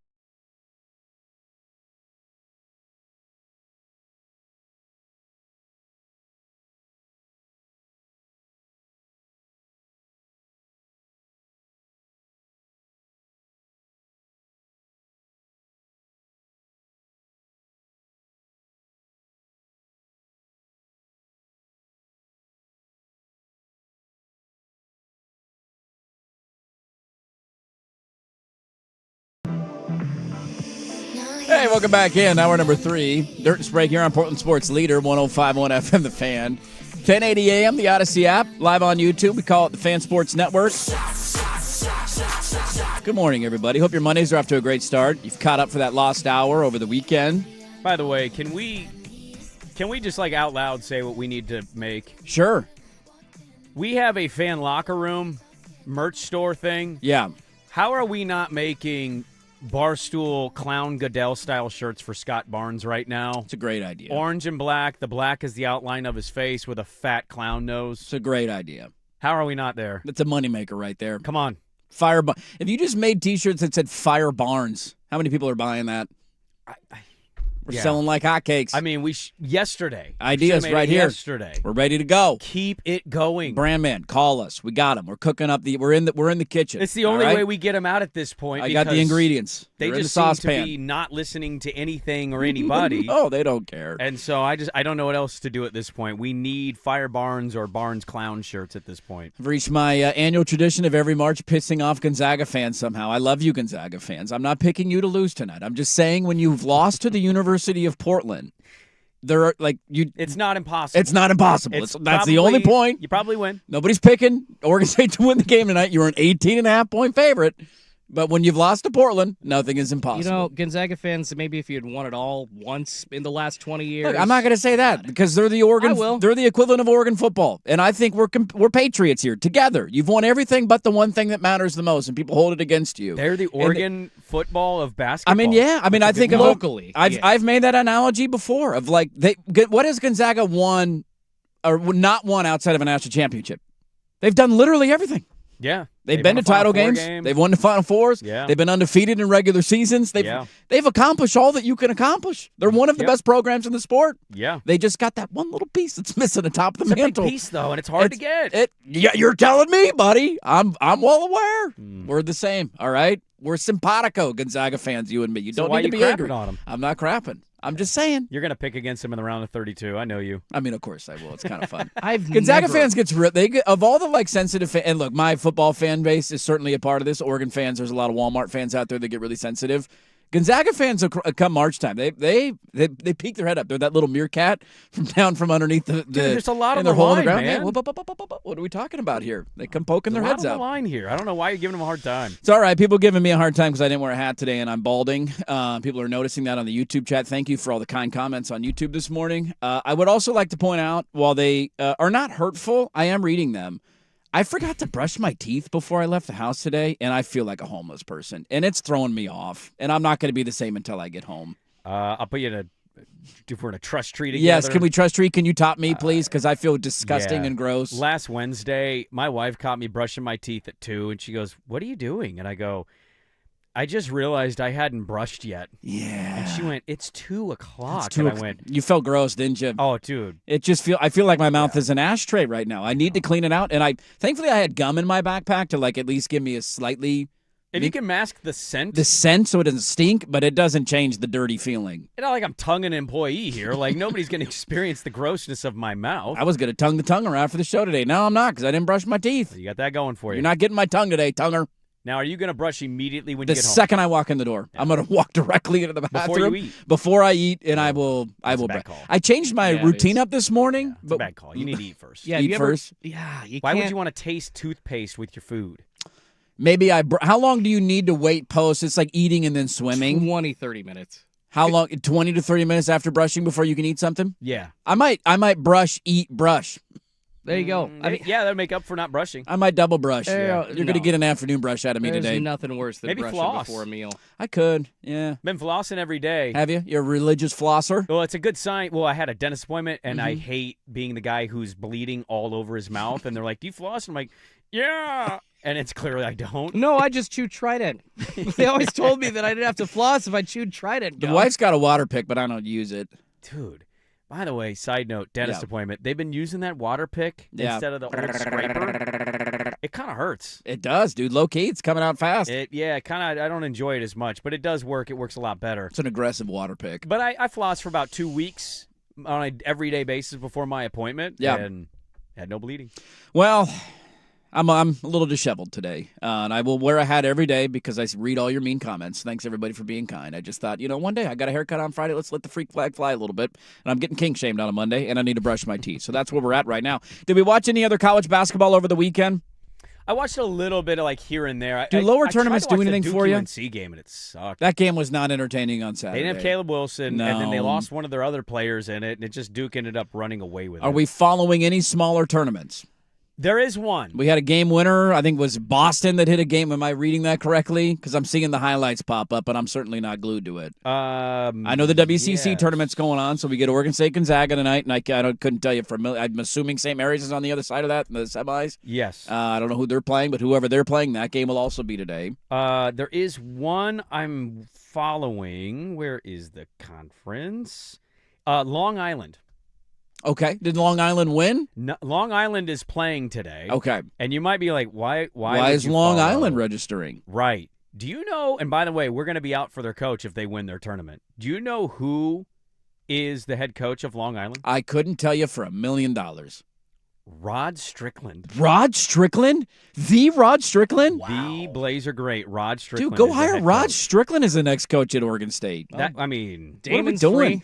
Hey, welcome back in. Hour number 3. Dirt and Sprague here on Portland Sports Leader, 105.1 FM, The Fan. 1080 AM, the Odyssey app. Live on YouTube. We call it the Fan Sports Network. Good morning, everybody. Hope your Mondays are off to a great start. You've caught up for that lost hour over the weekend. By the way, can we just like out loud say what we need to make? Sure. We have a fan locker room merch store thing. Yeah. How are we not making Barstool Clown Goodell-style shirts for Scott Barnes right now? It's a great idea. Orange and black. The black is the outline of his face with a fat clown nose. It's a great idea. How are we not there? That's a moneymaker right there. Come on. If you just made T-shirts that said Fire Barnes, how many people are buying that? We're selling like hotcakes. I mean, yesterday. Ideas right here. Yesterday. We're ready to go. Keep it going. Brandman, call us. We got them. We're cooking up we're in the kitchen. It's the only way we get them out at this point. I got the ingredients. They They're just in the seem to be not listening to anything or anybody. Oh, they don't care. And so I don't know what else to do at this point. We need Fire Barnes or Barnes Clown shirts at this point. I've reached my annual tradition of every March pissing off Gonzaga fans somehow. I love you, Gonzaga fans. I'm not picking you to lose tonight. I'm just saying when you've lost to the University of Portland, it's not impossible. It's not impossible. That's the only point. You probably win. Nobody's picking Oregon State to win the game tonight. You're an 18.5-point favorite. But when you've lost to Portland, nothing is impossible. You know, Gonzaga fans, maybe if you had won it all once in the last 20 years. Look, I'm not going to say that because they're the equivalent of Oregon football. And I think we're patriots here together. You've won everything but the one thing that matters the most, and people hold it against you. They're the Oregon football of basketball. I mean, yeah. I mean, I think locally. I've made that analogy before of like what has Gonzaga won or not won outside of a national championship? They've done literally everything. Yeah. They've been to title games. They've won the Final Fours. Yeah. They've been undefeated in regular seasons. They've accomplished all that you can accomplish. They're one of the best programs in the sport. Yeah. They just got that one little piece that's missing atop the mantle. It's a big piece, though, and it's hard to get. Yeah, you're telling me, buddy. I'm well aware. We're the same, all right? We're simpatico, Gonzaga fans, you and me. You don't need to be angry on them? I'm not crapping. I'm just saying. You're going to pick against him in the round of 32. I know you. I mean, of course I will. It's kind of fun. Gonzaga fans of all the sensitive and look, my football fan base is certainly a part of this. Oregon fans, there's a lot of Walmart fans out there that get really sensitive. Gonzaga fans, come March time, they peek their head up. They're that little meerkat from underneath the there's a lot on the hole in line, the ground. man. Hey, what are we talking about here? They come poking their heads out. out. The line here. I don't know why you're giving them a hard time. It's all right. People giving me a hard time because I didn't wear a hat today and I'm balding. People are noticing that on the YouTube chat. Thank you for all the kind comments on YouTube this morning. I would also like to point out, while they are not hurtful, I am reading them. I forgot to brush my teeth before I left the house today, and I feel like a homeless person, and it's throwing me off, and I'm not going to be the same until I get home. I'll put you in if we're in a trust tree together. Yes, can we trust tree? Can you top me, please? Because I feel disgusting yeah. and gross. Last Wednesday, my wife caught me brushing my teeth at 2, and she goes, "What are you doing?" And I go, "I just realized I hadn't brushed yet." Yeah. And she went, "It's 2 o'clock." It's and I went, you felt gross, didn't you? "Oh, dude." I feel like my mouth is an ashtray right now. I need to clean it out. And thankfully I had gum in my backpack to like at least give me a slightly... If you can mask the scent. The scent so it doesn't stink, but it doesn't change the dirty feeling. It's not like I'm tonguing an employee here. Like, nobody's going to experience the grossness of my mouth. I was going to tongue the tonguer after the show today. No, I'm not because I didn't brush my teeth. You got that going for you. You're not getting my tongue today, tonguer. Now, are you going to brush immediately when The you get home? second I walk in the door, I'm going to walk directly into the bathroom. Before I eat, and I will brush. I changed my routine up this morning. It's a bad call. You need to eat first. Yeah, eat first. Why would you want to taste toothpaste with your food? Maybe how long do you need to wait post? It's like eating and then swimming. 20, 30 minutes. How long? 20 to 30 minutes after brushing before you can eat something? Yeah. I might brush, eat, brush. There you go. Yeah, that'll make up for not brushing. I might double brush. You're going to get an afternoon brush out of me There's today. nothing worse than Maybe brushing floss. before a meal. I could, yeah. Been flossing every day. Have you? You're a religious flosser? Well, it's a good sign. Well, I had a dentist appointment, and I hate being the guy who's bleeding all over his mouth. And they're like, "Do you floss?" And I'm like, "Yeah." And it's clearly I don't. No, I just chew Trident. They always told me that I didn't have to floss if I chewed Trident. The wife's got a water pick, but I don't use it. Dude. By the way, side note, dentist appointment. They've been using that water pick instead of the old scraper. It kind of hurts. It does, dude. Low key, it's coming out fast. I don't enjoy it as much, but it does work. It works a lot better. It's an aggressive water pick. But I flossed for about 2 weeks on an everyday basis before my appointment. Yeah. And had no bleeding. Well, I'm a little disheveled today, and I will wear a hat every day because I read all your mean comments. Thanks, everybody, for being kind. I just thought, one day I got a haircut on Friday. Let's let the freak flag fly a little bit. And I'm getting kink-shamed on a Monday, and I need to brush my teeth. So that's where we're at right now. Did we watch any other college basketball over the weekend? I watched a little bit of here and there. Do lower tournaments do anything for you? I tried to watch the Duke UNC game, and it sucked. That game was not entertaining on Saturday. They didn't have Caleb Wilson, and then they lost one of their other players in it, and Duke ended up running away with it. Are we following any smaller tournaments? There is one. We had a game winner. I think it was Boston that hit a game. Am I reading that correctly? Because I'm seeing the highlights pop up, but I'm certainly not glued to it. I know the WCC tournament's going on, so we get Oregon State Gonzaga tonight, and I couldn't tell you I'm assuming St. Mary's is on the other side of that in the semis. Yes. I don't know who they're playing, but whoever they're playing, that game will also be today. There is one I'm following. Where is the conference? Long Island. Okay. Did Long Island win? No, Long Island is playing today. Okay. And you might be like, why is Long Island registering? Right. Do you know, and by the way, we're going to be out for their coach if they win their tournament. Do you know who is the head coach of Long Island? I couldn't tell you for $1 million. Rod Strickland. Rod Strickland? The Rod Strickland? Wow. The Blazer great, Rod Strickland. Dude, go hire Rod Coach. As the next coach at Oregon State. Damon's doing?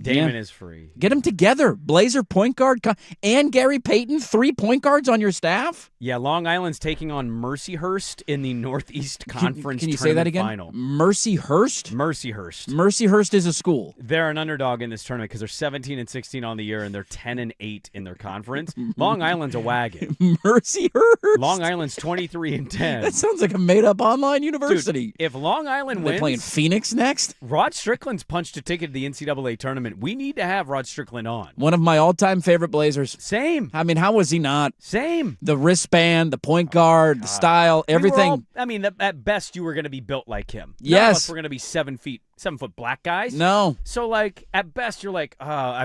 Damon is free. Get them together. Blazer point guard and Gary Payton, 3 point guards on your staff? Yeah, Long Island's taking on Mercyhurst in the Northeast Conference Can you say that again? Final. Mercyhurst? Mercyhurst. Mercyhurst is a school. They're an underdog in this tournament because they're 17-16 on the year and they're 10-8 in their conference. Long Island's a wagon. Mercyhurst? Long Island's 23-10. That sounds like a made-up online university. Dude, if Long Island wins, they're playing Phoenix next? Rod Strickland's punched a ticket to the NCAA tournament. We need to have Rod Strickland on. One of my all-time favorite Blazers. Same. I mean, how was he not? Same. The wristband, the point guard, the style, everything. At best, you were going to be built like him. Yes. None of us were going to be 7 foot black guys. No. So, at best, you're like,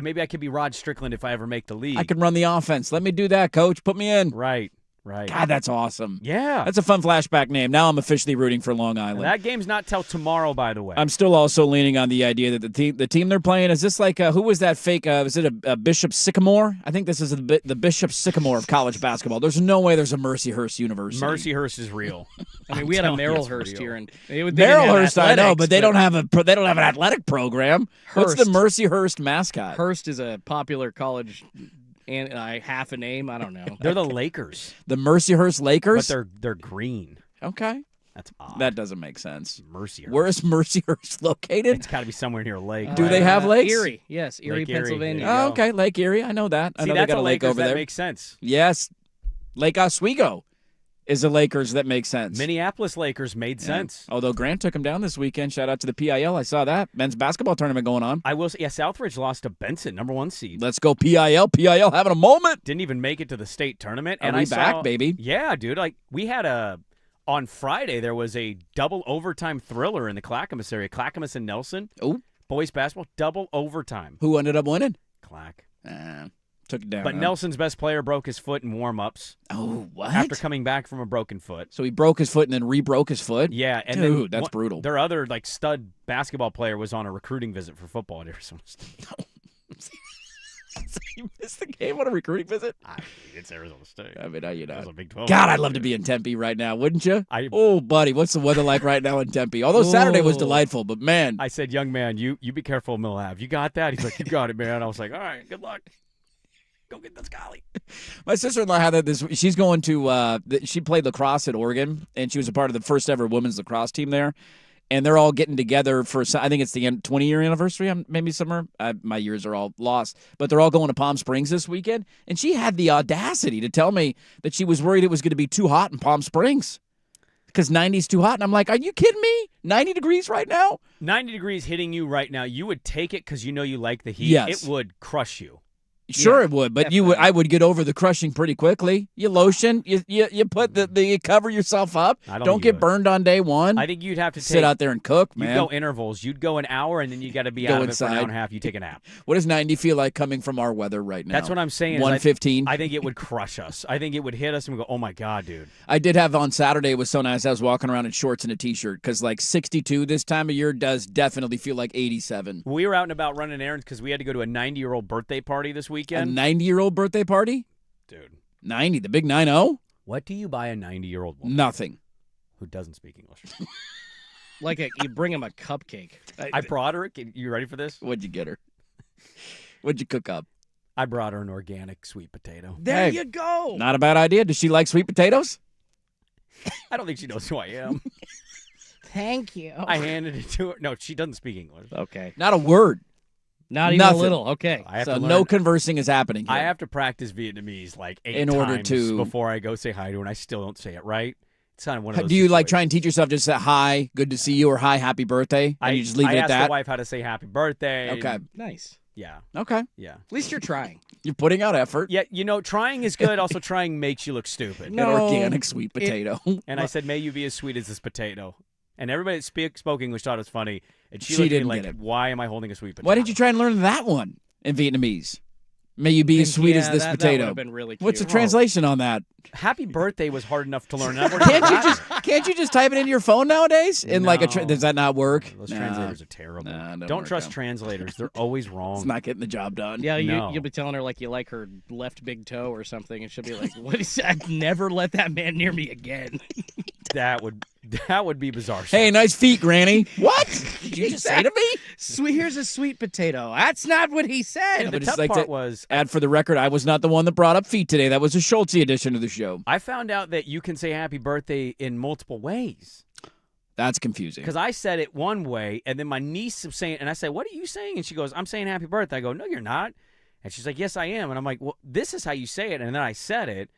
maybe I could be Rod Strickland if I ever make the league. I can run the offense. Let me do that, coach. Put me in. Right. God, that's awesome. Yeah. That's a fun flashback name. Now I'm officially rooting for Long Island. That game's not till tomorrow, by the way. I'm still also leaning on the idea that the team they're playing, is this like, who was that fake, was it a Bishop Sycamore? I think this is the Bishop Sycamore of college basketball. There's no way there's a Mercyhurst University. Mercyhurst is real. We had a Merrillhurst here. Merrillhurst, I know, but they don't have an athletic program. What's the Mercyhurst mascot? Hurst is a popular college and half a name. I don't know. They're the Lakers. The Mercyhurst Lakers? But they're green. Okay. That's odd. That doesn't make sense. Mercyhurst. Where is Mercyhurst located? It's got to be somewhere near a lake. Do they have lakes? Erie. Yes, Erie, Lake Pennsylvania. Oh, okay, Lake Erie. I know that. I know they got a lake over there. That makes sense. Yes. Lake Oswego. is the Lakers that make sense. Minneapolis Lakers made sense. Although Grant took him down this weekend. Shout out to the PIL. I saw that. Men's basketball tournament going on. I will say, yeah, Southridge lost to Benson, number 1 seed. Let's go PIL. PIL having a moment. Didn't even make it to the state tournament. Are and we I back, saw, baby? Yeah, dude. Like, we had on Friday, there was a double overtime thriller in the Clackamas area. Clackamas and Nelson. Oh. Boys basketball, double overtime. Who ended up winning? Clack. Took it down. But Nelson's best player broke his foot in warm-ups. Oh, what? After coming back from a broken foot. So he broke his foot and then re-broke his foot? Yeah. And Dude, then that's brutal. Their other, like, stud basketball player was on a recruiting visit for football at Arizona State. So you missed the game on a recruiting visit? It's Arizona State. I mean, you know. It was a Big 12. God, I'd love to be in Tempe right now, wouldn't you? Oh, buddy, what's the weather like right now in Tempe? Although Saturday was delightful, but man. I said, young man, you be careful of Mill Ave. You got that? He's like, you got it, man. I was like, all right, good luck. Go get this golly. My sister-in-law had that she's going to, she played lacrosse at Oregon, and she was a part of the first ever women's lacrosse team there. And they're all getting together for, I think it's the 20-year anniversary, maybe summer. My years are all lost. But they're all going to Palm Springs this weekend. And she had the audacity to tell me that she was worried it was going to be too hot in Palm Springs because 90's too hot. And I'm like, are you kidding me? 90 degrees right now? 90 degrees hitting you right now. You would take it because you know you like the heat. Yes. It would crush you. Sure, it would, but I would get over the crushing pretty quickly. You lotion, you put you cover yourself up. Don't get burned on day one. I think you'd have to sit out there and cook, man. You'd go intervals. You'd go an hour, and then you got to be out of it for an hour and a half. You take a nap. What does 90 feel like coming from our weather right now? That's what I'm saying. 115. I think it would crush us. I think it would hit us, and we go, oh my god, dude. I did have on Saturday. It was so nice. I was walking around in shorts and a t-shirt because like 62 this time of year does definitely feel like 87. We were out and about running errands because we had to go to a 90-year-old birthday party this weekend. A 90-year-old birthday party? Dude. 90, the big 90? What do you buy a 90-year-old woman? Nothing. Who doesn't speak English? You bring him a cupcake. I brought her. You ready for this? What'd you get her? What'd you cook up? I brought her an organic sweet potato. There you go. Not a bad idea. Does she like sweet potatoes? I don't think she knows who I am. Thank you. I handed it to her. No, she doesn't speak English. Okay. Not a word. Not even a little. Okay. So no conversing is happening here. I have to practice Vietnamese like 8 in order times to before I go say hi to her, and I still don't say it right. It's kind of one of those. Do you like try and teach yourself just say hi, good to see you, or hi, happy birthday, and you just leave it at that? I asked the wife how to say happy birthday. Okay. Nice. Yeah. Okay. Yeah. At least you're trying. You're putting out effort. Yeah, trying is good. Also, trying makes you look stupid. An organic sweet potato. And I said, may you be as sweet as this potato. And everybody that spoke English thought it was funny. And she looked at me didn't like, get it. why am I holding a sweet potato? Why did you try and learn that one in Vietnamese? May you be as sweet as this that potato. would have been really cute. What's the translation on that? Happy birthday was hard enough to learn. Can't you just type it into your phone nowadays? In does that not work? Those translators are terrible. Don't trust translators. They're always wrong. It's not getting the job done. Yeah, you'll be telling her like you like her left big toe or something, and she'll be like, "What is that? I'd never let that man near me again." That would be bizarre. Hey, nice feet, Granny. What did you just say to me? Here's a sweet potato. That's not what he said. Yeah, the tough part was, add for the record, I was not the one that brought up feet today. That was a Schultz edition of the show. I found out that you can say happy birthday in multiple ways. That's confusing. Because I said it one way, and then my niece was saying, and I said, what are you saying? And she goes, I'm saying happy birthday. I go, no, you're not. And she's like, yes, I am. And I'm like, well, this is how you say it. And then I said it,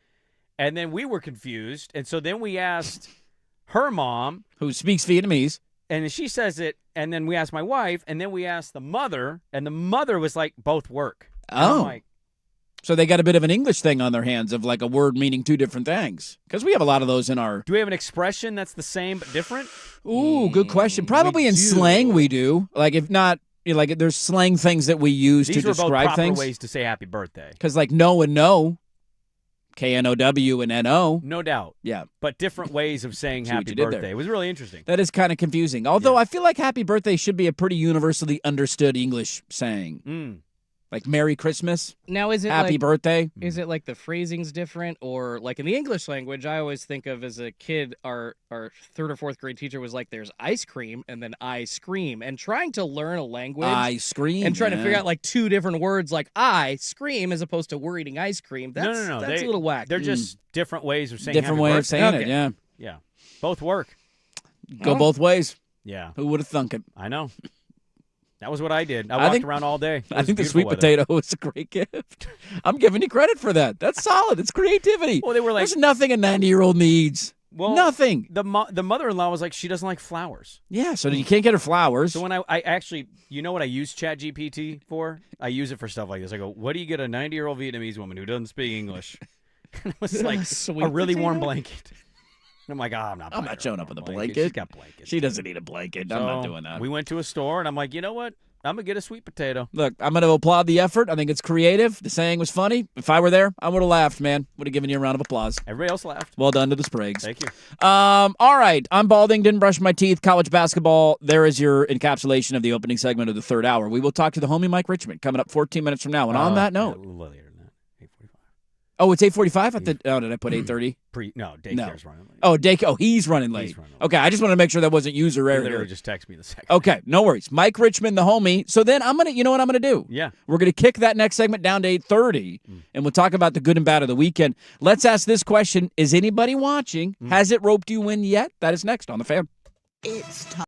and then we were confused. And so then we asked her mom, who speaks Vietnamese, and she says it, and then we asked my wife, and then we asked the mother, and the mother was like, both work. And I'm like, so they got a bit of an English thing on their hands of like a word meaning two different things. Because we have a lot of those in our... Do we have an expression that's the same but different? Ooh, good question. Probably in slang we do. Like if not, like there's slang things that we use to describe things. These were both proper ways to say happy birthday. Because like no and no, K-N-O-W and N-O. No doubt. Yeah. But different ways of saying happy birthday. It was really interesting. That is kind of confusing. Although I feel like happy birthday should be a pretty universally understood English saying. Like Merry Christmas. Now, is it Happy birthday? Is it like the phrasing's different, or like in the English language? I always think of as a kid, our third or fourth grade teacher was like, "There's ice cream and then I scream," and trying to learn a language, I scream, and trying to figure out like two different words, like I scream as opposed to we're eating ice cream. That's, no. That's a little whack. They're just different ways of saying different way of saying it. Yeah, yeah, both work. Go both ways. Yeah, who would have thunk it? I know. That was what I did. I walked around all day. I think the sweet potato was a great gift. I'm giving you credit for that. That's solid. It's creativity. Well, they were like, there's nothing a 90-year-old needs. Well, nothing. The mother-in-law was like, she doesn't like flowers. Yeah, so you can't get her flowers. So when I actually, you know what I use ChatGPT for? I use it for stuff like this. I go, what do you get a 90-year-old Vietnamese woman who doesn't speak English? And it was like a really warm blanket. And I'm like, I'm not showing up with a blanket. She's got blankets. She doesn't need a blanket. So I'm not doing that. We went to a store, and I'm like, you know what? I'm going to get a sweet potato. Look, I'm going to applaud the effort. I think it's creative. The saying was funny. If I were there, I would have laughed, man. Would have given you a round of applause. Everybody else laughed. Well done to the Spragues. Thank you. All right. I'm balding. Didn't brush my teeth. College basketball. There is your encapsulation of the opening segment of the third hour. We will talk to the homie Mike Richmond coming up 14 minutes from now. And on that note. A little later than that. 8:45. Oh, it's 8:45? Did I put 8:30? Daycare's running late. Oh, he's running late. Okay, I just want to make sure that wasn't user error. Literally just text me the second. Okay, no worries. Mike Richmond, the homie. So then you know what I'm going to do? Yeah. We're going to kick that next segment down to 8:30, and we'll talk about the good and bad of the weekend. Let's ask this question. Is anybody watching? Has it roped you in yet? That is next on The Fan. It's time.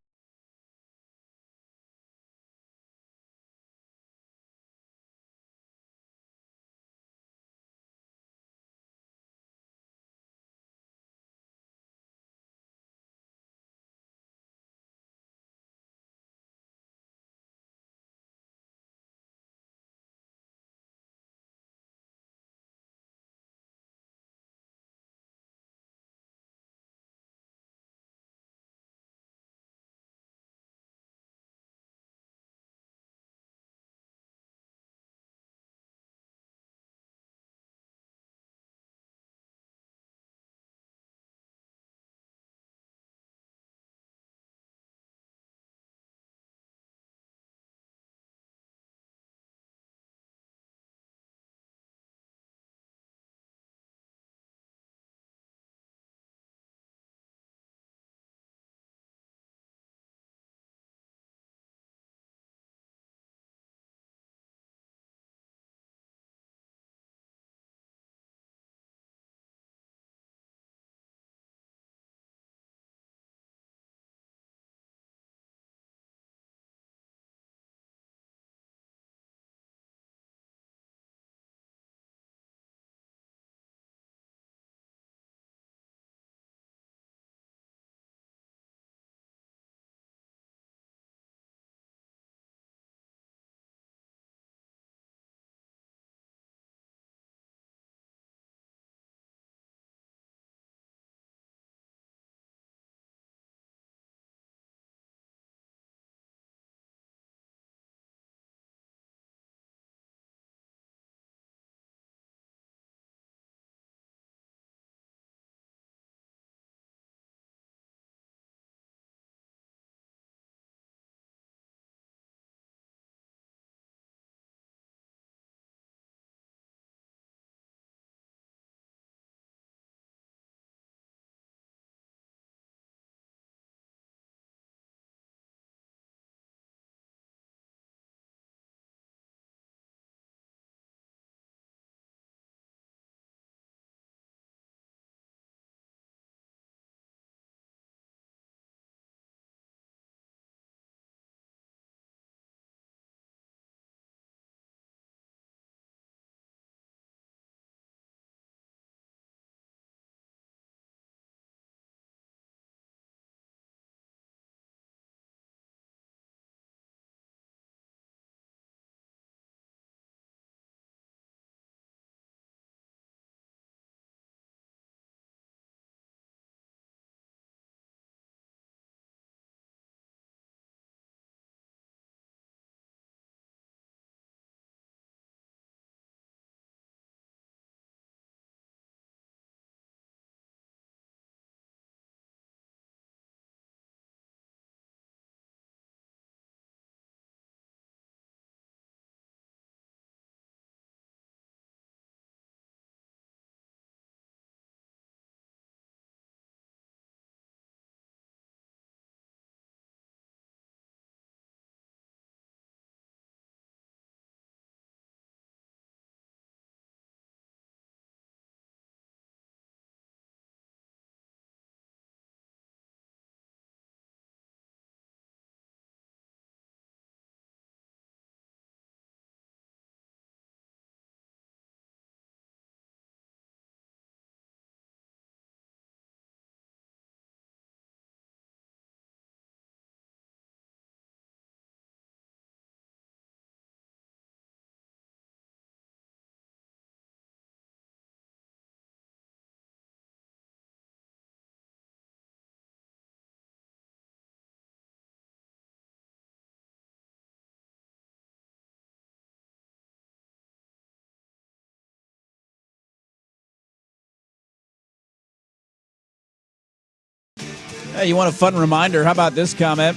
Hey, you want a fun reminder? How about this comment?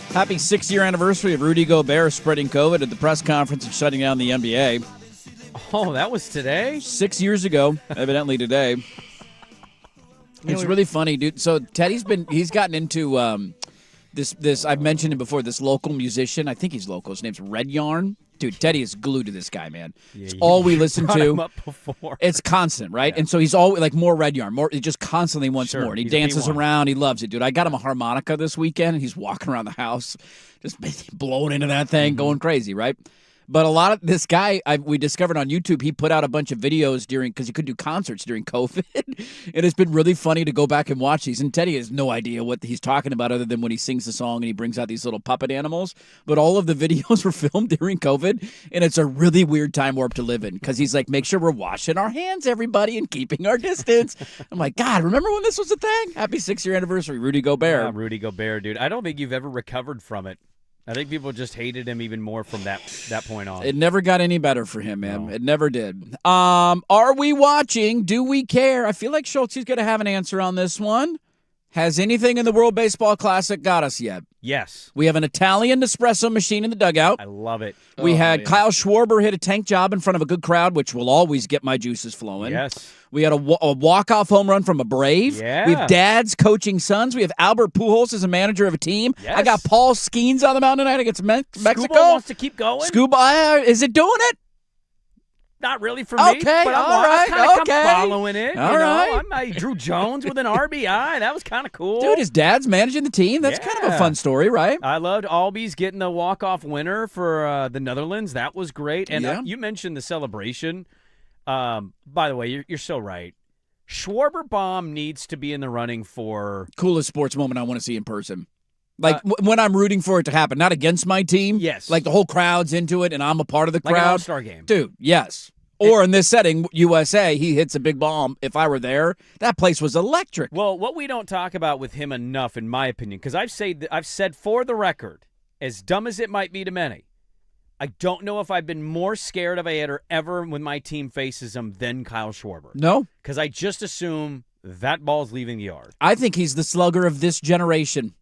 Happy 6-year anniversary of Rudy Gobert spreading COVID at the press conference and shutting down the NBA. Oh, that was today? 6 years ago, evidently today. It's really funny, dude. So he's gotten into this. I've mentioned him before. This local musician. I think he's local. His name's Red Yarn. Dude, Teddy is glued to this guy, man. Yeah, it's all we listen brought to. him up before. It's constant, right? Yeah. And so he's always like more Red Yarn. He just constantly wants Sure, more. And he he's a dances P1. around. He loves it, dude. I got him a harmonica this weekend, and he's walking around the house, just blowing into that thing, going crazy, right? But a lot of this guy we discovered on YouTube, he put out a bunch of videos because he could do concerts during COVID. And it's been really funny to go back and watch these. And Teddy has no idea what he's talking about other than when he sings the song and he brings out these little puppet animals. But all of the videos were filmed during COVID. And it's a really weird time warp to live in because he's like, make sure we're washing our hands, everybody, and keeping our distance. I'm like, God, remember when this was a thing? Happy 6-year anniversary, Rudy Gobert. Yeah, Rudy Gobert, dude. I don't think you've ever recovered from it. I think people just hated him even more from that point on. It never got any better for him, man. No. It never did. Are we watching? Do we care? I feel like Schultze's going to have an answer on this one. Has anything in the World Baseball Classic got us yet? Yes. We have an Italian espresso machine in the dugout. I love it. We had Kyle Schwarber hit a tank job in front of a good crowd, which will always get my juices flowing. Yes. We had a walk-off home run from a Brave. Yeah. We have dads coaching sons. We have Albert Pujols as a manager of a team. Yes. I got Paul Skeens on the mound tonight against Mexico. Scuba wants to keep going. Scuba, is it doing it? Not really for me. Okay, but all right, I'm following it. All right. I Drew Jones with an RBI. That was kind of cool. Dude, his dad's managing the team. That's kind of a fun story, right? I loved Albies getting the walk-off winner for the Netherlands. That was great. And you mentioned the celebration. By the way, you're so right. Schwarber bomb needs to be in the running for coolest sports moment I want to see in person. Like when I'm rooting for it to happen, not against my team. Yes. Like the whole crowd's into it and I'm a part of the crowd. Like an all-star game. Dude, yes. Or in this setting, USA, he hits a big bomb. If I were there, that place was electric. Well, what we don't talk about with him enough, in my opinion, because I've said for the record, as dumb as it might be to many, I don't know if I've been more scared of a hitter ever when my team faces him than Kyle Schwarber. No. Because I just assume that ball's leaving the yard. I think he's the slugger of this generation.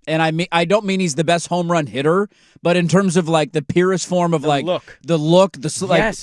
And I don't mean he's the best home run hitter, but in terms of like the purest form of like the look,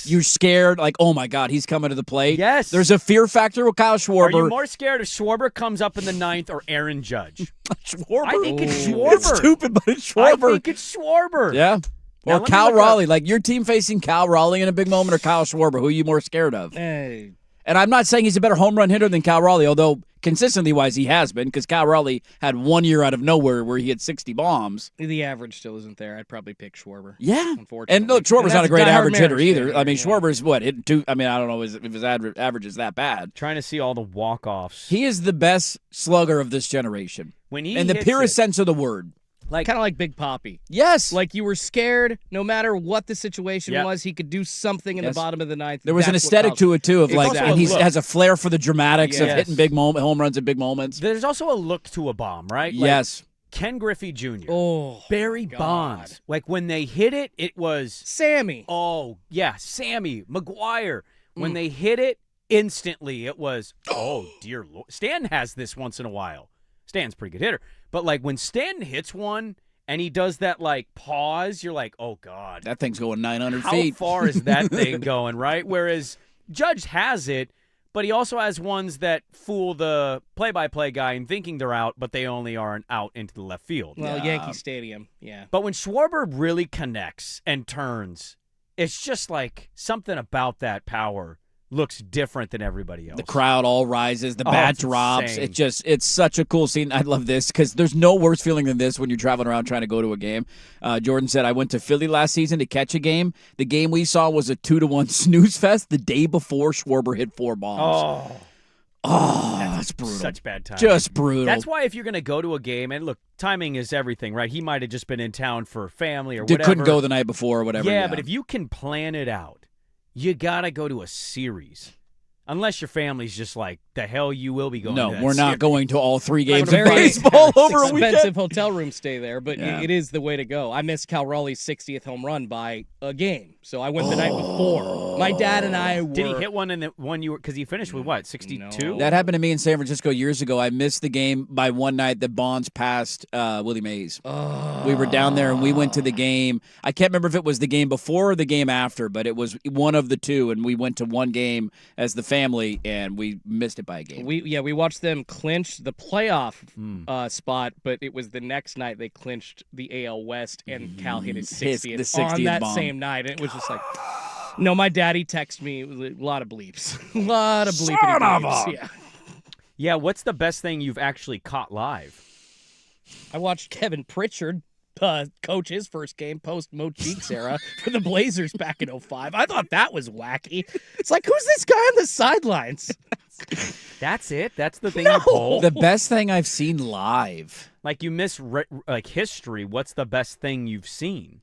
you're scared, like, oh my God, he's coming to the plate. Yes. There's a fear factor with Kyle Schwarber. Are you more scared if Schwarber comes up in the 9th or Aaron Judge? Schwarber? I think it's Schwarber. It's stupid, but it's Schwarber. I think it's Schwarber. Yeah. Or Cal Raleigh. Like your team facing Cal Raleigh in a big moment or Kyle Schwarber. Who are you more scared of? Hey. And I'm not saying he's a better home run hitter than Cal Raleigh, although consistently-wise he has been, because Cal Raleigh had 1 year out of nowhere where he had 60 bombs. The average still isn't there. I'd probably pick Schwarber. Yeah. Unfortunately. And look, Schwarber's not a great average hitter either. Fan, I mean, Schwarber's what? Hit two. I mean, I don't know if his average is that bad. Trying to see all the walk-offs. He is the best slugger of this generation. When he in the purest sense of the word. Kind of like Big Papi. Yes. Like you were scared, no matter what the situation was, he could do something in the bottom of the ninth. There was an aesthetic to it, too, of like, and he has a flair for the dramatics of hitting big home runs at big moments. There's also a look to a bomb, right? Yes. Ken Griffey Jr. Oh, Barry Bonds. Like when they hit it, it was Sammy. Oh, yeah, Sammy, McGuire. When they hit it, instantly it was, oh, dear Lord. Stan has this once in a while. Stan's a pretty good hitter. But, like, when Stanton hits one and he does that, like, pause, you're like, oh, God. That thing's going 900 feet. How far is that thing going, right? Whereas Judge has it, but he also has ones that fool the play-by-play guy in thinking they're out, but they only are an out into the left field. Well, Yankee Stadium, But when Schwarber really connects and turns, it's just like something about that power looks different than everybody else. The crowd all rises. The bat drops. Insane. It's such a cool scene. I love this because there's no worse feeling than this when you're traveling around trying to go to a game. Jordan said, I went to Philly last season to catch a game. The game we saw was a 2-1 snooze fest the day before Schwarber hit 4 bombs. That's brutal. Such bad timing. Just brutal. That's why if you're going to go to a game, and look, timing is everything, right? He might have just been in town for family or whatever. Couldn't go the night before or whatever. Yeah, but if you can plan it out, you got to go to a series. Unless your family's just like, the hell you will be going to No, that we're not series. going to all 3 games of Very baseball over a weekend. expensive hotel room stay there, but Yeah. it is the way to go. I missed Cal Raleigh's 60th home run by a game, so I went the night before. My dad and I were. Did he hit one in the one you were, because he finished with what, 62? No. That happened to me in San Francisco years ago. I missed the game by one night that Bonds passed Willie Mays. We were down there, and we went to the game. I can't remember if it was the game before or the game after, but it was one of the two, and we went to one game as the family, and we missed it by a game. We watched them clinch the playoff spot, but it was the next night they clinched the AL West, and Cal hit his 60th, the 60th on that bomb. same night. And it was just like, no, my daddy texted me a lot of bleeps. A lot of bleeping bleeps. Yeah. Yeah, what's the best thing you've actually caught live? I watched Kevin Pritchard coach his first game post Mo Cheeks era for the Blazers back in 2005. I thought that was wacky. It's like, who's this guy on the sidelines? That's it? That's the thing you pull? The best thing I've seen live. Like, you miss history. What's the best thing you've seen?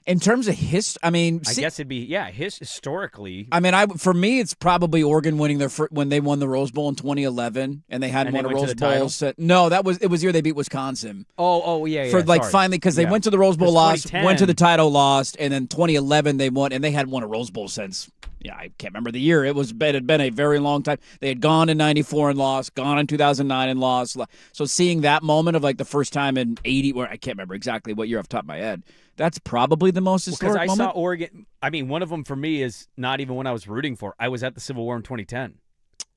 In terms of history, I mean, I guess it'd be, historically. I mean, for me, it's probably Oregon winning when they won the Rose Bowl in 2011, and they hadn't And won they a went to Rose the Bowl. title? No, it was the year they beat Wisconsin. Oh, yeah. For sorry. finally, because they Yeah. went to the Rose Bowl, 'Cause lost, 2010 went to the title, lost, and then 2011 they won, and they hadn't won a Rose Bowl since. Yeah, I can't remember the year. It had been a very long time. They had gone in '94 and lost, gone in 2009 and lost. So seeing that moment of like the first time in '80, where I can't remember exactly what year off the top of my head. That's probably the most historic Because I moment. saw Oregon. I mean, one of them for me is not even one I was rooting for. I was at the Civil War in 2010.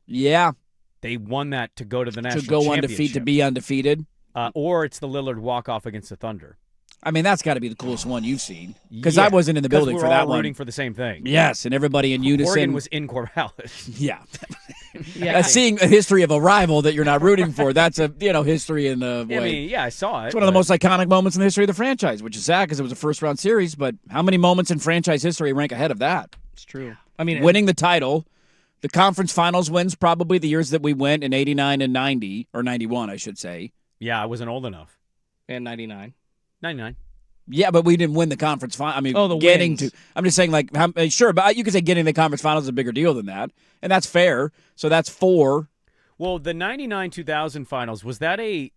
Yeah, They won that to go to the national to go championship. undefeated, to be undefeated. Or it's the Lillard walk-off against the Thunder. I mean, that's got to be the coolest one you've seen. Because I wasn't in the building for we were that all one. rooting for the same thing. Yes, and everybody in unison. Oregon was in Corvallis. Yeah. Yeah, Seeing a history of a rival that you're not rooting for, that's a history in the way. I mean, I saw it. It's one of the most iconic moments in the history of the franchise, which is sad because it was a first-round series, but how many moments in franchise history rank ahead of that? It's true. I mean, Winning the title, the conference finals wins probably the years that we went in 89 and 90, or 91, I should say. Yeah, I wasn't old enough. and 99. 99. Yeah, but we didn't win the conference final. I mean, the getting wins. to. I'm just saying, sure, but you could say getting the conference finals is a bigger deal than that, and that's fair. So that's 4. Well, the 99-2000 finals, was that a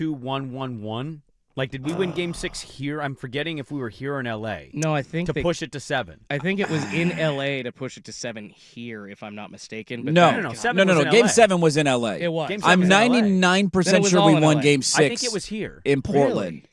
2-2-1-1-1? Like, did we win Game 6 here? I'm forgetting if we were here in L.A. No, I think to they, push it to 7. I think it was in L.A. to push it to 7 here, if I'm not mistaken. But No, that- no, 7 was in Game LA. 7 was in L.A. It was. Game 7 I'm was in LA. 99% Then it was sure all we in won LA. Game 6 I think it was here. in Portland.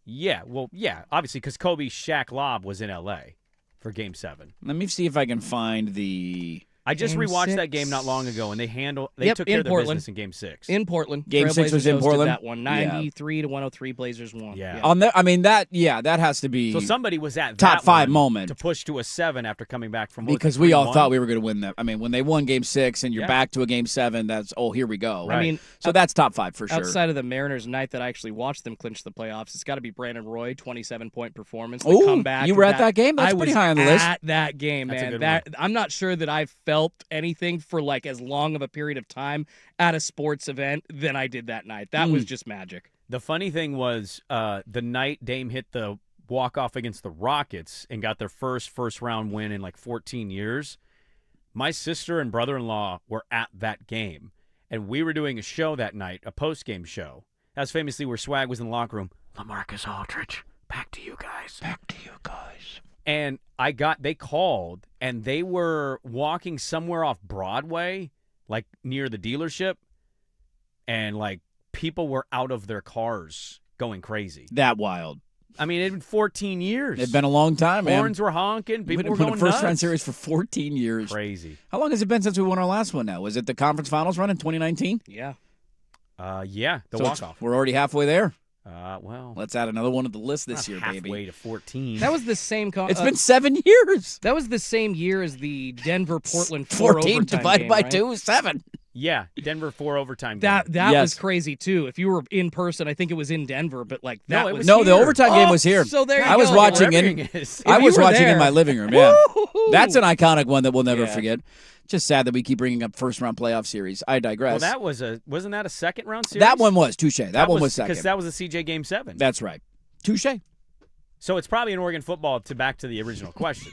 Yeah, well, yeah, obviously, because Kobe Shaq Lob was in L.A. for Game 7. Let me see if I can find the I just Game rewatched 6. that game not long ago, and they Yep, took care in of their Portland. business in Game 6. In Portland. Game 6 was Trailblazers in hosted Portland? That one, 93 to 103, Blazers won. Yeah. on that. I mean that has to be So somebody was at top that 5 one moment. to push to a 7 after coming back from because we all thought we were going to win that. I mean, when they won Game 6 and you're Yeah. back to a Game 7, that's here we go. Right. I mean, So that's top 5 for sure. outside of the Mariners night that I actually watched them clinch the playoffs, it's got to be Brandon Roy, 27-point performance. The Ooh, comeback. you were at that game? That's I pretty was high on the list. At that game, That's a man. good That I'm not sure that I've felt anything for like as long of a period of time at a sports event than I did that night. That was just magic. The funny thing was the night Dame hit the walk-off against the Rockets and got their first-round win in like 14 years, my sister and brother-in-law were at that game, and we were doing a show that night, a post-game show. That's famously where Swag was in the locker room. LaMarcus Aldridge, back to you guys. Back to you guys. And they called, and they were walking somewhere off Broadway, like near the dealership, and like people were out of their cars going crazy. That wild. I mean, it'd been 14 years. It's been a long time, man. Horns were honking. People were We've been going a first-round nuts. series for 14 years. Crazy. How long has it been since we won our last one now? Was it the conference finals run in 2019? Yeah. Yeah, the So walk-off. we're already halfway there. Well, Let's add another one to the list this not year, halfway baby. to 14. That was the same. It's been 7 years. That was the same year as the Denver-Portland 14 overtime divided game, by right? 2 is 7. Yeah, Denver 4 overtime. That game. that Yes. was crazy too. If you were in person, I think it was in Denver, but like that No, it was No, the here. overtime game was here. So there you I was go. watching Wherever in. it is. I If was you were watching in there- my living room. Yeah, Woo-hoo-hoo. that's an iconic one that we'll never Yeah. forget. Just sad that we keep bringing up first-round playoff series. I digress. Well, wasn't that a second-round series? That one was touche. That one was second. Because that was a CJ Game 7. That's right. Touche. So it's probably in Oregon football back to the original question.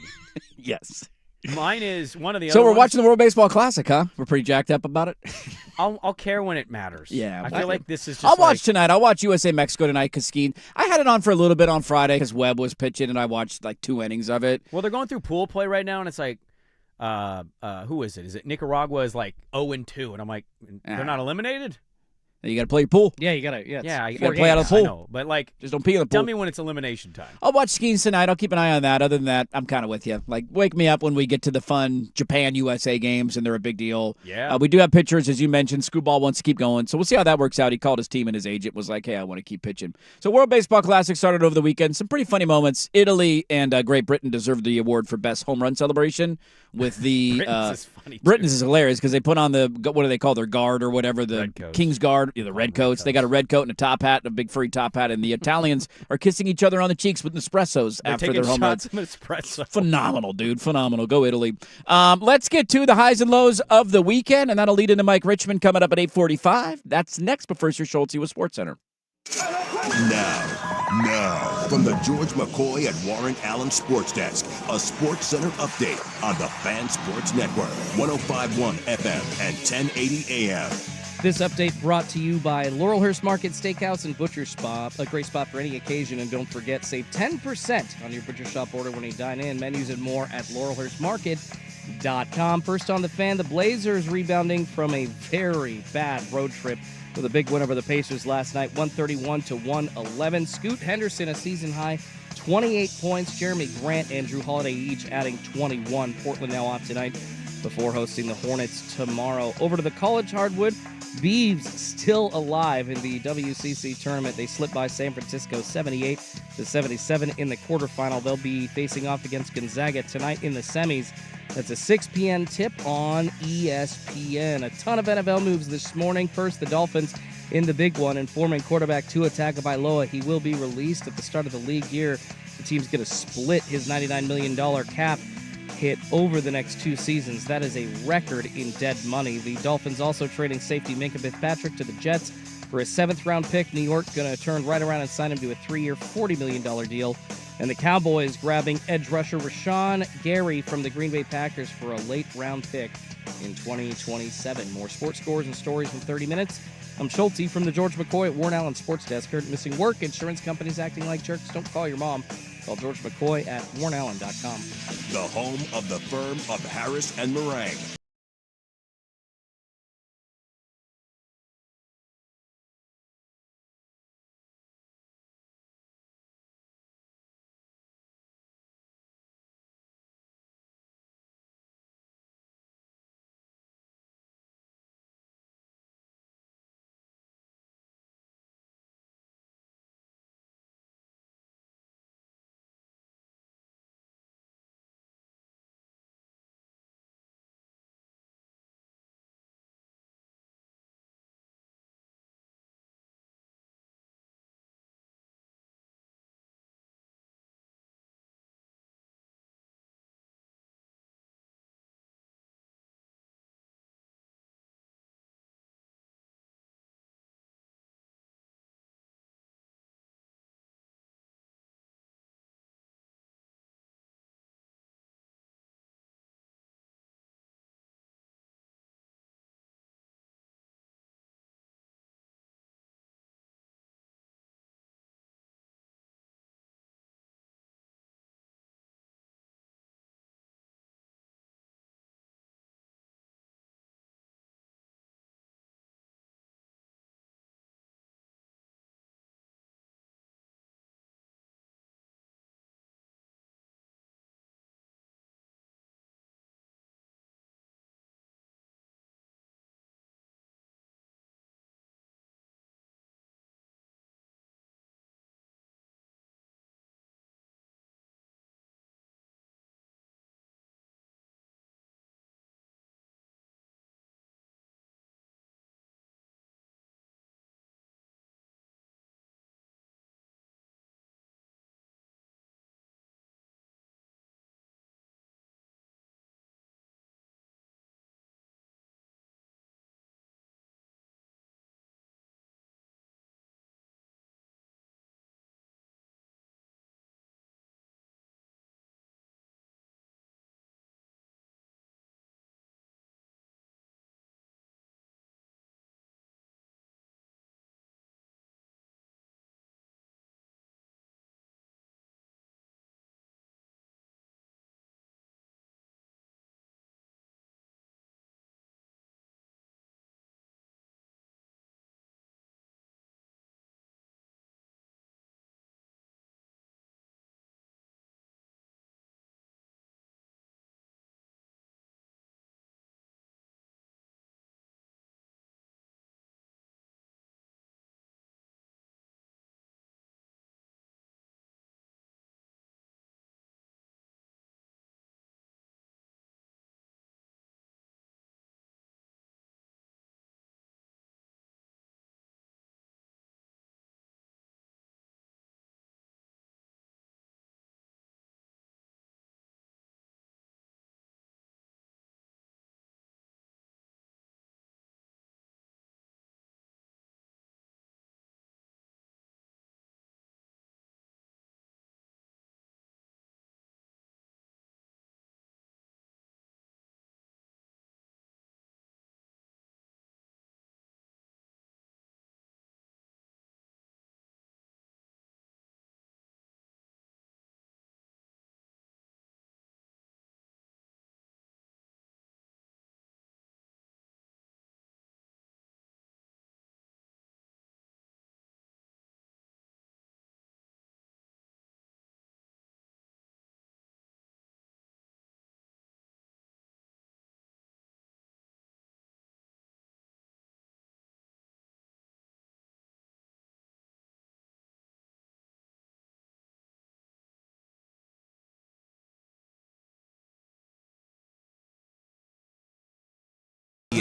Yes. Mine is one of the So other we're ones. watching the World Baseball Classic, huh? We're pretty jacked up about it. I'll care when it matters. Yeah, I feel like this is just I'll watch like, tonight. I'll watch USA Mexico tonight because skiing. I had it on for a little bit on Friday because Webb was pitching, and I watched like 2 innings of it. well, they're going through pool play right now, and it's like, who is it? Is it Nicaragua is like 0-2, and I'm like, they're not eliminated? You got to play your pool. Yeah, you gotta. Yeah, Yeah, you gotta play out of the I pool. know, but like, Just don't pee in the pool. tell me when it's elimination time. I'll watch skiing tonight. I'll keep an eye on that. Other than that, I'm kind of with you. Like, wake me up when we get to the fun Japan-USA games, and they're a big deal. Yeah. We do have pitchers, as you mentioned. Scooball wants to keep going, so we'll see how that works out. He called his team, and his agent was like, hey, I want to keep pitching. So World Baseball Classic started over the weekend. Some pretty funny moments. Italy and Great Britain deserved the award for best home run celebration with the Britain's is funny, too. Britain's is hilarious because they put on the, what do they call their guard or whatever, the Redcoats. King's Guard, the redcoats. They got a red coat and a top hat, and a big furry top hat, and the Italians are kissing each other on the cheeks with Nespressos They're after taking their home runs. shots of espresso. Phenomenal, dude. Phenomenal. Go Italy. Let's get to the highs and lows of the weekend, and that'll lead into Mike Richmond coming up at 8:45. That's next, but first, your Schulte with SportsCenter. Now, from the George McCoy at Warren Allen Sports Desk, a Sports Center update on the Fan Sports Network, 105.1 FM and 1080 AM. This update brought to you by Laurelhurst Market Steakhouse and Butcher Shop. A great spot for any occasion. And don't forget, save 10% on your Butcher Shop order when you dine in. Menus and more at laurelhurstmarket.com. First on the Fan, the Blazers rebounding from a very bad road trip with a big win over the Pacers last night, 131-111. Scoot Henderson, a season high, 28 points. Jeremy Grant and Drew Holiday each adding 21. Portland now off tonight before hosting the Hornets tomorrow. Over to the college hardwood. Beavs still alive in the WCC tournament. They slipped by San Francisco 78-77 in the quarterfinal. They'll be facing off against Gonzaga tonight in the semis. That's a 6 p.m. tip on ESPN. A ton of NFL moves this morning. First, the Dolphins in the big one, informing quarterback Tua Tagovailoa he will be released at the start of the league year. The team's going to split his $99 million cap hit over the next 2 seasons. That is a record in dead money. The Dolphins also trading safety Minkah Fitzpatrick to the Jets for a 7th-round pick. New York going to turn right around and sign him to a 3-year, $40 million deal. And the Cowboys grabbing edge rusher Rashawn Gary from the Green Bay Packers for a late-round pick in 2027. More sports scores and stories in 30 minutes. I'm Schulte from the George McCoy at Warren Allen Sports Desk. Heard missing work, insurance companies acting like jerks. Don't call your mom. Call George McCoy at warrenallen.com. The home of the firm of Harris and Meringue.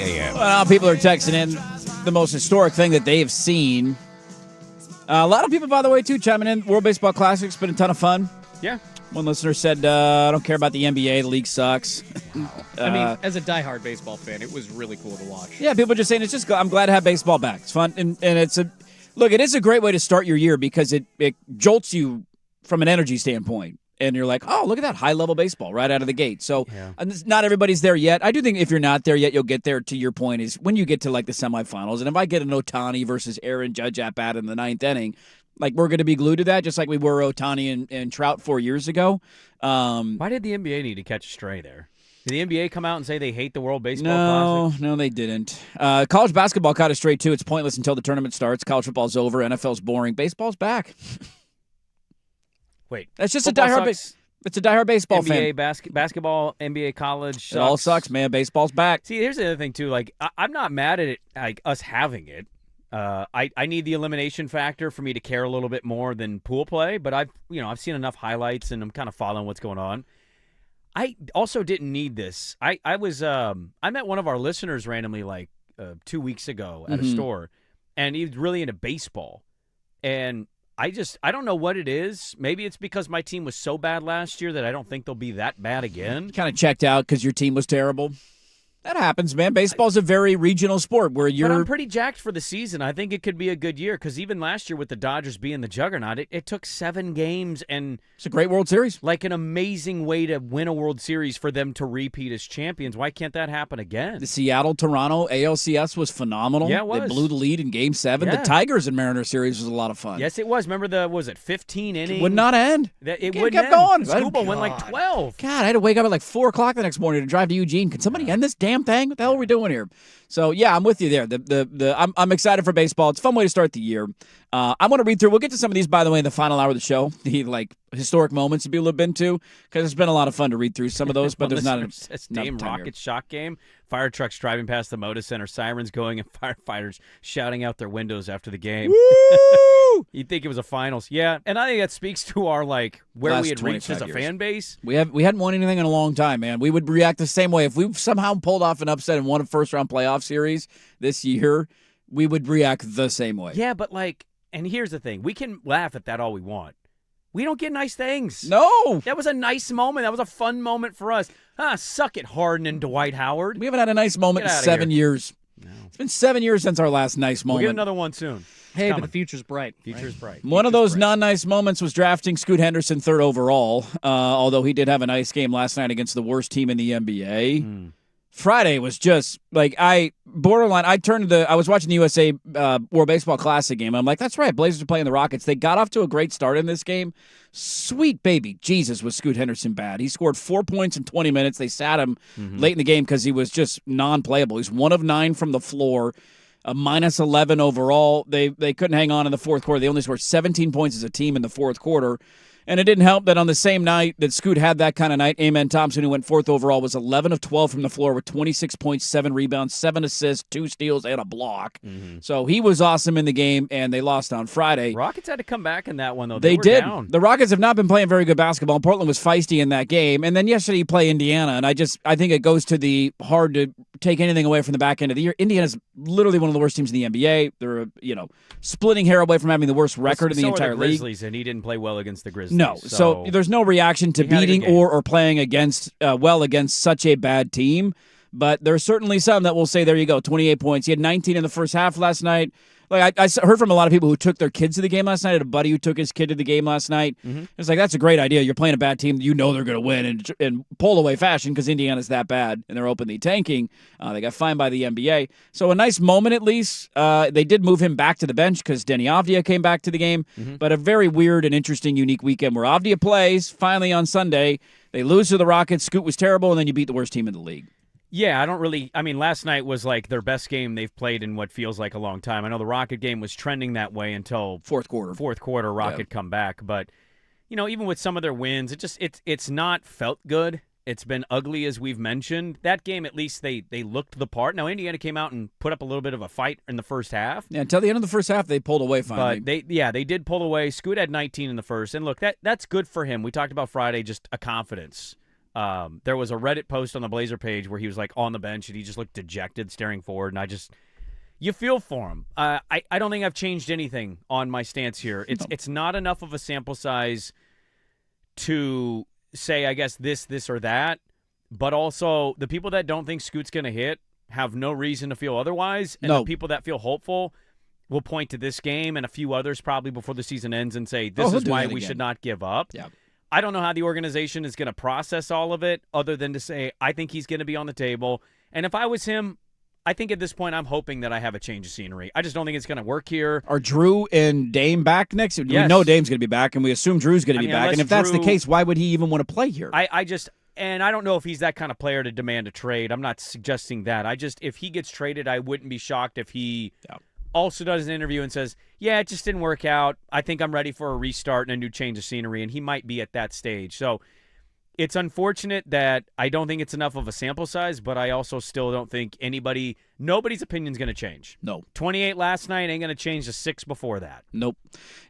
a.m. Well, people are texting in the most historic thing that they've seen. A lot of people, by the way, too, chiming in. World Baseball Classic's been a ton of fun. Yeah. One listener said, I don't care about the NBA. The league sucks. I mean, as a diehard baseball fan, it was really cool to watch. Yeah, people are just saying, I'm glad to have baseball back. It's fun. And it is a great way to start your year because it jolts you from an energy standpoint. And you're like, oh, look at that high-level baseball right out of the gate. So not everybody's there yet. I do think if you're not there yet, you'll get there, to your point, is when you get to, like, the semifinals. And if I get an Ohtani versus Aaron Judge at-bat in the ninth inning, like, we're going to be glued to that, just like we were Ohtani and Trout 4 years ago. Why did the NBA need to catch a stray there? Did the NBA come out and say they hate the World Baseball Classic? No, they didn't. College basketball caught a stray, too. It's pointless until the tournament starts. College football's over. NFL's boring. Baseball's back. Wait, that's just a diehard. It's a diehard baseball NBA fan. Basketball, NBA college. Sucks. It all sucks, man. Baseball's back. See, here's the other thing too. Like, I'm not mad at it, like us having it. I need the elimination factor for me to care a little bit more than pool play. But I've seen enough highlights and I'm kind of following what's going on. I also didn't need this. I met one of our listeners randomly like 2 weeks ago at a store, and he was really into baseball, and I don't know what it is. Maybe it's because my team was so bad last year that I don't think they'll be that bad again. Kind of checked out because your team was terrible. That happens, man. Baseball's a very regional sport where you're... But I'm pretty jacked for the season. I think it could be a good year because even last year with the Dodgers being the juggernaut, it took 7 games and... It's a great World Series. Like an amazing way to win a World Series for them to repeat as champions. Why can't that happen again? The Seattle-Toronto ALCS was phenomenal. Yeah, it was. They blew the lead in Game 7. Yeah. The Tigers and Mariners series was a lot of fun. Yes, it was. Remember the, 15 innings? Would not end. It wouldn't kept going. Scuba went like 12. God, I had to wake up at like 4 o'clock the next morning to drive to Eugene. Can somebody end this damn thing? What the hell are we doing here? So yeah, I'm with you there. I'm excited for baseball. It's a fun way to start the year. I want to read through. We'll get to some of these, by the way, in the final hour of the show. The like historic moments to be a little bit into, because it's been a lot of fun to read through some of those. But there's not enough Dame time Rocket shock game. Fire trucks driving past the Moda Center, sirens going, and firefighters shouting out their windows after the game. Woo! You'd think it was a finals, yeah. And I think that speaks to our like where Last we had reached as a years. fan base. We hadn't won anything in a long time, man. We would react the same way if we somehow pulled off an upset and won a first-round playoff series this year. We would react the same way. Yeah, but like, and here's the thing: we can laugh at that all we want. We don't get nice things. No. That was a nice moment. That was a fun moment for us. Suck it, Harden and Dwight Howard. We haven't had a nice moment in 7 years. No. It's been 7 years since our last nice moment. We'll get another one soon. Hey, but the future's bright. Future's bright. One of those non-nice moments was drafting Scoot Henderson 3rd overall, although he did have a nice game last night against the worst team in the NBA. Friday was just like I was watching the USA World Baseball Classic game. I'm like, that's right, Blazers are playing the Rockets. They got off to a great start in this game. Sweet baby Jesus, was Scoot Henderson bad. He scored 4 points in 20 minutes. They sat him late in the game because he was just non-playable. He's 1 of 9 from the floor. A minus 11 overall. They couldn't hang on in the fourth quarter. They only scored 17 points as a team in the fourth quarter. And it didn't help that on the same night that Scoot had that kind of night, Amen Thompson, who went 4th overall, was 11 of 12 from the floor with 26 points, 7 rebounds, 7 assists, 2 steals, and a block. So he was awesome in the game, and they lost on Friday. Rockets had to come back in that one, though. They were did. Down. The Rockets have not been playing very good basketball. Portland was feisty in that game. And then yesterday you play Indiana, and I think it goes to the hard to take anything away from the back end of the year. Indiana's literally one of the worst teams in the NBA. They're, splitting hair away from having the worst record in the entire the league. Grizzlies, and he didn't play well against the Grizzlies. No, so there's no reaction to beating or playing against against such a bad team. But there's certainly some that will say, there you go, 28 points. He had 19 in the first half last night. Like I heard from a lot of people who took their kids to the game last night. I had a buddy who took his kid to the game last night. It's like, that's a great idea. You're playing a bad team. You know they're going to win in pull-away fashion because Indiana's that bad, and they're openly tanking. They got fined by the NBA. So a nice moment at least. They did move him back to the bench because Denny Avdia came back to the game. But a very weird and interesting, unique weekend where Avdia plays finally on Sunday. They lose to the Rockets. Scoot was terrible, and then you beat the worst team in the league. Yeah, last night was like their best game they've played in what feels like a long time. I know the Rocket game was trending that way until fourth quarter Rocket come back. But, even with some of their wins, it's not felt good. It's been ugly, as we've mentioned. That game, at least, they looked the part. Now, Indiana came out and put up a little bit of a fight in the first half. Yeah, until the end of the first half, they pulled away finally. But they did pull away. Scoot had 19 in the first. And look, that's good for him. We talked about Friday, just a confidence. There was a Reddit post on the Blazer page where he was like on the bench and he just looked dejected, staring forward, and you feel for him. I don't think I've changed anything on my stance here. It's not enough of a sample size to say, I guess, this or that, but also the people that don't think Scoot's going to hit have no reason to feel otherwise, and the people that feel hopeful will point to this game and a few others probably before the season ends and say, this is why we should not give up. Yeah. I don't know how the organization is going to process all of it other than to say, I think he's going to be on the table. And if I was him, I think at this point I'm hoping that I have a change of scenery. I just don't think it's going to work here. Are Drew and Dame back next? Yes. We know Dame's going to be back, and we assume Drew's going to be back. And if that's the case, why would he even want to play here? And I don't know if he's that kind of player to demand a trade. I'm not suggesting that. If he gets traded, I wouldn't be shocked if he also does an interview and says, yeah, it just didn't work out. I think I'm ready for a restart and a new change of scenery, and he might be at that stage. So it's unfortunate that I don't think it's enough of a sample size, but I also still don't think nobody's opinion's going to change. No. 28 last night ain't going to change to 6 before that. Nope.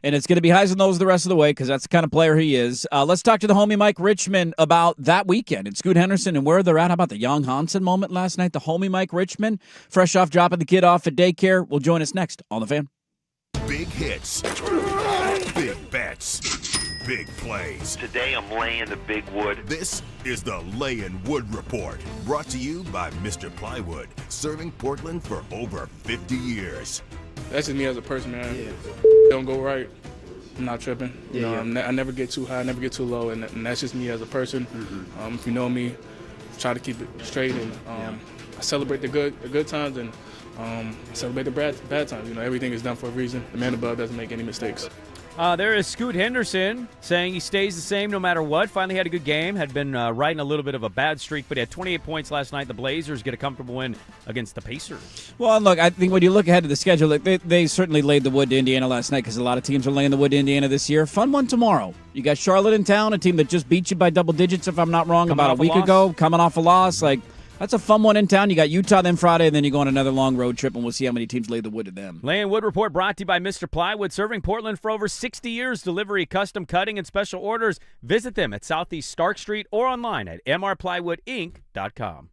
And it's going to be highs and lows the rest of the way because that's the kind of player he is. Let's talk to the homie Mike Richmond about that weekend and Scoot Henderson and where they're at. How about the Young Hansen moment last night? The homie Mike Richmond, fresh off dropping the kid off at daycare, will join us next on The Fan. Big hits, big bets, big plays. Today I'm laying the big wood. This is the Layin' Wood Report, brought to you by Mr. Plywood, serving Portland for over 50 years. That's just me as a person, man. Yeah. Don't go right, I'm not tripping. You know, I never get too high, I never get too low, and that's just me as a person. Mm-hmm. If you know me, try to keep it straight, and I celebrate the good times, and celebrate the bad times. You know, everything is done for a reason. The man above doesn't make any mistakes. There is Scoot Henderson saying he stays the same no matter what. Finally had a good game. Had been riding a little bit of a bad streak, but he had 28 points last night. The Blazers get a comfortable win against the Pacers. Well, look, I think when you look ahead to the schedule, they certainly laid the wood to Indiana last night because a lot of teams are laying the wood to Indiana this year. Fun one tomorrow. You got Charlotte in town, a team that just beat you by double digits, if I'm not wrong, about a week ago, coming off a loss. That's a fun one in town. You got Utah then Friday, and then you go on another long road trip, and we'll see how many teams lay the wood to them. Layin' Wood Report brought to you by Mr. Plywood, serving Portland for over 60 years. Delivery, custom cutting, and special orders. Visit them at Southeast Stark Street or online at mrplywoodinc.com.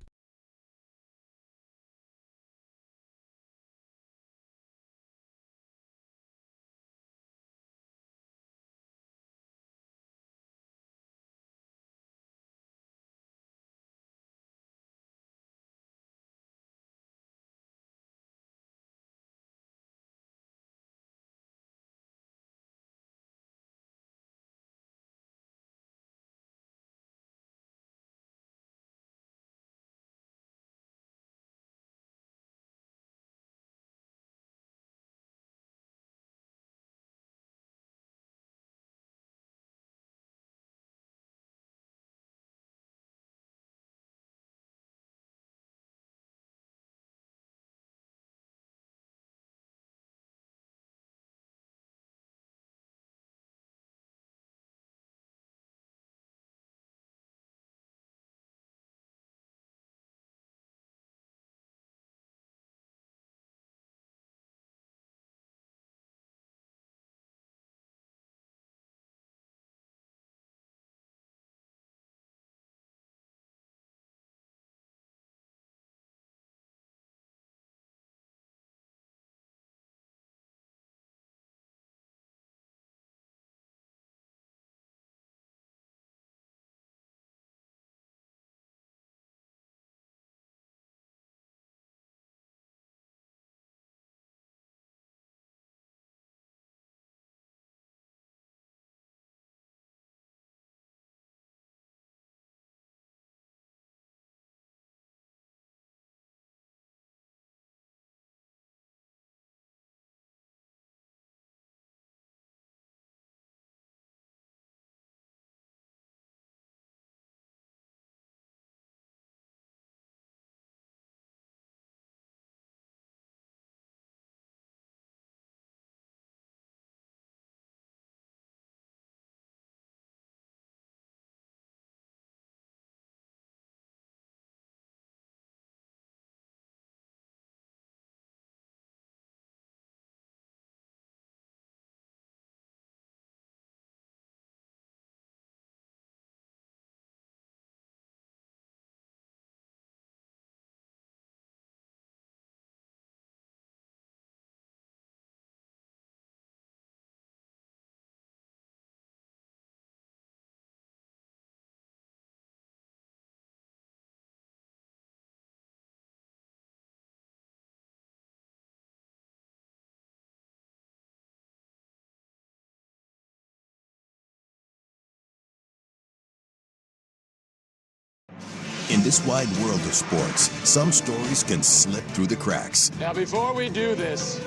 In this wide world of sports, some stories can slip through the cracks. Now, before we do this,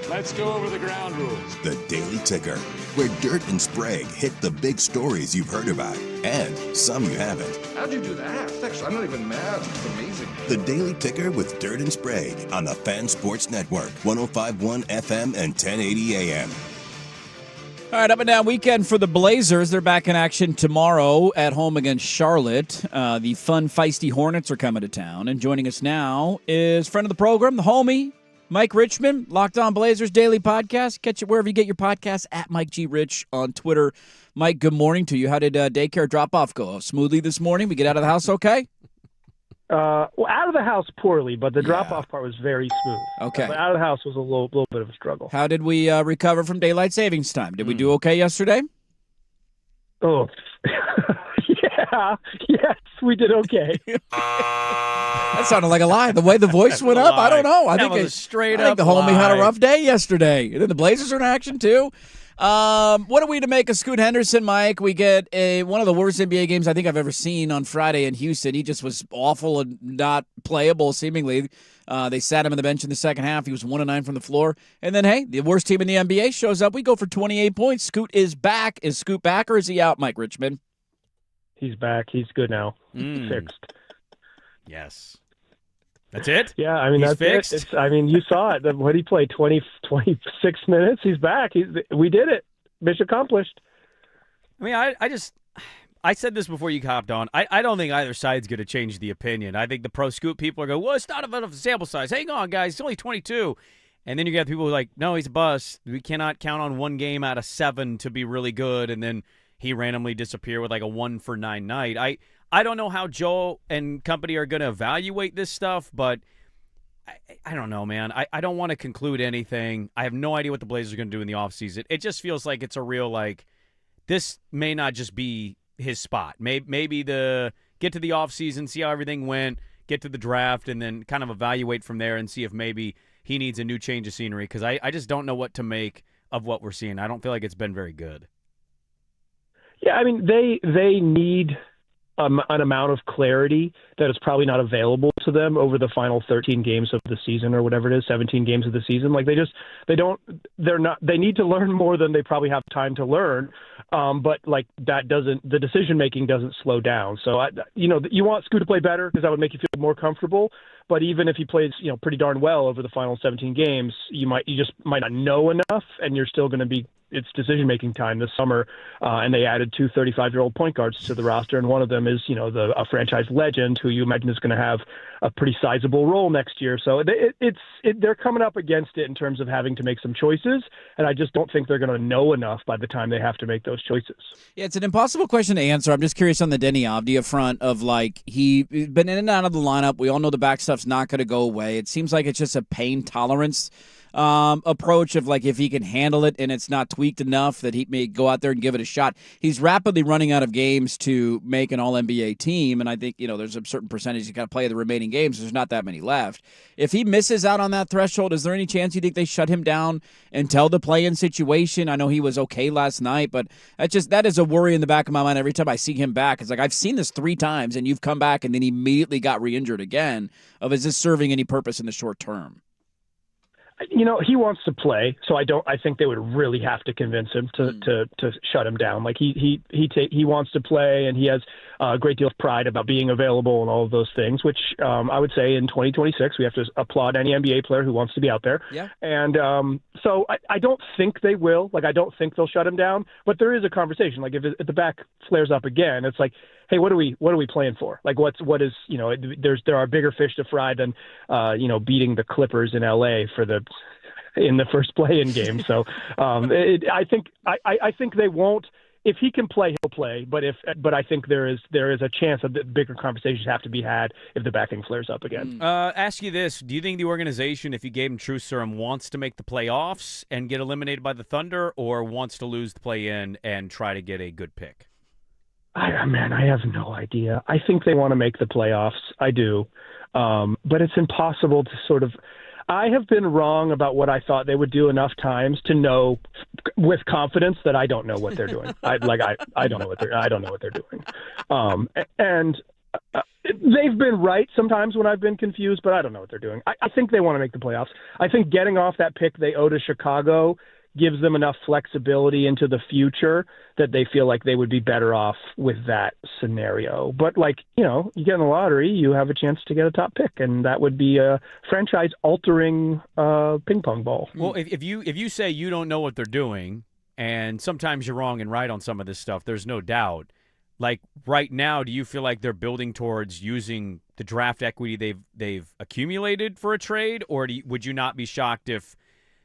let's go over the ground rules. The Daily Ticker, where Dirt and Sprague hit the big stories you've heard about, and some you haven't. How'd you do that? Actually, I'm not even mad. It's amazing. The Daily Ticker with Dirt and Sprague on the Fan Sports Network, 105.1 FM and 1080 AM. All right, up and down weekend for the Blazers. They're back in action tomorrow at home against Charlotte. The fun, feisty Hornets are coming to town. And joining us now is friend of the program, the homie, Mike Richmond, Locked On Blazers Daily Podcast. Catch it wherever you get your podcasts, at Mike G. Rich on Twitter. Mike, good morning to you. How did daycare drop-off go? Smoothly this morning? We get out of the house okay? Well, out of the house poorly, but the drop-off part was very smooth. Okay. But out of the house was a little bit of a struggle. How did we recover from daylight savings time? Did we do okay yesterday? Oh, yes, we did okay. That sounded like a lie. The way the voice went up, I don't know. I think the homie had a rough day yesterday. And then the Blazers are in action too. What are we to make of Scoot Henderson, Mike? We get one of the worst NBA games I think I've ever seen on Friday in Houston. He just was awful and not playable, seemingly. They sat him on the bench in the second half. He was 1 of 9 from the floor. And then, hey, the worst team in the NBA shows up. We go for 28 points. Scoot is back. Is Scoot back or is he out, Mike Richmond? He's back. He's good now. Fixed. Yes. That's it? Yeah, I mean, He's that's fixed? it. I mean, you saw it. What he played, 26 minutes. He's back. We did it. Mission accomplished. I mean, I said this before you hopped on. I don't think either side's going to change the opinion. I think the pro Scoot people are going, well, it's not enough of a sample size. Hang on, guys. It's only 22. And then you got people who are like, no, he's a bust. We cannot count on one game out of 7 to be really good. And then he randomly disappear with like a 1-for-9 night. I don't know how Joe and company are going to evaluate this stuff, but I don't know, man. I don't want to conclude anything. I have no idea what the Blazers are going to do in the offseason. It just feels like it's a real, like, this may not just be his spot. Maybe get to the offseason, see how everything went, get to the draft, and then kind of evaluate from there and see if maybe he needs a new change of scenery, because I just don't know what to make of what we're seeing. I don't feel like it's been very good. Yeah, I mean, they need an amount of clarity that is probably not available to them over the final 13 games of the season or whatever it is, 17 games of the season. Like they need to learn more than they probably have time to learn. But like the decision making doesn't slow down. So you want Scoot to play better because that would make you feel more comfortable. But even if he plays, pretty darn well over the final 17 games, you just might not know enough, and you're still going to be. It's decision-making time this summer, and they added 2 35-year-old point guards to the roster, and one of them is, a franchise legend who you imagine is going to have a pretty sizable role next year. So they're coming up against it in terms of having to make some choices, and I just don't think they're going to know enough by the time they have to make those choices. Yeah, it's an impossible question to answer. I'm just curious on the Denny Avdia front of, like, he's been in and out of the lineup. We all know the back stuff's not going to go away. It seems like it's just a pain tolerance approach of, like, if he can handle it and it's not tweaked enough that he may go out there and give it a shot. He's rapidly running out of games to make an All-NBA team, and I think, there's a certain percentage you got to play the remaining games. There's not that many left. If he misses out on that threshold, is there any chance you think they shut him down until the play-in situation? I know he was okay last night, but that is a worry in the back of my mind every time I see him back. It's like, I've seen this 3 times, and you've come back and then immediately got re-injured again. Is this serving any purpose in the short term? He wants to play, so I think they would really have to convince him to shut him down. Like he wants to play, and he has a great deal of pride about being available and all of those things, which I would say in 2026 we have to applaud any NBA player who wants to be out there. Yeah. And so I don't think they will. Like, I don't think they'll shut him down, but there is a conversation. Like, if the back flares up again, it's like, hey, what are we playing for? Like, what is there are bigger fish to fry than beating the Clippers in LA in the first play-in game. So I think they won't. If he can play, he'll play. But I think there is a chance that bigger conversations have to be had if the backing flares up again. Ask you this: do you think the organization, if you gave him true serum, wants to make the playoffs and get eliminated by the Thunder, or wants to lose the play-in and try to get a good pick? I have no idea. I think they want to make the playoffs. I do. But it's impossible to sort of – I have been wrong about what I thought they would do enough times to know with confidence that I don't know what they're doing. I don't know what they're doing. they've been right sometimes when I've been confused, but I don't know what they're doing. I think they want to make the playoffs. I think getting off that pick they owe to Chicago gives them enough flexibility into the future that they feel like they would be better off with that scenario. But you get in the lottery, you have a chance to get a top pick, and that would be a franchise-altering ping pong ball. Well, if you say you don't know what they're doing, and sometimes you're wrong and right on some of this stuff, there's no doubt. Like right now, do you feel like they're building towards using the draft equity they've accumulated for a trade, or would you not be shocked if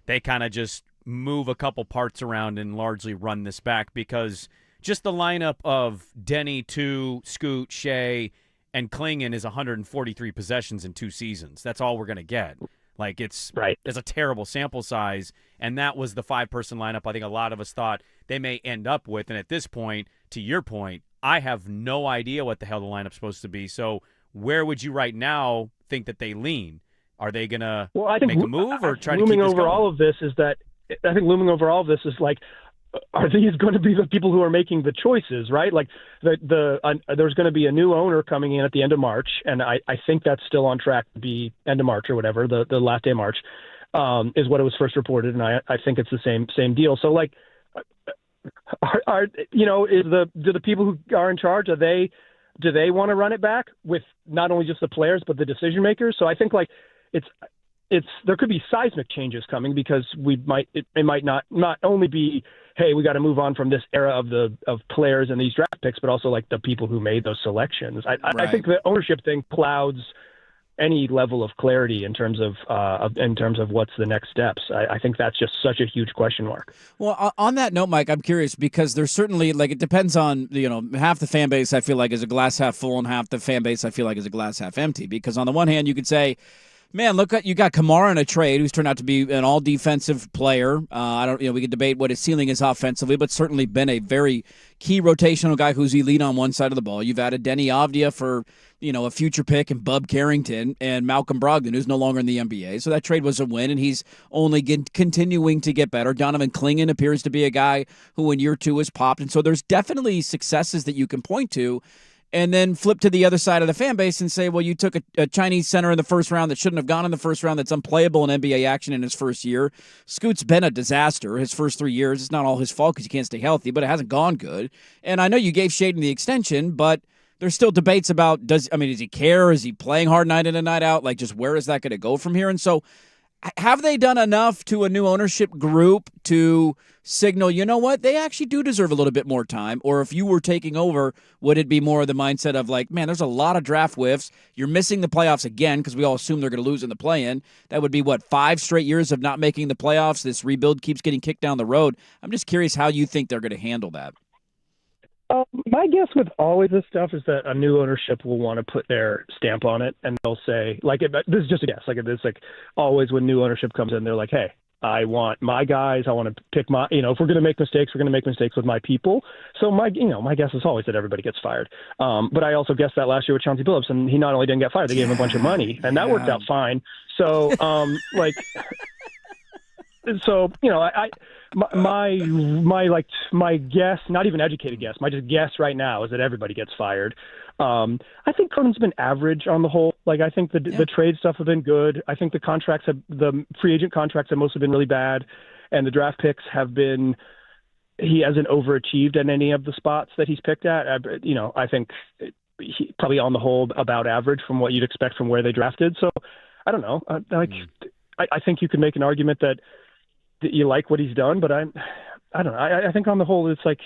they kind of just move a couple parts around and largely run this back? Because just the lineup of Denny, Scoot, Shea, and Klingon is 143 possessions in 2 seasons. That's all we're going to get. Like, it's a terrible sample size, and that was the 5-person lineup I think a lot of us thought they may end up with. And at this point, to your point, I have no idea what the hell the lineup's supposed to be. So where would you right now think that they lean? Are they going to make a move or try to keep this looming over all of this is that I think looming over all of this is like, are these going to be the people who are making the choices, right? Like there's going to be a new owner coming in at the end of March, and I think that's still on track to be end of March or whatever, the last day of March, is what it was first reported, and I think it's the same deal. So like, do the people who are in charge, do they want to run it back with not only just the players but the decision makers? So I think like it's there could be seismic changes coming because it might not only be, hey, we got to move on from this era of players and these draft picks, but also like the people who made those selections. I think the ownership thing clouds any level of clarity in terms of what's the next steps. I think that's just such a huge question mark. Well, on that note, Mike, I'm curious because there's certainly it depends on half the fan base I feel like is a glass half full and half the fan base I feel like is a glass half empty. Because on the one hand, you could say, man, look, you got Kamara in a trade, who's turned out to be an all-defensive player. We could debate what his ceiling is offensively, but certainly been a very key rotational guy who's elite on one side of the ball. You've added Denny Avdia for, a future pick, and Bub Carrington and Malcolm Brogdon, who's no longer in the NBA. So that trade was a win, and he's only continuing to get better. Donovan Klingon appears to be a guy who in year 2 has popped, and so there's definitely successes that you can point to. And then flip to the other side of the fan base and say, well, you took a Chinese center in the first round that shouldn't have gone in the first round, that's unplayable in NBA action in his first year. Scoot's been a disaster his first 3 years. It's not all his fault because he can't stay healthy, but it hasn't gone good. And I know you gave Shaden the extension, but there's still debates about, does he care? Is he playing hard night in and night out? Like, just where is that going to go from here? And so have they done enough to a new ownership group to signal, you know what, they actually do deserve a little bit more time? Or if you were taking over, would it be more of the mindset of like, man, there's a lot of draft whiffs. You're missing the playoffs again because we all assume they're going to lose in the play-in. That would be, 5 straight years of not making the playoffs? This rebuild keeps getting kicked down the road. I'm just curious how you think they're going to handle that. My guess with all of this stuff is that a new ownership will want to put their stamp on it, and they'll say, this is just a guess. It's like always when new ownership comes in, they're like, hey, I want my guys. I want to pick my, if we're going to make mistakes, we're going to make mistakes with my people. So my guess is always that everybody gets fired. But I also guessed that last year with Chauncey Billups, and he not only didn't get fired, they gave him a bunch of money, and that worked out fine. So, my guess, not even educated guess, my just guess right now is that everybody gets fired. I think Cronin's been average on the whole. I think the trade stuff have been good. I think the free agent contracts have mostly been really bad, and the draft picks have been. He hasn't overachieved at any of the spots that he's picked at. I think he probably on the whole about average from what you'd expect from where they drafted. So I don't know. I think you could make an argument that you like what he's done, but I don't know. I think on the whole, it's like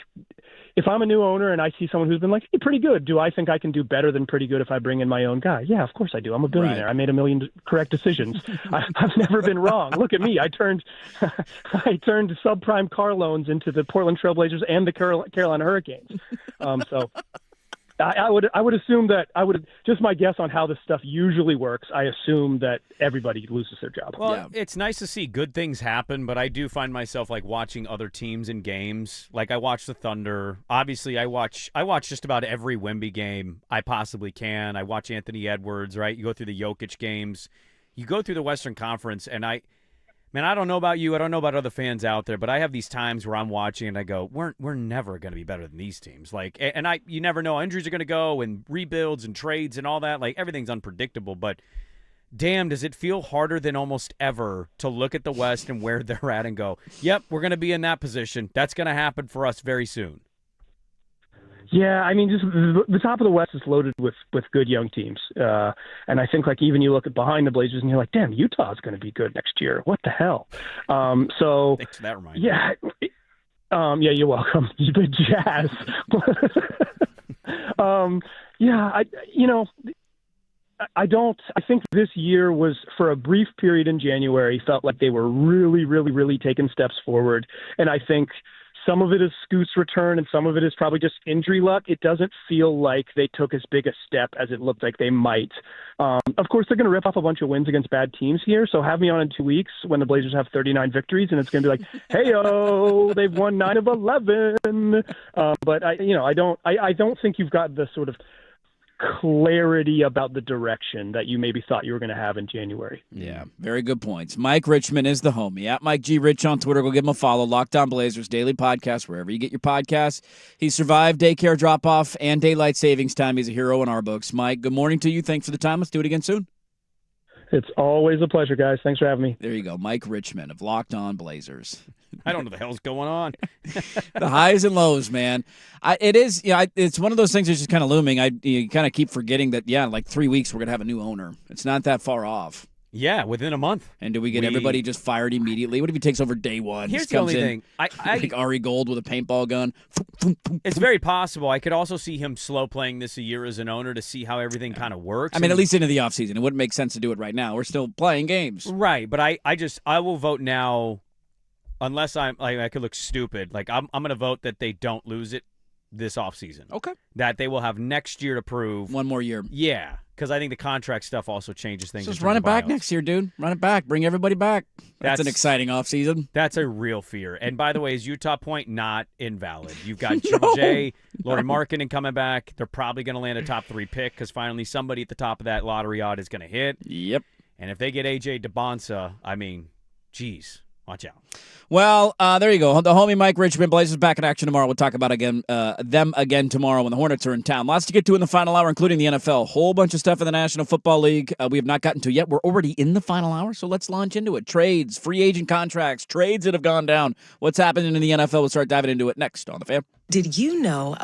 if I'm a new owner and I see someone who's been hey, pretty good, do I think I can do better than pretty good if I bring in my own guy? Yeah, of course I do. I'm a billionaire. Right. I made 1 million correct decisions. I've never been wrong. Look at me. I turned subprime car loans into the Portland Trailblazers and the Carolina Hurricanes. So I would assume that just my guess on how this stuff usually works. I assume that everybody loses their job. Well, It's nice to see good things happen, but I do find myself watching other teams in games. I watch the Thunder. Obviously, I watch just about every Wemby game I possibly can. I watch Anthony Edwards. Right, you go through the Jokic games, you go through the Western Conference, and Man, I don't know about you. I don't know about other fans out there, but I have these times where I'm watching and I go, we're never going to be better than these teams. Like, and you never know, injuries are going to go and rebuilds and trades and all that. Like, everything's unpredictable. But damn, does it feel harder than almost ever to look at the West and where they're at and go, yep, we're going to be in that position. That's going to happen for us very soon. Yeah, I mean, just the top of the West is loaded with good young teams, and I think like even you look at behind the Blazers and you're like, damn, Utah's going to be good next year. What the hell? So thanks for that reminder. Yeah, yeah, you're welcome. The Jazz. I think this year was, for a brief period in January, felt like they were really, really, really taking steps forward, and I think some of it is Scoot's return, and some of it is probably just injury luck. It doesn't feel like they took as big a step as it looked like they might. Of course, they're going to rip off a bunch of wins against bad teams here, so have me on in 2 weeks when the Blazers have 39 victories, and it's going to be like, hey-o, they've won 9 of 11. But I don't think you've got the sort of clarity about the direction that you maybe thought you were going to have in January. Yeah, very good points. Mike Richmond is the homie. At Mike G. Rich on Twitter. Go give him a follow. Locked On Blazers, daily podcast, wherever you get your podcasts. He survived daycare drop-off and daylight savings time. He's a hero in our books. Mike, good morning to you. Thanks for the time. Let's do it again soon. It's always a pleasure, guys. Thanks for having me. There you go. Mike Richmond of Locked On Blazers. I don't know what the hell's going on. The highs and lows, man. It's one of those things that's just kind of looming. You kind of keep forgetting that, like 3 weeks, we're going to have a new owner. It's not that far off. Yeah, within a month. And do we get everybody just fired immediately? What if he takes over day one? Here's the only thing. Like Ari Gold with a paintball gun. It's very possible. I could also see him slow playing this a year as an owner to see how everything kind of works. I mean, at least into the offseason. It wouldn't make sense to do it right now. We're still playing games. Right, but I will vote now unless I could look stupid. Like, I'm going to vote that they don't lose it this offseason. Okay. That they will have next year to prove. One more year. Yeah, because I think the contract stuff also changes things. Just run it back next year, dude. Run it back. Bring everybody back. That's an exciting offseason. That's a real fear. And by the way, is Utah Point not invalid? You've got Triple J, Lauri Markkanen coming back. They're probably going to land a top 3 pick because finally somebody at the top of that lottery odd is going to hit. Yep. And if they get A.J. DeBonsa, I mean, geez, watch out. Well, there you go. The homie Mike Richmond. Blazers back in action tomorrow. We'll talk about them again tomorrow when the Hornets are in town. Lots to get to in the final hour, including the NFL. Whole bunch of stuff in the National Football League we have not gotten to yet. We're already in the final hour, so let's launch into it. Trades, free agent contracts, trades that have gone down. What's happening in the NFL? We'll start diving into it next on The Fan. Did you know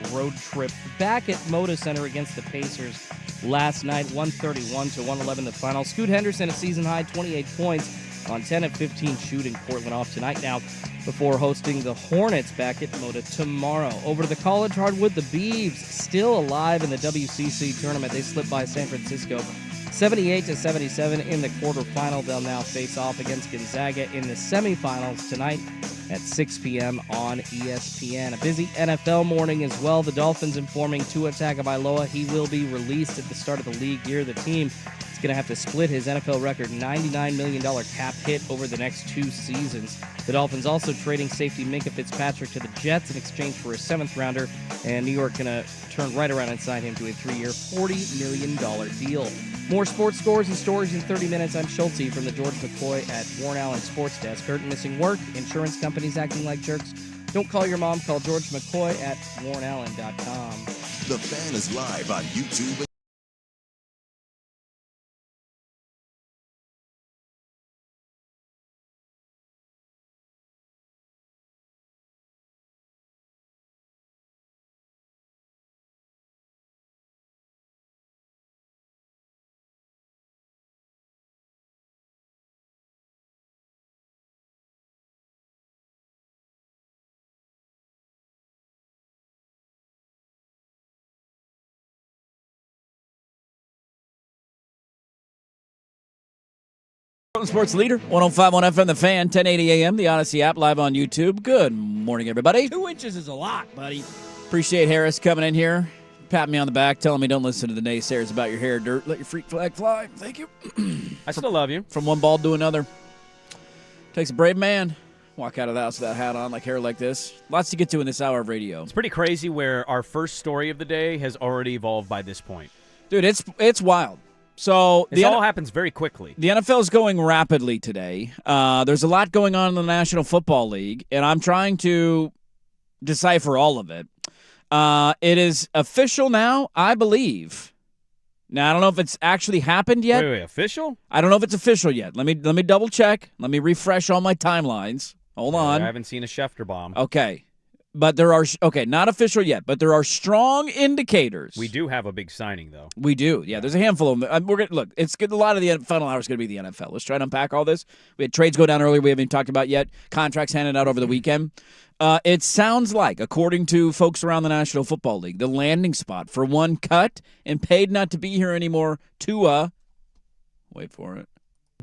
road trip back at Moda Center against the Pacers last night, 131-111 the final. Scoot Henderson, a season-high 28 points on 10 of 15 shooting. Portland off tonight now before hosting the Hornets back at Moda tomorrow. Over to the college hardwood, the Beavs still alive in the WCC tournament. They slipped by San Francisco 78-77 in the quarterfinal. They'll now face off against Gonzaga in the semifinals tonight at 6 p.m. on ESPN. A busy NFL morning as well. The Dolphins informing Tua Tagovailoa he will be released at the start of the league year. The team is going to have to split his NFL record $99 million cap hit over the next 2 seasons. The Dolphins also trading safety Minkah Fitzpatrick to the Jets in exchange for a 7th-rounder, and New York going to turn right around and sign him to a 3-year, $40 million deal. More sports scores and stories in 30 minutes. I'm Schulte from the George McCoy at Warren Allen Sports Desk. Hurt and missing work, insurance companies acting like jerks. Don't call your mom. Call George McCoy at warrenallen.com. The Fan is live on YouTube. Sports leader, 105.1 FM, The Fan, 1080 AM, the Odyssey app, live on YouTube. Good morning, everybody. 2 inches is a lot, buddy. Appreciate Harris coming in here, patting me on the back, telling me don't listen to the naysayers about your hair dirt. Let your freak flag fly. Thank you. I still love you. From one bald to another. Takes a brave man. Walk out of the house with that hat on, like hair like this. Lots to get to in this hour of radio. It's pretty crazy where our first story of the day has already evolved by this point. Dude, it's wild. So it all happens very quickly. The NFL is going rapidly today. There's a lot going on in the National Football League, and I'm trying to decipher all of it. It is official now, I believe. Now, I don't know if it's actually happened yet. Wait, official? I don't know if it's official yet. Let me double check. Let me refresh all my timelines. Hold on. I haven't seen a Schefter bomb. Okay. But there are, not official yet, but there are strong indicators. We do have a big signing, though. We do. Yeah, there's a handful of them. We're gonna look. It's good. A lot of the final hour is going to be the NFL. Let's try to unpack all this. We had trades go down earlier. We haven't even talked about yet. Contracts handed out over the weekend. It sounds like, according to folks around the National Football League, the landing spot for one cut and paid not to be here anymore. Tua, wait for it.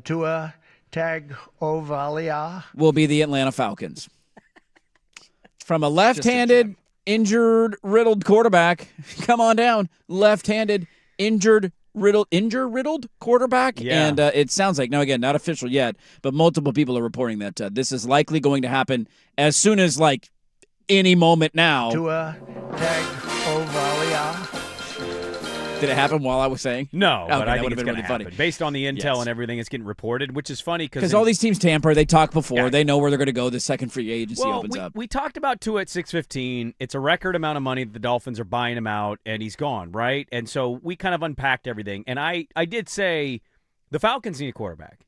Tua Tagovailoa will be the Atlanta Falcons. From a left-handed, injured, riddled quarterback, come on down. Left-handed, injured, riddled quarterback. Yeah. And it sounds like, now again, not official yet, but multiple people are reporting that this is likely going to happen as soon as, like, any moment now. Tua Tagovailoa. Did it happen while I was saying? No, okay, but I think it's been going to really happen. Based on the intel and everything, it's getting reported, which is funny because all these teams tamper. They talk before. Yeah. They know where they're going to go. The second free agency opens up. We talked about Tua at $615. It's a record amount of money that the Dolphins are buying him out, and he's gone, right? And so we kind of unpacked everything. And I did say the Falcons need a quarterback,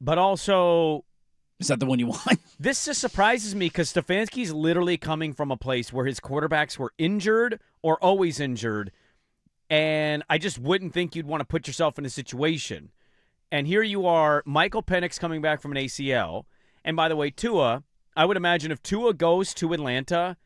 but also is that the one you want? This just surprises me because Stefanski's literally coming from a place where his quarterbacks were injured or always injured. And I just wouldn't think you'd want to put yourself in a situation. And here you are, Michael Penix coming back from an ACL. And by the way, Tua, I would imagine if Tua goes to Atlanta,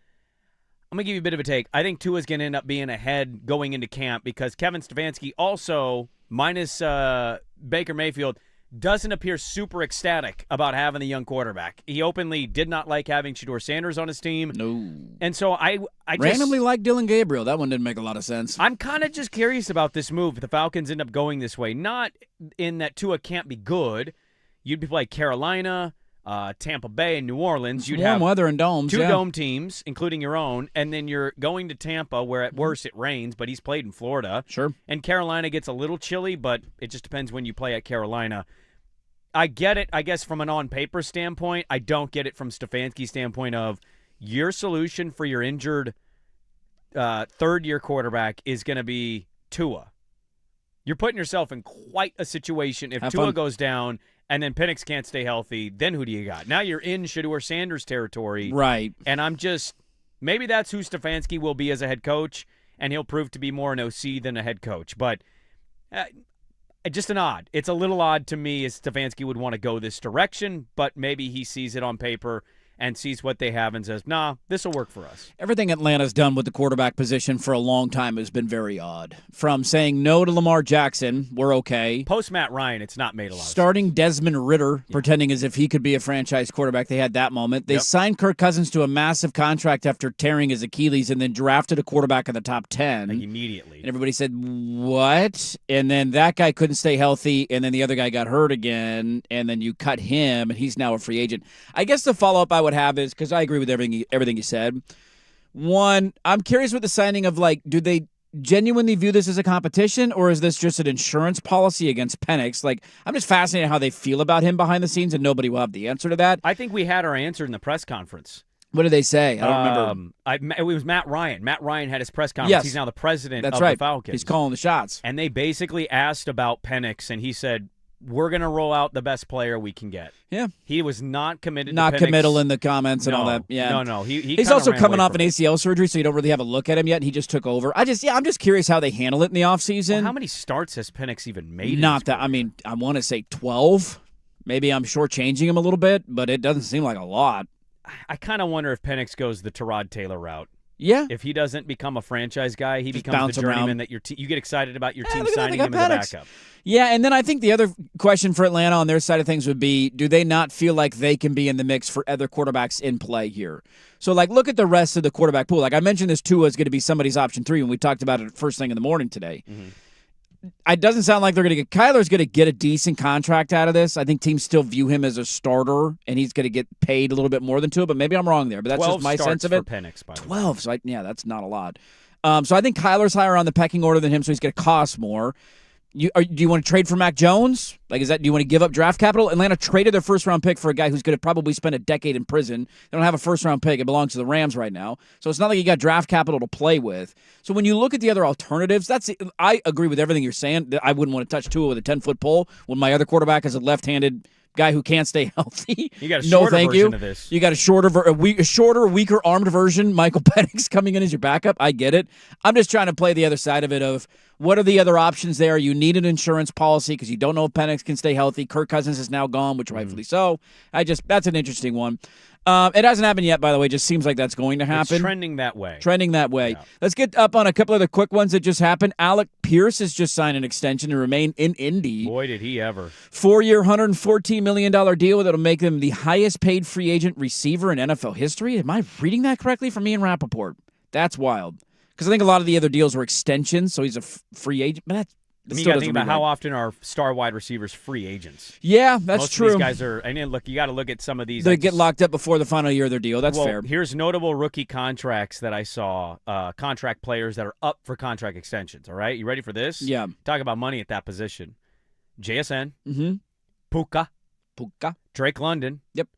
I'm going to give you a bit of a take. I think Tua's going to end up being ahead going into camp because Kevin Stefanski also, minus Baker Mayfield, doesn't appear super ecstatic about having the young quarterback. He openly did not like having Shedeur Sanders on his team. No. And so I just randomly like Dylan Gabriel. That one didn't make a lot of sense. I'm kind of just curious about this move. If the Falcons end up going this way, not in that Tua can't be good. You'd be like Carolina, Tampa Bay, and New Orleans. You'd warm have weather and domes. Two dome teams, including your own, and then you're going to Tampa, where at worst it rains, but he's played in Florida. Sure. And Carolina gets a little chilly, but it just depends when you play at Carolina. I get it, I guess, from an on-paper standpoint. I don't get it from Stefanski's standpoint of your solution for your injured third-year quarterback is going to be Tua. You're putting yourself in quite a situation. If Tua goes down and then Penix can't stay healthy, then who do you got? Now you're in Shedeur Sanders territory. Right. And I'm just Maybe that's who Stefanski will be as a head coach, and he'll prove to be more an OC than a head coach. But just an odd. It's a little odd to me as Stefanski would want to go this direction, but maybe he sees it on paper and sees what they have and says, nah, this will work for us. Everything Atlanta's done with the quarterback position for a long time has been very odd. From saying no to Lamar Jackson, we're okay. Post Matt Ryan, it's not made a lot of sense. Starting Desmond Ridder, pretending as if he could be a franchise quarterback. They had that moment. They signed Kirk Cousins to a massive contract after tearing his Achilles and then drafted a quarterback in the top 10. Like immediately. And everybody said, what? And then that guy couldn't stay healthy, and then the other guy got hurt again, and then you cut him, and he's now a free agent. I guess the follow-up I would have is, because I agree with everything you said. One, I'm curious with the signing of, like, do they genuinely view this as a competition, or is this just an insurance policy against Penix? Like, I'm just fascinated how they feel about him behind the scenes, and nobody will have the answer to that. I think we had our answer in the press conference. What did they say? I don't remember. It was Matt Ryan. Matt Ryan had his press conference. Yes. He's now the president That's of right. the Falcons. He's calling the shots. And they basically asked about Penix, and he said, we're going to roll out the best player we can get. Yeah. He was not committed Not to Penix. committal in the comments and all that. Yeah. No. He's also coming off an ACL surgery, so you don't really have a look at him yet. He just took over. I'm just curious how they handle it in the offseason. Well, how many starts has Penix even made? Not that. I mean, I want to say 12. Maybe I'm shortchanging him a little bit, but it doesn't seem like a lot. I kind of wonder if Penix goes the Tyrod Taylor route. Yeah. If he doesn't become a franchise guy, he Just becomes bounce the journeyman around. that you get excited about your team look at that, signing they him got as a Penix. backup. Yeah, and then I think the other question for Atlanta on their side of things would be, do they not feel like they can be in the mix for other quarterbacks in play here? So, like, look at the rest of the quarterback pool. Like, I mentioned this Tua is going to be somebody's option 3 when we talked about it first thing in the morning today. Mm-hmm. It doesn't sound like they're going to get – Kyler's going to get a decent contract out of this. I think teams still view him as a starter, and he's going to get paid a little bit more than Tua, but maybe I'm wrong there. But that's just my sense of it. 12 starts for Penix, by the way. 12. So, that's not a lot. So I think Kyler's higher on the pecking order than him, so he's going to cost more. Do you want to trade for Mac Jones? Like, do you want to give up draft capital? Atlanta traded their first-round pick for a guy who's going to probably spend a decade in prison. They don't have a first-round pick. It belongs to the Rams right now. So it's not like you got draft capital to play with. So when you look at the other alternatives, I agree with everything you're saying. I wouldn't want to touch Tua with a 10-foot pole when my other quarterback is a left-handed guy who can't stay healthy. You got a shorter version of this. You got a shorter, weaker armed version. Michael Penix coming in as your backup. I get it. I'm just trying to play the other side of it of what are the other options there? You need an insurance policy because you don't know if Penix can stay healthy. Kirk Cousins is now gone, which rightfully so. That's an interesting one. It hasn't happened yet, by the way. It just seems like that's going to happen. It's trending that way. Yeah. Let's get up on a couple other quick ones that just happened. Alec Pierce has just signed an extension to remain in Indy. Boy, did he ever. 4-year, $114 million deal that'll make him the highest paid free agent receiver in NFL history. Am I reading that correctly from Ian Rappaport? That's wild. Because I think a lot of the other deals were extensions, so he's a free agent. But that you got to think about how often are star wide receivers free agents. Yeah, that's Most true. Of these guys are, and then look, you got to look at some of these. They get locked up before the final year of their deal. That's fair. Here's notable rookie contracts that I saw. Contract players that are up for contract extensions. All right, you ready for this? Yeah. Talk about money at that position. JSN. Mm-hmm. Puka. Drake London. Yep.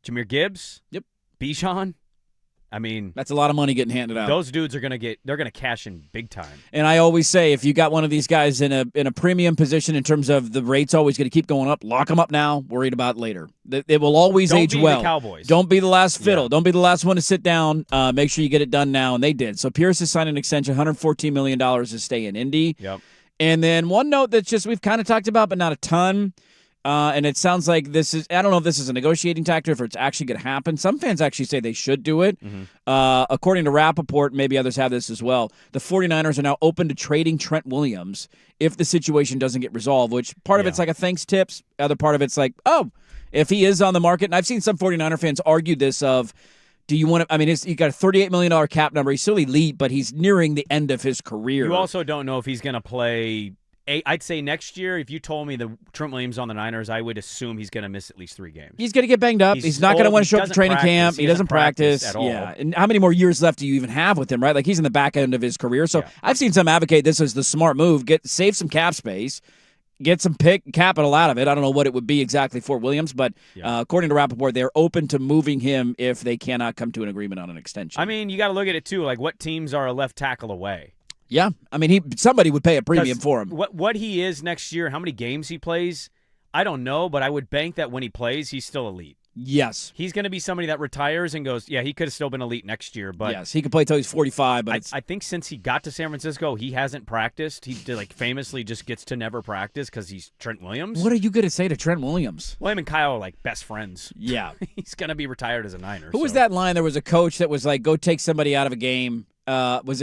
Jameer Gibbs. Yep. Bijan. I mean, that's a lot of money getting handed out. Those dudes are they're gonna cash in big time. And I always say, if you got one of these guys in a premium position in terms of the rate's always going to keep going up, lock them up now. Worried about later. It will always age well. Don't be the Cowboys. Don't be the last fiddle. Yeah. Don't be the last one to sit down. Make sure you get it done now, and they did. So Pierce has signed an extension, $114 million to stay in Indy. Yep. And then one note that's just we've kind of talked about, but not a ton. And it sounds like I don't know if this is a negotiating tactic or if it's actually going to happen. Some fans actually say they should do it. Mm-hmm. According to Rappaport, maybe others have this as well, the 49ers are now open to trading Trent Williams if the situation doesn't get resolved, which part of it's like a thanks tips. Other part of it's like, oh, if he is on the market. And I've seen some 49er fans argue this of, do you want to – I mean, he got a $38 million cap number. He's still elite, but he's nearing the end of his career. You also don't know if he's going to play – I'd say next year, if you told me the Trent Williams on the Niners, I would assume he's going to miss at least 3 games. He's going to get banged up. He's not going to want to show up to training camp. He doesn't practice at all. Yeah. And how many more years left do you even have with him, right? Like, he's in the back end of his career. So I've seen some advocate this as the smart move. Save some cap space. Get some capital out of it. I don't know what it would be exactly for Williams, but according to Rappaport, they're open to moving him if they cannot come to an agreement on an extension. I mean, you got to look at it, too. Like, what teams are a left tackle away? Yeah, I mean, somebody would pay a premium for him. What he is next year, how many games he plays, I don't know, but I would bank that when he plays, he's still elite. Yes. He's going to be somebody that retires and goes, yeah, he could have still been elite next year. But yes, he could play till he's 45. But I think since he got to San Francisco, he hasn't practiced. He famously just gets to never practice because he's Trent Williams. What are you going to say to Trent Williams? Well, him and Kyle are like best friends. Yeah. He's going to be retired as a Niner. Who was that line? There was a coach that was like, go take somebody out of a game. Was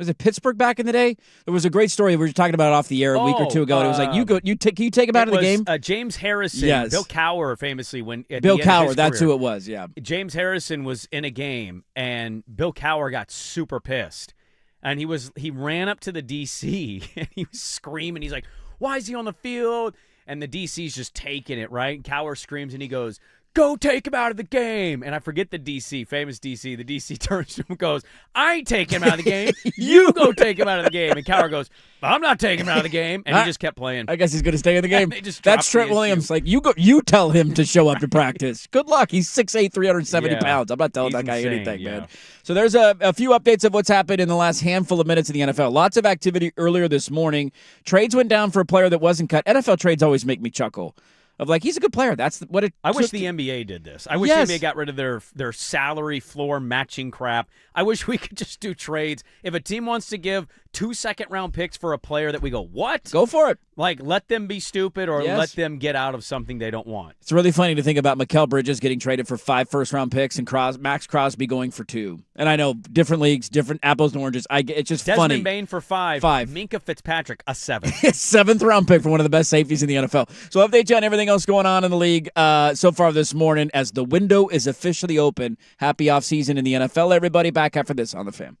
it Pittsburgh back in the day? There was a great story we were talking about off the air a week or two ago. And it was like, you take him out of the game. James Harrison. Yes. Bill Cowher famously when at Bill the end of Cowher, his that's career, who it was. Yeah. James Harrison was in a game and Bill Cowher got super pissed, and he ran up to the DC and he was screaming. He's like, "Why is he on the field?" And the DC's just taking it, right? And Cowher screams and he goes, "Go take him out of the game." And I forget the DC, famous DC. The DC turns to him and goes, "I ain't taking him out of the game. You go take him out of the game." And Cowher goes, "I'm not taking him out of the game." And he just kept playing. I guess he's going to stay in the game. That's Trent Williams. Like, you tell him to show up to practice. Good luck. He's 6'8", 370 pounds. I'm not telling that guy insane, anything, man. So there's a few updates of what's happened in the last handful of minutes in the NFL. Lots of activity earlier this morning. Trades went down for a player that wasn't cut. NFL trades always make me chuckle. Of like, he's a good player. That's what it I wish the NBA did this. I wish the NBA got rid of their salary floor matching crap. I wish we could just do trades. If a team wants to give 2 second-round picks for a player that we go, what? Go for it. Like, let them be stupid or let them get out of something they don't want. It's really funny to think about Mikal Bridges getting traded for 5 first-round picks and Max Crosby going for 2. And I know, different leagues, different apples and oranges. It's just funny. Desmond Bain for 5. Minkah Fitzpatrick, a 7. 7th-round pick for one of the best safeties in the NFL. So update you on everything else going on in the league so far this morning as the window is officially open. Happy offseason in the NFL, everybody. Back after this on The Fan.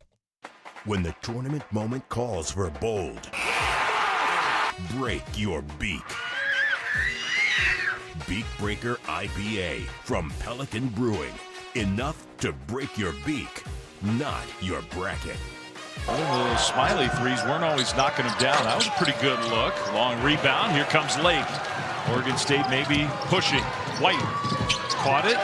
When the tournament moment calls for bold, break your beak. Beak Breaker IPA from Pelican Brewing. Enough to break your beak, not your bracket. The Smiley threes weren't always knocking him down. That was a pretty good look. Long rebound. Here comes Lake. Oregon State maybe pushing. White caught it.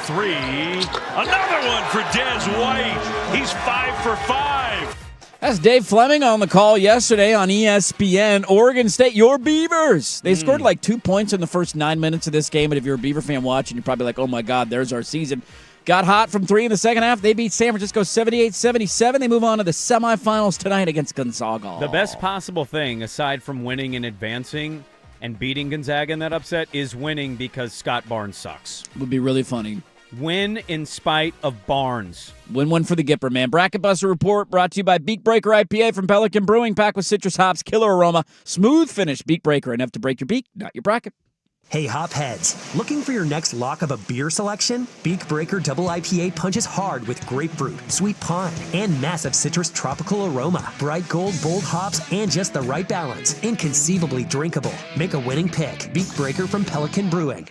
3. Another one for Des White. He's 5 for 5. That's Dave Fleming on the call yesterday on ESPN. Oregon State, your Beavers. They scored like 2 points in the first 9 minutes of this game. And if you're a Beaver fan watching, you're probably like, oh, my God, there's our season. Got hot from 3 in the second half. They beat San Francisco 78-77. They move on to the semifinals tonight against Gonzaga. The best possible thing, aside from winning and advancing and beating Gonzaga in that upset, is winning because Scott Barnes sucks. Would be really funny. Win in spite of Barnes. Win one for the Gipper, man. Bracket Buster Report brought to you by Beak Breaker IPA from Pelican Brewing, packed with citrus hops, killer aroma, smooth finish. Beak Breaker, enough to break your beak, not your bracket. Hey, hop heads. Looking for your next lock of a beer selection? Beak Breaker Double IPA punches hard with grapefruit, sweet pine, and massive citrus tropical aroma. Bright gold, bold hops, and just the right balance. Inconceivably drinkable. Make a winning pick. Beak Breaker from Pelican Brewing.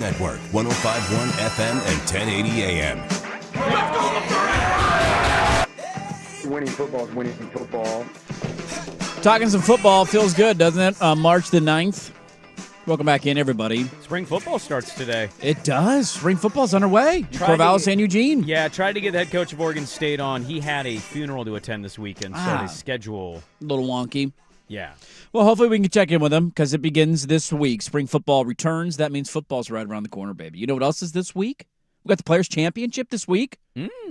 Network, 105.1 FM and 1080 AM. Winning football is winning football. Talking some football feels good, doesn't it? March the 9th. Welcome back in, everybody. Spring football starts today. It does. Spring football's underway. Corvallis and Eugene. Yeah, tried to get the head coach of Oregon State on. He had a funeral to attend this weekend, so his schedule... A little wonky. Yeah. Well, hopefully we can check in with him because it begins this week. Spring football returns. That means football's right around the corner, baby. You know what else is this week? We got the Players' Championship this week.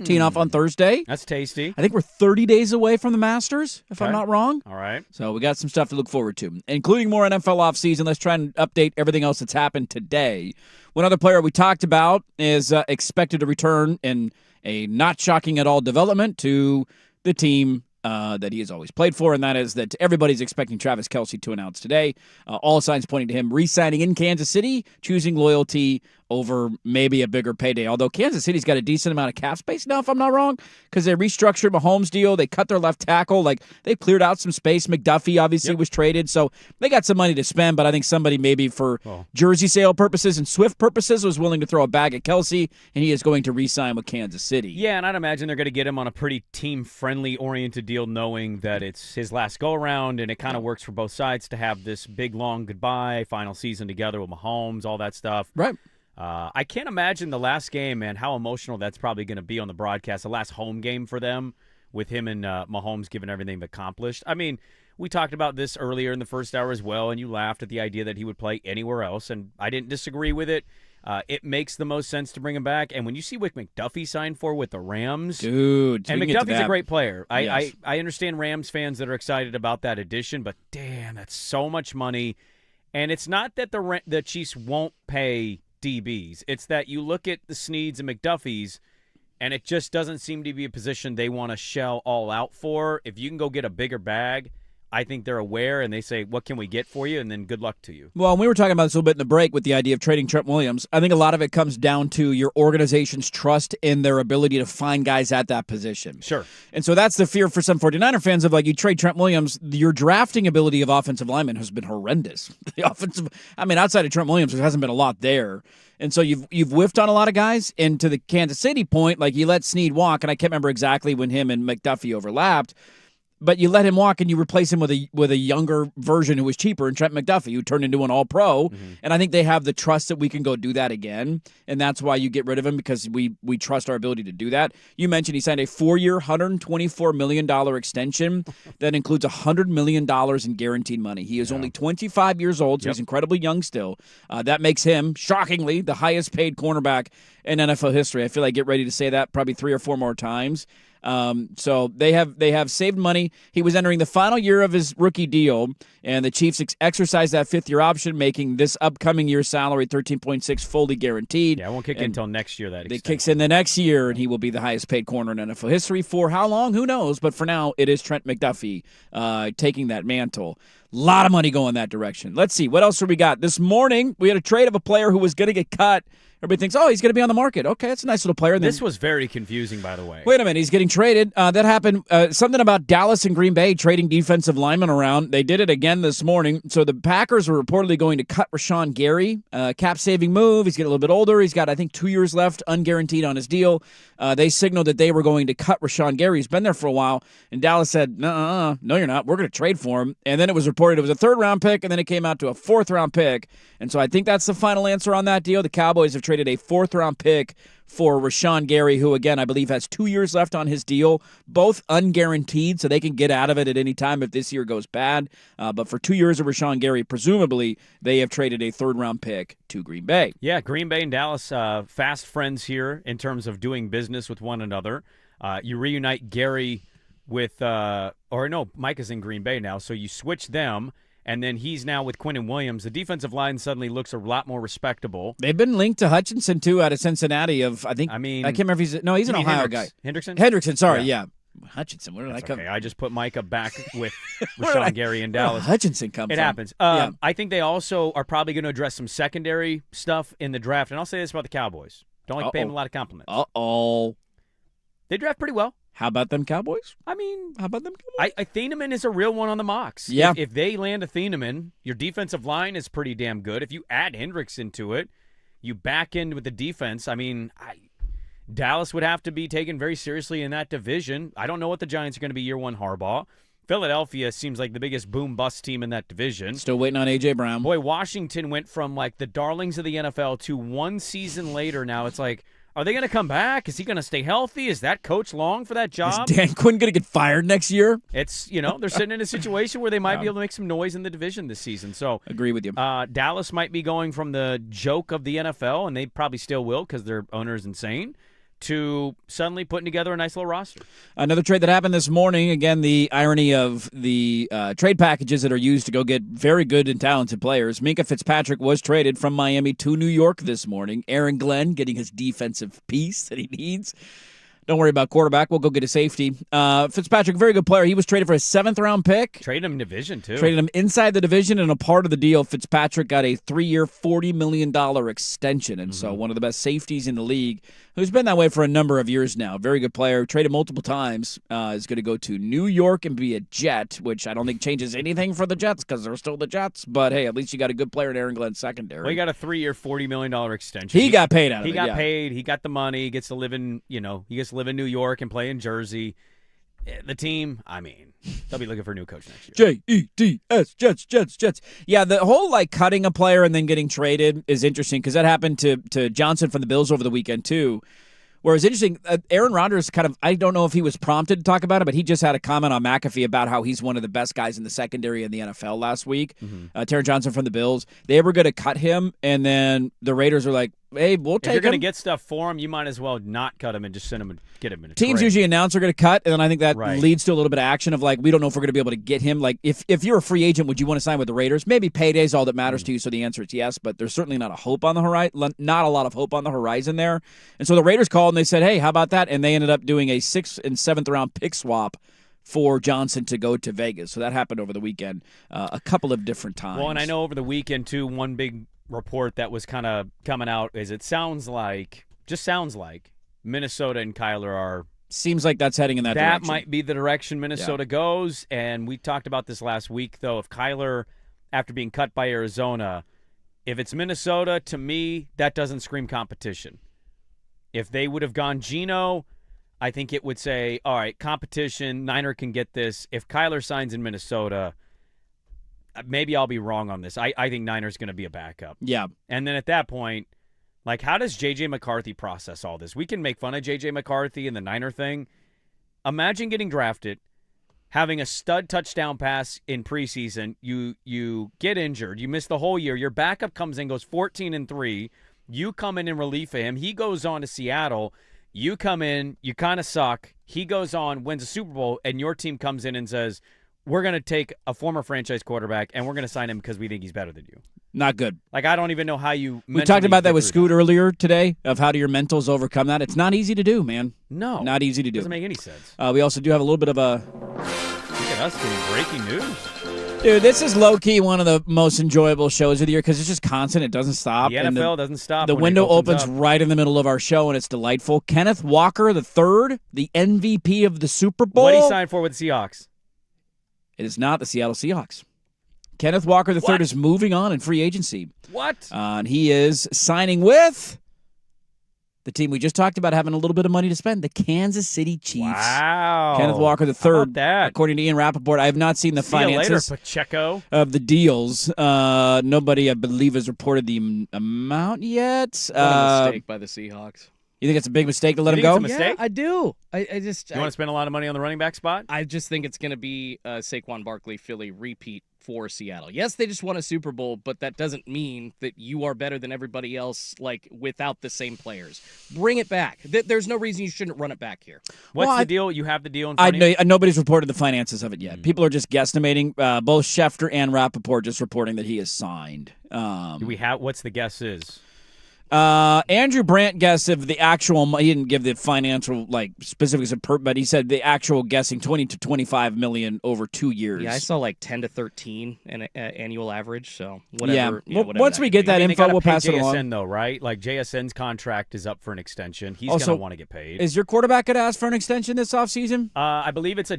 Teeing off on Thursday. That's tasty. I think we're 30 days away from the Masters, if I'm not wrong. All right. So we got some stuff to look forward to, including more NFL offseason. Let's try and update everything else that's happened today. One other player we talked about is expected to return in a not shocking at all development to the team that he has always played for, and that is that everybody's expecting Travis Kelce to announce today. All signs pointing to him re-signing in Kansas City, choosing loyalty over maybe a bigger payday. Although Kansas City's got a decent amount of cap space now, if I'm not wrong, because they restructured Mahomes' deal. They cut their left tackle. Like, they cleared out some space. McDuffie obviously was traded, so they got some money to spend, but I think somebody maybe for jersey sale purposes and Swift purposes was willing to throw a bag at Kelce, and he is going to re-sign with Kansas City. Yeah, and I'd imagine they're going to get him on a pretty team-friendly oriented deal, knowing that it's his last go-around, and it kind of works for both sides to have this big, long goodbye, final season together with Mahomes, all that stuff. Right. I can't imagine the last game and how emotional that's probably going to be on the broadcast, the last home game for them with him and Mahomes given everything accomplished. I mean, we talked about this earlier in the first hour as well, and you laughed at the idea that he would play anywhere else, and I didn't disagree with it. It makes the most sense to bring him back. And when you see what McDuffie signed for with the Rams. Dude. And McDuffie's a great player. Yes. I understand Rams fans that are excited about that addition, but damn, that's so much money. And it's not that the Chiefs won't pay DBs. It's that you look at the Sneads and McDuffies, and it just doesn't seem to be a position they want to shell all out for. If you can go get a bigger bag, I think they're aware, and they say, what can we get for you? And then good luck to you. Well, we were talking about this a little bit in the break with the idea of trading Trent Williams. I think a lot of it comes down to your organization's trust in their ability to find guys at that position. Sure. And so that's the fear for some 49er fans of, like, you trade Trent Williams, your drafting ability of offensive linemen has been horrendous. Outside of Trent Williams, there hasn't been a lot there. And so you've whiffed on a lot of guys. And to the Kansas City point, like, you let Snead walk, and I can't remember exactly when him and McDuffie overlapped, but you let him walk and you replace him with a younger version who was cheaper, and Trent McDuffie, who turned into an all-pro. Mm-hmm. And I think they have the trust that we can go do that again, and that's why you get rid of him, because we trust our ability to do that. You mentioned he signed a 4-year, $124 million extension that includes $100 million in guaranteed money. He is only 25 years old, so he's incredibly young still. That makes him, shockingly, the highest-paid cornerback in NFL history. I feel like get ready to say that probably 3 or 4 more times. So they have saved money. He was entering the final year of his rookie deal, and the Chiefs exercised that 5th-year option, making this upcoming year's salary $13.6 fully guaranteed. Yeah, it won't kick in until next year. That it kicks in the next year, and he will be the highest-paid corner in NFL history. For how long? Who knows? But for now, it is Trent McDuffie taking that mantle. A lot of money going that direction. Let's see. What else have we got? This morning, we had a trade of a player who was going to get cut. Everybody thinks, he's going to be on the market. Okay, that's a nice little player. And this was very confusing, by the way. Wait a minute. He's getting traded. That happened. Something about Dallas and Green Bay trading defensive linemen around. They did it again this morning. So the Packers were reportedly going to cut Rashawn Gary. Cap-saving move. He's getting a little bit older. He's got, I think, 2 years left, unguaranteed on his deal. They signaled that they were going to cut Rashawn Gary. He's been there for a while. And Dallas said, no, you're not. We're going to trade for him. And then it was reported it was a 3rd-round pick, and then it came out to a 4th-round pick. And so I think that's the final answer on that deal. The Cowboys have traded a 4th-round pick for Rashawn Gary, who, again, I believe has 2 years left on his deal, both unguaranteed, so they can get out of it at any time if this year goes bad. But for 2 years of Rashawn Gary, presumably, they have traded a 3rd-round pick to Green Bay. Yeah, Green Bay and Dallas, fast friends here in terms of doing business with one another. You reunite Gary with Mike is in Green Bay now, so you switch them. And then he's now with Quinnen Williams. The defensive line suddenly looks a lot more respectable. They've been linked to Hutchinson, too, out of Cincinnati. I can't remember if he's an Ohio guy. Hendrickson, sorry, yeah. Hutchinson, where did I come? Okay, I just put Micah back with Rashawn Gary in Dallas. Hutchinson come from? It happens. I think they also are probably going to address some secondary stuff in the draft. And I'll say this about the Cowboys. Don't like to pay them a lot of compliments. They draft pretty well. How about them Cowboys? I mean, how about them Cowboys? Thieneman is a real one on the mocks. Yeah. If they land a Thieneman, your defensive line is pretty damn good. If you add Hendricks into it, You back end with the defense. I mean, Dallas would have to be taken very seriously in that division. I don't know what the Giants are going to be year one Harbaugh. Philadelphia seems like the biggest boom-bust team in that division. Still waiting on A.J. Brown. Boy, Washington went from like the darlings of the NFL to one season later now. It's like, are they going to come back? Is he going to stay healthy? Is that coach long for that job? Is Dan Quinn going to get fired next year? It's, they're sitting in a situation where they might be able to make some noise in the division this season. So agree with you. Dallas might be going from the joke of the NFL, and they probably still will because their owner is insane, to suddenly putting together a nice little roster. Another trade that happened this morning, again, the irony of the trade packages that are used to go get very good and talented players. Minkah Fitzpatrick was traded from Miami to New York this morning. Aaron Glenn getting his defensive piece that he needs. Don't worry about quarterback. We'll go get a safety. Fitzpatrick, very good player. He was traded for a 7th-round pick. Traded him in division, too. Traded him inside the division, and a part of the deal, Fitzpatrick got a 3-year, $40 million extension. And so one of the best safeties in the league, who's been that way for a number of years now. Very good player. Traded multiple times. Is going to go to New York and be a Jet, which I don't think changes anything for the Jets because they're still the Jets. But, hey, at least you got a good player in Aaron Glenn secondary. Well, he got a 3-year, $40 million extension. He got paid out of it. He got paid. He got the money. He gets to live in, he gets to live in New York and play in Jersey. The team, I mean, they'll be looking for a new coach next year. Jets, Jets. Yeah, the whole, cutting a player and then getting traded is interesting because that happened to Johnson from the Bills over the weekend, too. Whereas interesting, Aaron Rodgers I don't know if he was prompted to talk about it, but he just had a comment on McAfee about how he's one of the best guys in the secondary in the NFL last week. Taron Johnson from the Bills. They were going to cut him, and then the Raiders were like, hey, we'll take him. If you're going to get stuff for him, you might as well not cut him and just send him and get him in a Teams trade. usually announce they're going to cut, and then I think that leads to a little bit of action of we don't know if we're going to be able to get him. If you're a free agent, would you want to sign with the Raiders? Maybe payday's all that matters to you, so the answer is yes, but there's certainly not a hope on the not a lot of hope on the horizon there. And so the Raiders called and they said, hey, how about that? And they ended up doing a 6th and 7th round pick swap for Johnson to go to Vegas. So that happened over the weekend a couple of different times. Well, and I know over the weekend, too, one big report that was kind of coming out is it sounds like Minnesota and Kyler are. Seems like that's heading in that direction. That might be the direction Minnesota goes. And we talked about this last week, though. If Kyler, after being cut by Arizona, if it's Minnesota, to me, that doesn't scream competition. If they would have gone Geno, I think it would say, all right, competition, Niner can get this. If Kyler signs in Minnesota, maybe I'll be wrong on this. I think Niner's going to be a backup. Yeah. And then at that point, how does J.J. McCarthy process all this? We can make fun of J.J. McCarthy and the Niner thing. Imagine getting drafted, having a stud touchdown pass in preseason. You get injured. You miss the whole year. Your backup comes in, goes 14-3. You come in relief of him. He goes on to Seattle. You come in. You kind of suck. He goes on, wins a Super Bowl, and your team comes in and says, we're going to take a former franchise quarterback, and we're going to sign him because we think he's better than you. Not good. I don't even know how you We talked about that with Scoot earlier today, of how do your mentals overcome that. It's not easy to do, man. No. Not easy to do. Doesn't make any sense. We also do have a little bit of a... Look at us getting breaking news. Dude, this is low-key one of the most enjoyable shows of the year because it's just constant. It doesn't stop. The NFL doesn't stop. The window opens right in the middle of our show, and it's delightful. Kenneth Walker III, the MVP of the Super Bowl. What did he sign for with the Seahawks? It is not the Seattle Seahawks. Kenneth Walker III is moving on in free agency. What? And he is signing with the team we just talked about having a little bit of money to spend, the Kansas City Chiefs. Wow. Kenneth Walker III. How about that? According to Ian Rappaport, I have not seen the finances you later, Pacheco. of the deals. Nobody, I believe, has reported the amount yet. What a mistake by the Seahawks. You think it's a big mistake to let him go? It's a mistake? Yeah, I do. I just. You want to spend a lot of money on the running back spot? I just think it's going to be a Saquon Barkley Philly repeat for Seattle. Yes, they just won a Super Bowl, but that doesn't mean that you are better than everybody else, without the same players. Bring it back. There's no reason you shouldn't run it back here. What's the deal? You have the deal in front of you? Nobody's reported the finances of it yet. People are just guesstimating. Both Schefter and Rappaport just reporting that he is signed. What's the guess is? Andrew Brandt guessed if the actual, he didn't give the financial specifics but he said the actual guessing 20 to 25 million over 2 years. Yeah, I saw 10 to 13 an annual average. So whatever. Yeah, once we get that info, we'll pass it along. JSN though, right? JSN's contract is up for an extension. He's going to want to get paid. Is your quarterback going to ask for an extension this offseason? I believe it's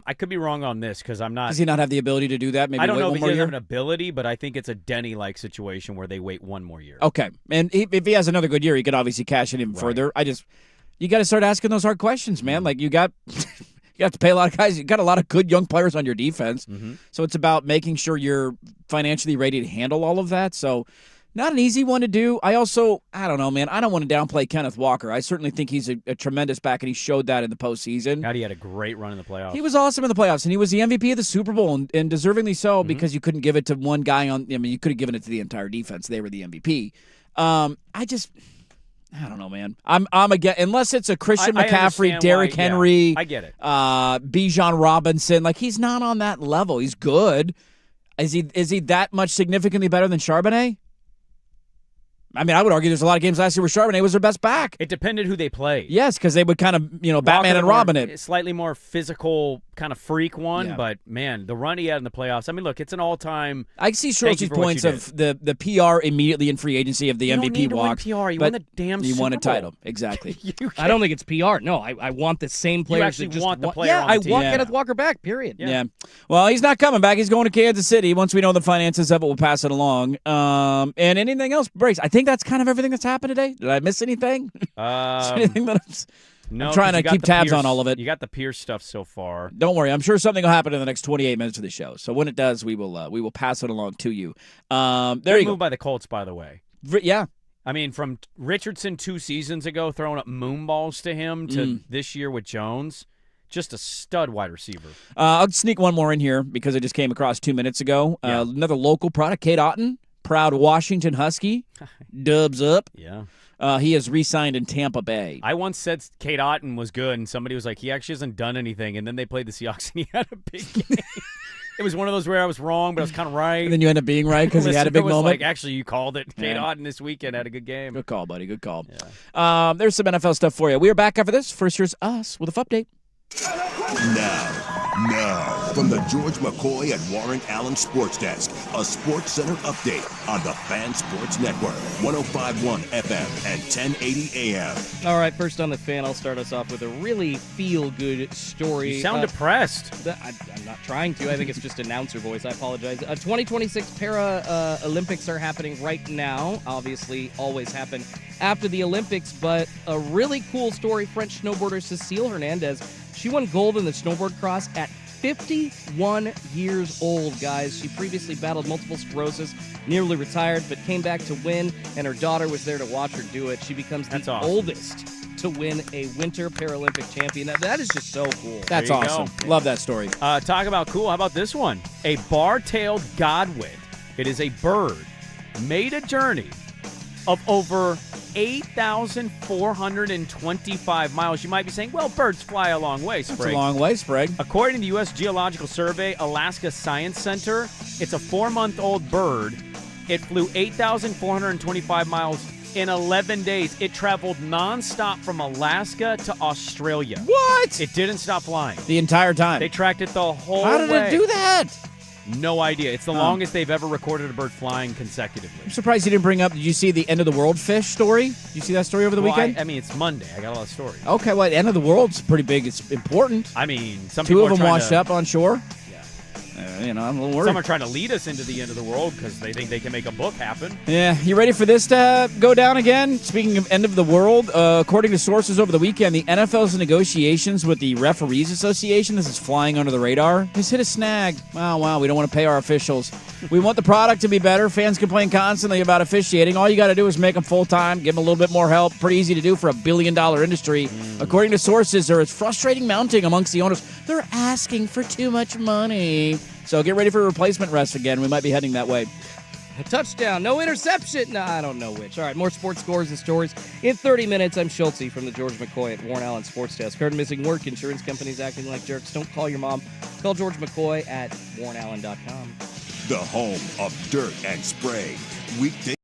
I could be wrong on this because I'm not. Does he not have the ability to do that? Maybe I don't wait know one if he more doesn't year? have an ability, but I think it's a Denny-like situation where they wait one more year. Okay, and if he has another good year, he could obviously cash it in further. You got to start asking those hard questions, man. Like you got. You have to pay a lot of guys. You got a lot of good young players on your defense. So it's about making sure you're financially ready to handle all of that. So not an easy one to do. I don't know, man. I don't want to downplay Kenneth Walker. I certainly think he's a tremendous back, and he showed that in the postseason. God, he had a great run in the playoffs. He was awesome in the playoffs, and he was the MVP of the Super Bowl, and deservingly so, because you couldn't give it to one guy you could have given it to the entire defense. They were the MVP. I don't know, man. I'm again, unless it's a Christian McCaffrey, Derrick Henry. I get it. Bijan Robinson. Like, he's not on that level. He's good. Is he that much significantly better than Charbonnet? I mean, I would argue there's a lot of games last year where Charbonnet was their best back. It depended who they played. Yes, because they would kind of, Batman and Robin it. Slightly more physical kind of freak one, but, man, the run he had in the playoffs. I mean, look, it's an all-time. I see Schultz's points of the PR immediately in free agency of the MVP need to walk. win PR. You won the damn You Super won a Bowl. title. Exactly. I don't think it's PR. No, I want the same players. You actually that just want the player on the I team. want Yeah. Kenneth Walker back, period. Yeah. Well, he's not coming back. He's going to Kansas City. Once we know the finances of it, we'll pass it along. And anything else, Brace? I think that's kind of everything that's happened today. Did I miss anything? Is there anything that I'm trying to keep tabs on all of it. You got the Pierce stuff so far. Don't worry. I'm sure something will happen in the next 28 minutes of the show. So when it does, we will pass it along to you. There you go. Moved by the Colts, by the way. Yeah. I mean, from Richardson 2 seasons ago, throwing up moon balls to him, to this year with Jones, just a stud wide receiver. I'll sneak one more in here because I just came across 2 minutes ago. Another local product, Kate Otten, proud Washington Husky, dubs up. Yeah. He has re-signed in Tampa Bay. I once said Kate Otten was good, and somebody was like, he actually hasn't done anything, and then they played the Seahawks, and he had a big game. It was one of those where I was wrong, but I was kind of right. And then you end up being right because he had a big moment. Like, actually, you called it. Kate Otten this weekend had a good game. Good call, buddy. Good call. Yeah. There's some NFL stuff for you. We are back after this. First, here's us with a update. Now, from the George McCoy and Warren Allen Sports Desk, a Sports Center update on the Fan Sports Network, 105.1 FM and 1080 AM. All right, first on the Fan, I'll start us off with a really feel-good story. You sound depressed. I'm not trying to. I think it's just announcer voice. I apologize. 2026 Olympics are happening right now. Obviously, always happen after the Olympics, but a really cool story. French snowboarder Cecile Hernandez, she won gold in the snowboard cross at 51 years old, guys. She previously battled multiple sclerosis, nearly retired, but came back to win, and her daughter was there to watch her do it. She becomes the oldest to win a Winter Paralympic champion. That is just so cool. That's awesome. Love that story. Talk about cool. How about this one? A bar-tailed godwit. It is a bird. Made a journey of over 8,425 miles. You might be saying, well, birds fly a long way, Sprague. That's a long way, Sprague. According to the U.S. Geological Survey, Alaska Science Center, it's a 4-month-old bird. It flew 8,425 miles in 11 days. It traveled nonstop from Alaska to Australia. What? It didn't stop flying. The entire time. They tracked it the whole way. How did it do that? No idea. It's the longest they've ever recorded a bird flying consecutively. I'm surprised you didn't bring up, did you see the end of the world fish story? Did you see that story over the weekend? I mean, it's Monday. I got a lot of stories. Okay, well, end of the world's pretty big. It's important. I mean, some Two people of are them trying washed to, up on shore. I'm a little worried. Some are trying to lead us into the end of the world because they think they can make a book happen. Yeah, you ready for this to go down again? Speaking of end of the world, according to sources over the weekend, the NFL's negotiations with the Referees Association, this is flying under the radar, has hit a snag. Wow, we don't want to pay our officials. We want the product to be better. Fans complain constantly about officiating. All you got to do is make them full-time, give them a little bit more help. Pretty easy to do for $1 billion industry. According to sources, there is frustrating mounting amongst the owners. They're asking for too much money. So get ready for replacement refs again. We might be heading that way. A touchdown, no interception. No, I don't know which. All right, more sports scores and stories in 30 minutes. I'm Schultze from the George McCoy at Warren Allen Sports Desk. Heard missing work, insurance companies acting like jerks. Don't call your mom. Call George McCoy at warrenallen.com. The home of Dirt and Sprague. Weekday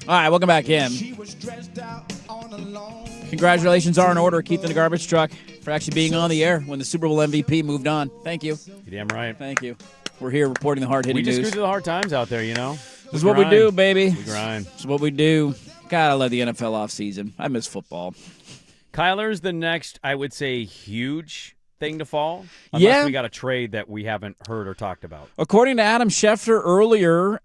All right, welcome back in. Congratulations are in order, Keith in the garbage truck, for actually being on the air when the Super Bowl MVP moved on. Thank you. You're damn right. Thank you. We're here reporting the hard-hitting news. We just go through the hard times out there, you know? This is what we do, baby. We grind. This is what we do. God, I love the NFL offseason. I miss football. Kyler's the next, I would say, huge thing to fall. Unless we got a trade that we haven't heard or talked about. According to Adam Schefter earlier,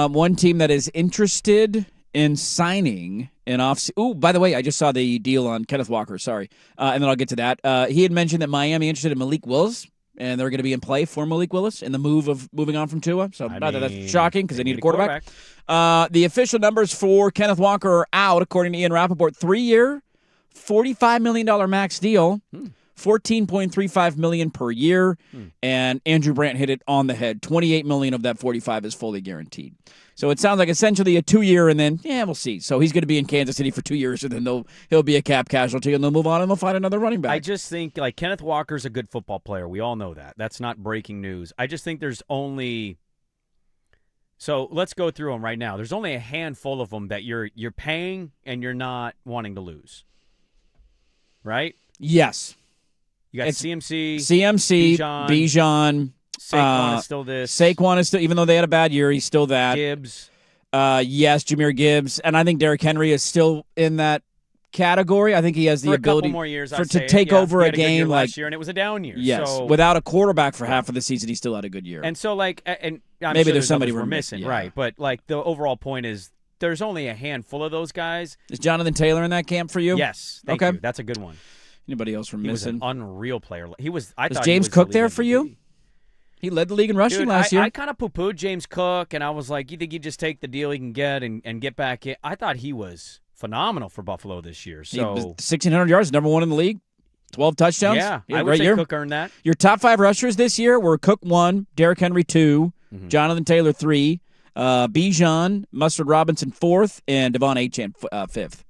one team that is interested in signing an off. Oh, by the way, I just saw the deal on Kenneth Walker. Sorry, and then I'll get to that. He had mentioned that Miami interested in Malik Willis, and they're going to be in play for Malik Willis in the move of moving on from Tua. So not that that's shocking because they need a quarterback. The official numbers for Kenneth Walker are out, according to Ian Rappaport. 3-year, $45 million max deal. $14.35 million per year, and Andrew Brandt hit it on the head. $28 million of that 45 is fully guaranteed. So it sounds like essentially a 2-year, and then we'll see. So he's going to be in Kansas City for 2 years, and then he'll be a cap casualty, and they'll move on and they'll find another running back. I just think Kenneth Walker's a good football player. We all know that. That's not breaking news. I just think there's only. So let's go through them right now. There's only a handful of them that you're paying and you're not wanting to lose. Right? Yes. You got CMC, Bijan. Saquon is still this. Saquon is still, even though they had a bad year, he's still that. Gibbs. Yes, Jahmyr Gibbs. And I think Derrick Henry is still in that category. I think he has the ability couple more years, to take over a game last year, and it was a down year. Yes, so, without a quarterback for half of the season, he still had a good year. And so, and I'm maybe sure there's somebody we're missing, right? But the overall point is there's only a handful of those guys. Is Jonathan Taylor in that camp for you? Yes. Thank you. That's a good one. Anybody else we're missing? He was an unreal player. Was James Cook there for you? He led the league in rushing last year. I kind of poo-pooed James Cook, and I was like, you think he'd just take the deal he can get and get back in? I thought he was phenomenal for Buffalo this year. So 1,600 yards, number one in the league, 12 touchdowns. Yeah, I would great say year. Cook earned that. Your top 5 rushers this year were Cook 1, Derrick Henry 2, Jonathan Taylor 3, Bijan, Mustard Robinson 4th, and Devon Achane 5th.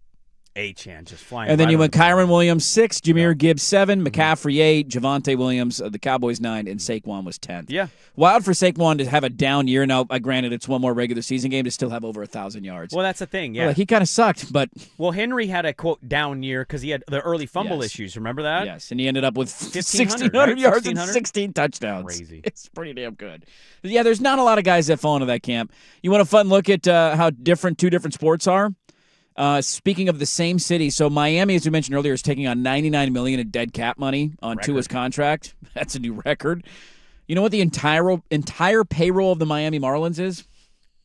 Achane just flying. And then you went Kyron Williams 6, Jahmyr Gibbs 7, McCaffrey 8, Javonte Williams, the Cowboys 9, and Saquon was 10th. Yeah. Wild for Saquon to have a down year. Now, granted, it's one more regular season game to still have over 1,000 yards. Well, that's the thing, yeah. He kind of sucked, but. Well, Henry had a, quote, down year because he had the early fumble issues. Remember that? Yes, and he ended up with 1,600 yards and 16 touchdowns. Crazy. It's pretty damn good. But yeah, there's not a lot of guys that fall into that camp. You want a fun look at how different 2 different sports are? Speaking of the same city, so Miami, as we mentioned earlier, is taking on $99 million in dead cap money on Tua's contract. That's a new record. You know what the entire payroll of the Miami Marlins is?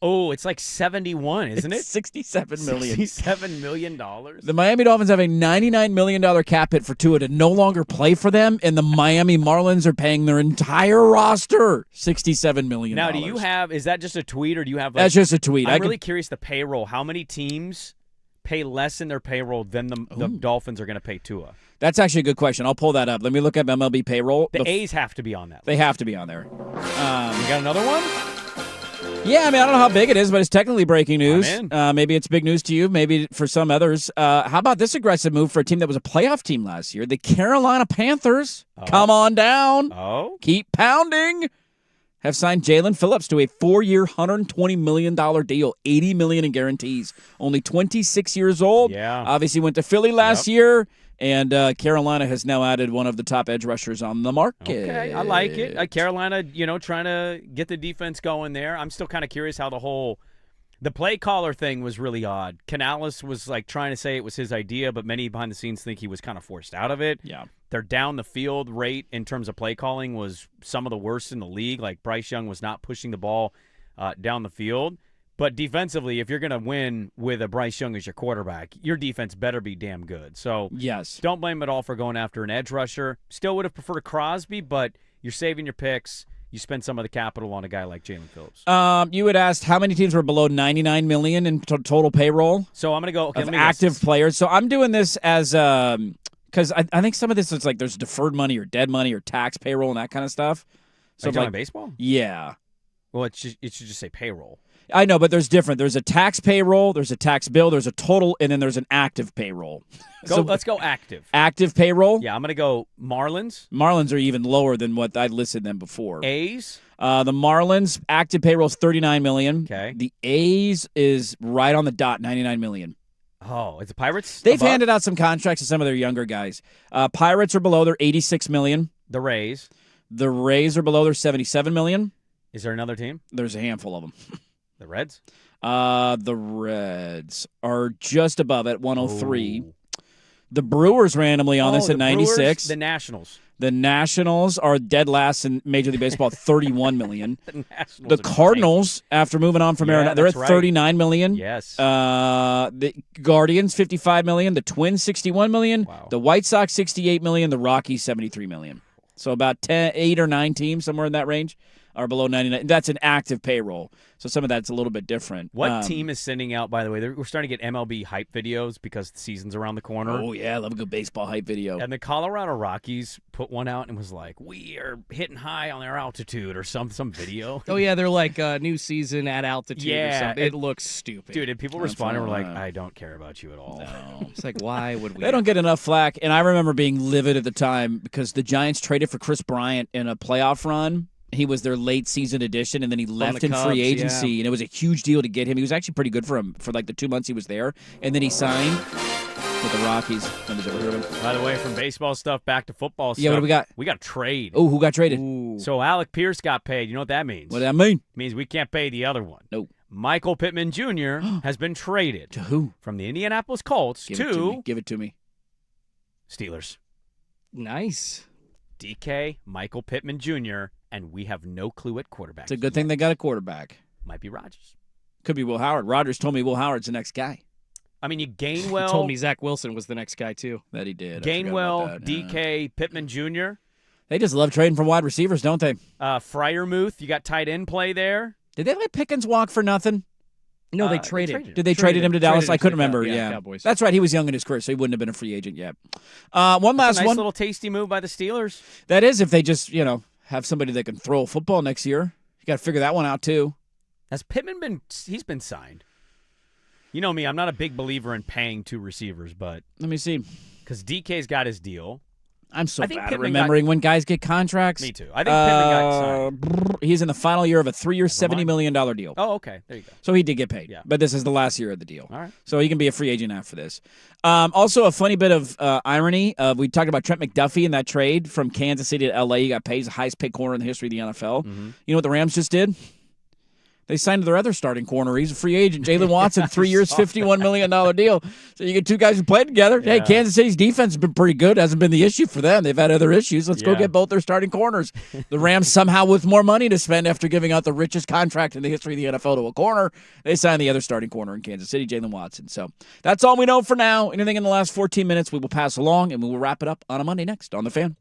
Oh, it's like 71, isn't it? $67 million. $67 million. The Miami Dolphins have a $99 million cap hit for Tua to no longer play for them, and the Miami Marlins are paying their entire roster $67 million. Now, is that just a tweet, or do you have? That's just a tweet. I'm really curious the payroll. How many teams pay less in their payroll than the Dolphins are going to pay Tua? That's actually a good question. I'll pull that up. Let me look at MLB payroll. The A's have to be on that list. They have to be on there. You got another one? Yeah, I mean, I don't know how big it is, but it's technically breaking news. Maybe it's big news to you. Maybe for some others. How about this aggressive move for a team that was a playoff team last year? The Carolina Panthers. Come on down. Keep pounding. Have signed Jalen Phillips to a 4-year, $120 million deal, $80 million in guarantees. Only 26 years old. Yeah. Obviously went to Philly last year, and Carolina has now added one of the top edge rushers on the market. Okay, I like it. Carolina, trying to get the defense going there. I'm still kind of curious how the play caller thing was really odd. Canales was trying to say it was his idea, but many behind the scenes think he was kind of forced out of it. Yeah. Their down the field rate in terms of play calling was some of the worst in the league. Bryce Young was not pushing the ball down the field. But defensively, if you're going to win with a Bryce Young as your quarterback, your defense better be damn good. So yes, don't blame it all for going after an edge rusher. Still would have preferred Crosby, but you're saving your picks. You spend some of the capital on a guy like Jalen Phillips. You had asked how many teams were below $99 million in total payroll. So I'm going to go of active players. So I'm doing this as because I think some of this is there's deferred money or dead money or tax payroll and that kind of stuff. So talking baseball? Yeah. Well, it should just say payroll. I know, but there's different. There's a tax payroll, there's a tax bill, there's a total, and then there's an active payroll. Let's go active. Active payroll? Yeah, I'm going to go Marlins. Marlins are even lower than what I'd listed them before. A's? The Marlins active payroll is $39 million. Okay. The A's is right on the dot, $99 million. Oh, is the Pirates They've above? handed out some contracts to some of their younger guys. Pirates are below, they're $86 million. The Rays? The Rays are below, they're $77 million. Is there another team? There's a handful of them. The Reds? The Reds are just above at 103. Oh. The Brewers randomly on this at 96. Brewers, the Nationals. The Nationals are dead last in Major League Baseball at $31 million. The Cardinals, after moving on from Arizona, they're at $39 million. Yes. The Guardians, $55 million. The Twins, $61 million. Wow. The White Sox, $68 million. The Rockies, $73 million. So about 8 or 9 teams, somewhere in that range, are below 99. That's an active payroll. So some of that's a little bit different. What team is sending out, by the way? We're starting to get MLB hype videos because the season's around the corner. Oh, yeah. I love a good baseball hype video. And the Colorado Rockies put one out and was like, we are hitting high on our altitude or some video. Oh, yeah. They're like new season at altitude or something. It looks stupid. Dude, and people responded and were like, I don't care about you at all. No. It's like, why would we? They don't get enough flack. And I remember being livid at the time because the Giants traded for Chris Bryant in a playoff run. He was their late season addition, and then he left in free agency, and it was a huge deal to get him. He was actually pretty good for him for like the 2 months he was there, and then he signed with the Rockies. Nobody's ever heard of him. By the way, from baseball stuff back to football stuff. Yeah, what do we got? We got a trade. Oh, who got traded? Ooh. So Alec Pierce got paid. You know what that means? What does that mean? It means we can't pay the other one. Nope. Michael Pittman Jr. has been traded. To who? From the Indianapolis Colts to Give it to me. Steelers. Nice. DK, Michael Pittman Jr., and we have no clue at quarterback. It's a good thing they got a quarterback. Might be Rodgers. Could be Will Howard. Rodgers told me Will Howard's the next guy. I mean, you Gainwell. He told me Zach Wilson was the next guy, too. That he did. Gainwell, DK, Pittman Jr. They just love trading for wide receivers, don't they? Freiermuth, you got tight end play there. Did they let Pickens walk for nothing? No, they traded. Did they trade him to Dallas? I couldn't remember. Yeah, Cowboys. That's right. He was young in his career, so he wouldn't have been a free agent yet. One last nice one. Little tasty move by the Steelers. That is, if they just have somebody that can throw a football next year. You got to figure that one out too. Has Pittman been? He's been signed. You know me. I'm not a big believer in paying 2 receivers, but let me see. Because DK's got his deal. I'm so bad at remembering when guys get contracts. Me too. I think Pittman got signed. He's in the final year of a 3-year, $70 million deal. Oh, okay. There you go. So he did get paid. Yeah. But this is the last year of the deal. All right. So he can be a free agent after this. Also, a funny bit of irony. We talked about Trent McDuffie in that trade from Kansas City to L.A. He got paid. He's the highest paid corner in the history of the NFL. Mm-hmm. You know what the Rams just did? They signed their other starting corner. He's a free agent. Jalen Watson, 3 years, $51 million deal. So you get 2 guys who played together. Yeah. Hey, Kansas City's defense has been pretty good. Hasn't been the issue for them. They've had other issues. Let's go get both their starting corners. The Rams somehow with more money to spend after giving out the richest contract in the history of the NFL to a corner. They signed the other starting corner in Kansas City, Jalen Watson. So that's all we know for now. Anything in the last 14 minutes, we will pass along, and we will wrap it up on a Monday next on The Fan.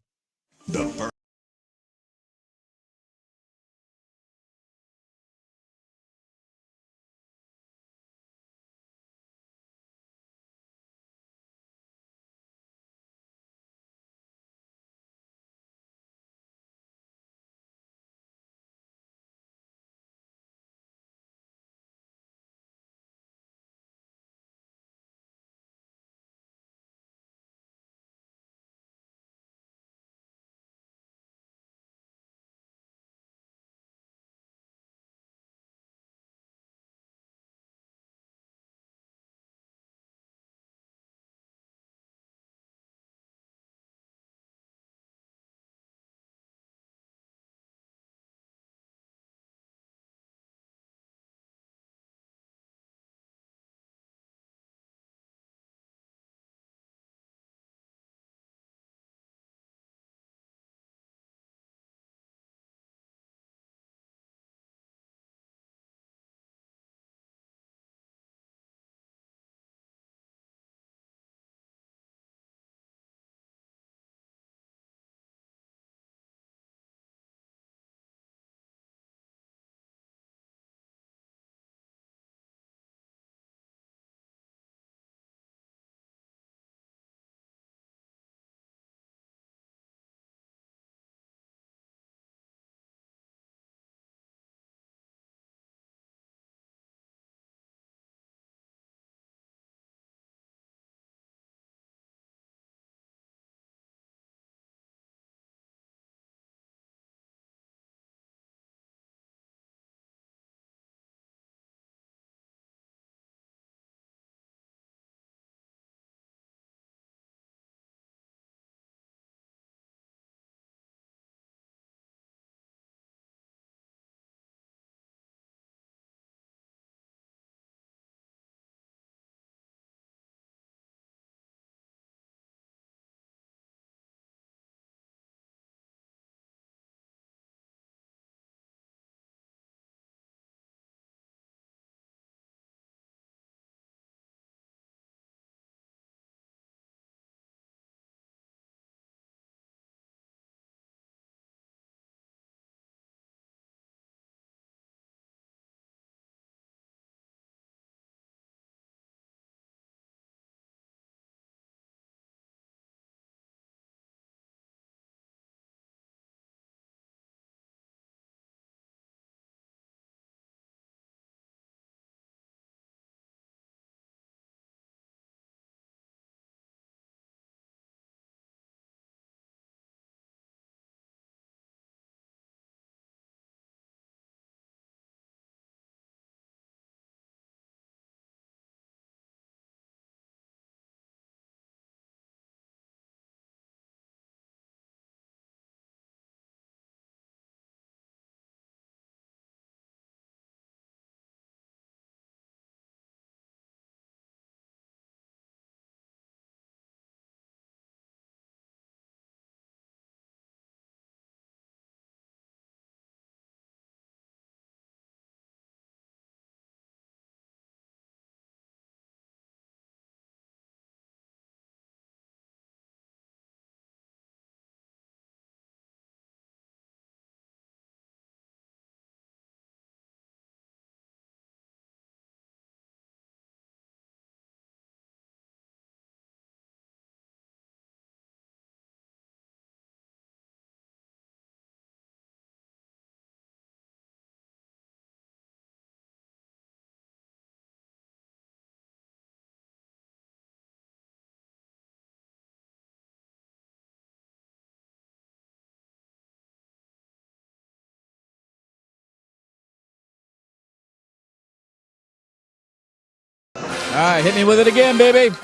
right, hit me with it again, baby.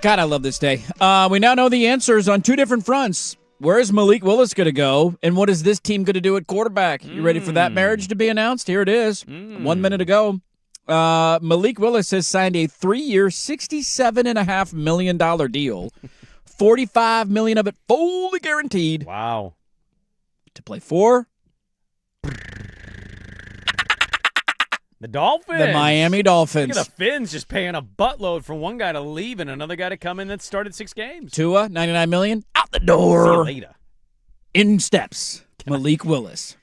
God, I love this day. We now know the answers on two different fronts. Where is Malik Willis going to go, and what is this team going to do at quarterback? You ready for that marriage to be announced? Here it is. 1 minute ago. Malik Willis has signed a 3-year, $67.5 million deal. $45 million of it fully guaranteed. Wow. To play for the Dolphins. The Miami Dolphins. Look at the Fins just paying a buttload for one guy to leave and another guy to come in that started 6 games. Tua, $99 million. Out the door. See you later. In steps Malik Willis.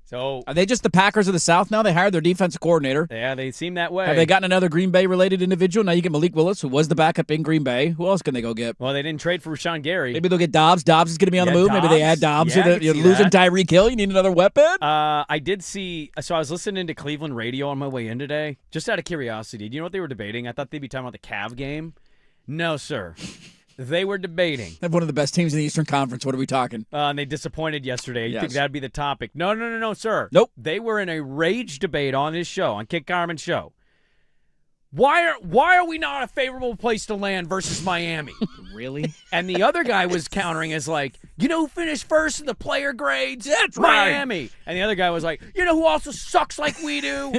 So are they just the Packers of the South now? They hired their defensive coordinator. Yeah, they seem that way. Have they gotten another Green Bay-related individual? Now you get Malik Willis, who was the backup in Green Bay. Who else can they go get? Well, they didn't trade for Rashawn Gary. Maybe they'll get Dobbs. Dobbs is going to be on the move. Dobbs. Maybe they add Dobbs. Yeah, You're losing Tyreek Hill. You need another weapon? I did see. So I was listening to Cleveland radio on my way in today, just out of curiosity. Do you know what they were debating? I thought they'd be talking about the Cav game. No, sir. They were debating. They have one of the best teams in the Eastern Conference. What are we talking? And they disappointed yesterday. You Yes. think that'd be the topic? No, sir. Nope. They were in a rage debate on his show, on Kit Carmen's show. Why are we not a favorable place to land versus Miami? Really? And the other guy was countering as like, you know who finished first in the player grades? That's right. Miami. And the other guy was like, you know who also sucks like we do?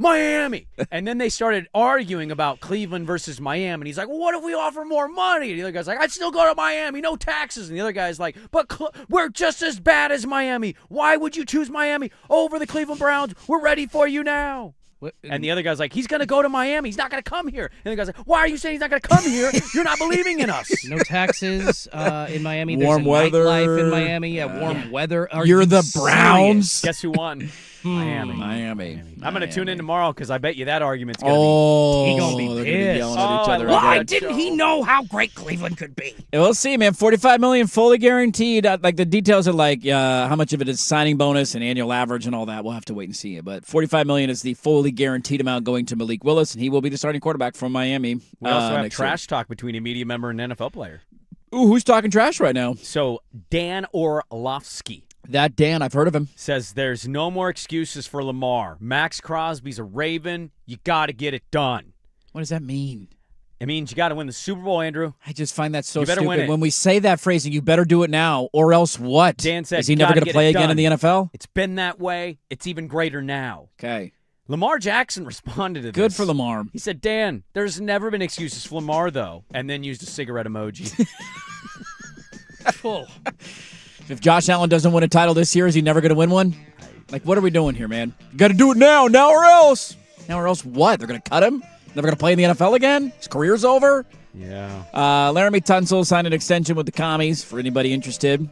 Miami. And then they started arguing about Cleveland versus Miami. And he's like, well, what if we offer more money? And the other guy's like, I'd still go to Miami, no taxes. And the other guy's like, but we're just as bad as Miami. Why would you choose Miami over the Cleveland Browns? We're ready for you now. What? And the other guy's like, he's going to go to Miami. He's not going to come here. And the guy's like, why are you saying he's not going to come here? You're not believing in us. No taxes in Miami. Warm There's a weather. nightlife in Miami. Yeah, warm weather. Are You're you the serious? Browns. Guess who won? Miami. I'm going to tune in tomorrow because I bet you that argument's going to Oh, He gonna be they're pissed. yelling at each other. Why didn't he know how great Cleveland could be? We'll see, man. $45 million fully guaranteed. Like the details are like how much of it is signing bonus and annual average and all that. We'll have to wait and see it. But $45 million is the fully guaranteed amount going to Malik Willis, and he will be the starting quarterback from Miami. We also have next trash talk between a media member and an NFL player. Ooh, who's talking trash right now? So Dan Orlovsky. That Dan, I've heard of him. Says there's no more excuses for Lamar. Max Crosby's a Raven. You got to get it done. What does that mean? It means you got to win the Super Bowl, Andrew. I just find that so You better win stupid. it. When we say that phrasing, you better do it now, or else what? Dan said, is he never going to play again in the NFL? It's been that way. It's even greater now. Okay. Lamar Jackson responded to this. Good for Lamar. He said, Dan, there's never been excuses for Lamar, though, and then used a cigarette emoji. If Josh Allen doesn't win a title this year, is he never going to win one? Like, what are we doing here, man? You got to do it now or else. Now or else what? They're going to cut him? Never going to play in the NFL again? His career's over? Yeah. Laramie Tunsil signed an extension with the Commies for anybody interested.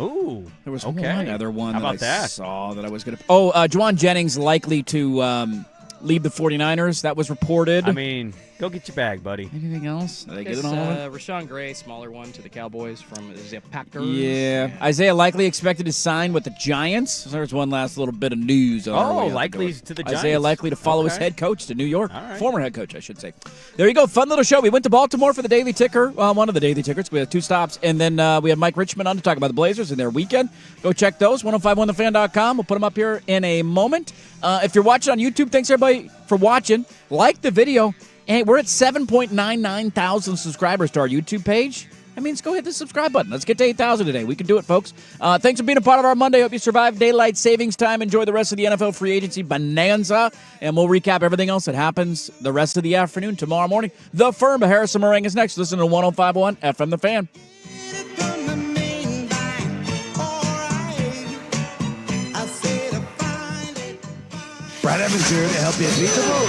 Ooh. There was okay. one other one How that about I that? saw that I was going to... Oh, Juwan Jennings likely to leave the 49ers. That was reported. I mean, go get your bag, buddy. Anything else? Did I get It's, it all? Rashawn Gray, smaller one to the Cowboys from the Packers. Yeah. Isaiah Likely expected to sign with the Giants. So there's one last little bit of news. On our way out the Likely door. to the Isaiah Giants. Likely to follow his Okay. head coach to New York. All right. Former head coach, I should say. There you go. Fun little show. We went to Baltimore for the Daily Ticker. One of the Daily Tickers. We had 2 stops. And then we had Mike Richmond on to talk about the Blazers and their weekend. Go check those. 1051thefan.com. We'll put them up here in a moment. If you're watching on YouTube, thanks everybody for watching. Like the video. And we're at 7.99 thousand subscribers to our YouTube page. That means go hit the subscribe button. Let's get to 8,000 today. We can do it, folks. Thanks for being a part of our Monday. Hope you survived daylight savings time. Enjoy the rest of the NFL free agency bonanza. And we'll recap everything else that happens the rest of the afternoon tomorrow morning. The Firm by Harrison Meringue is next. Listen to 105.1 FM The Fan. Brad Evans here to help you beat the bully.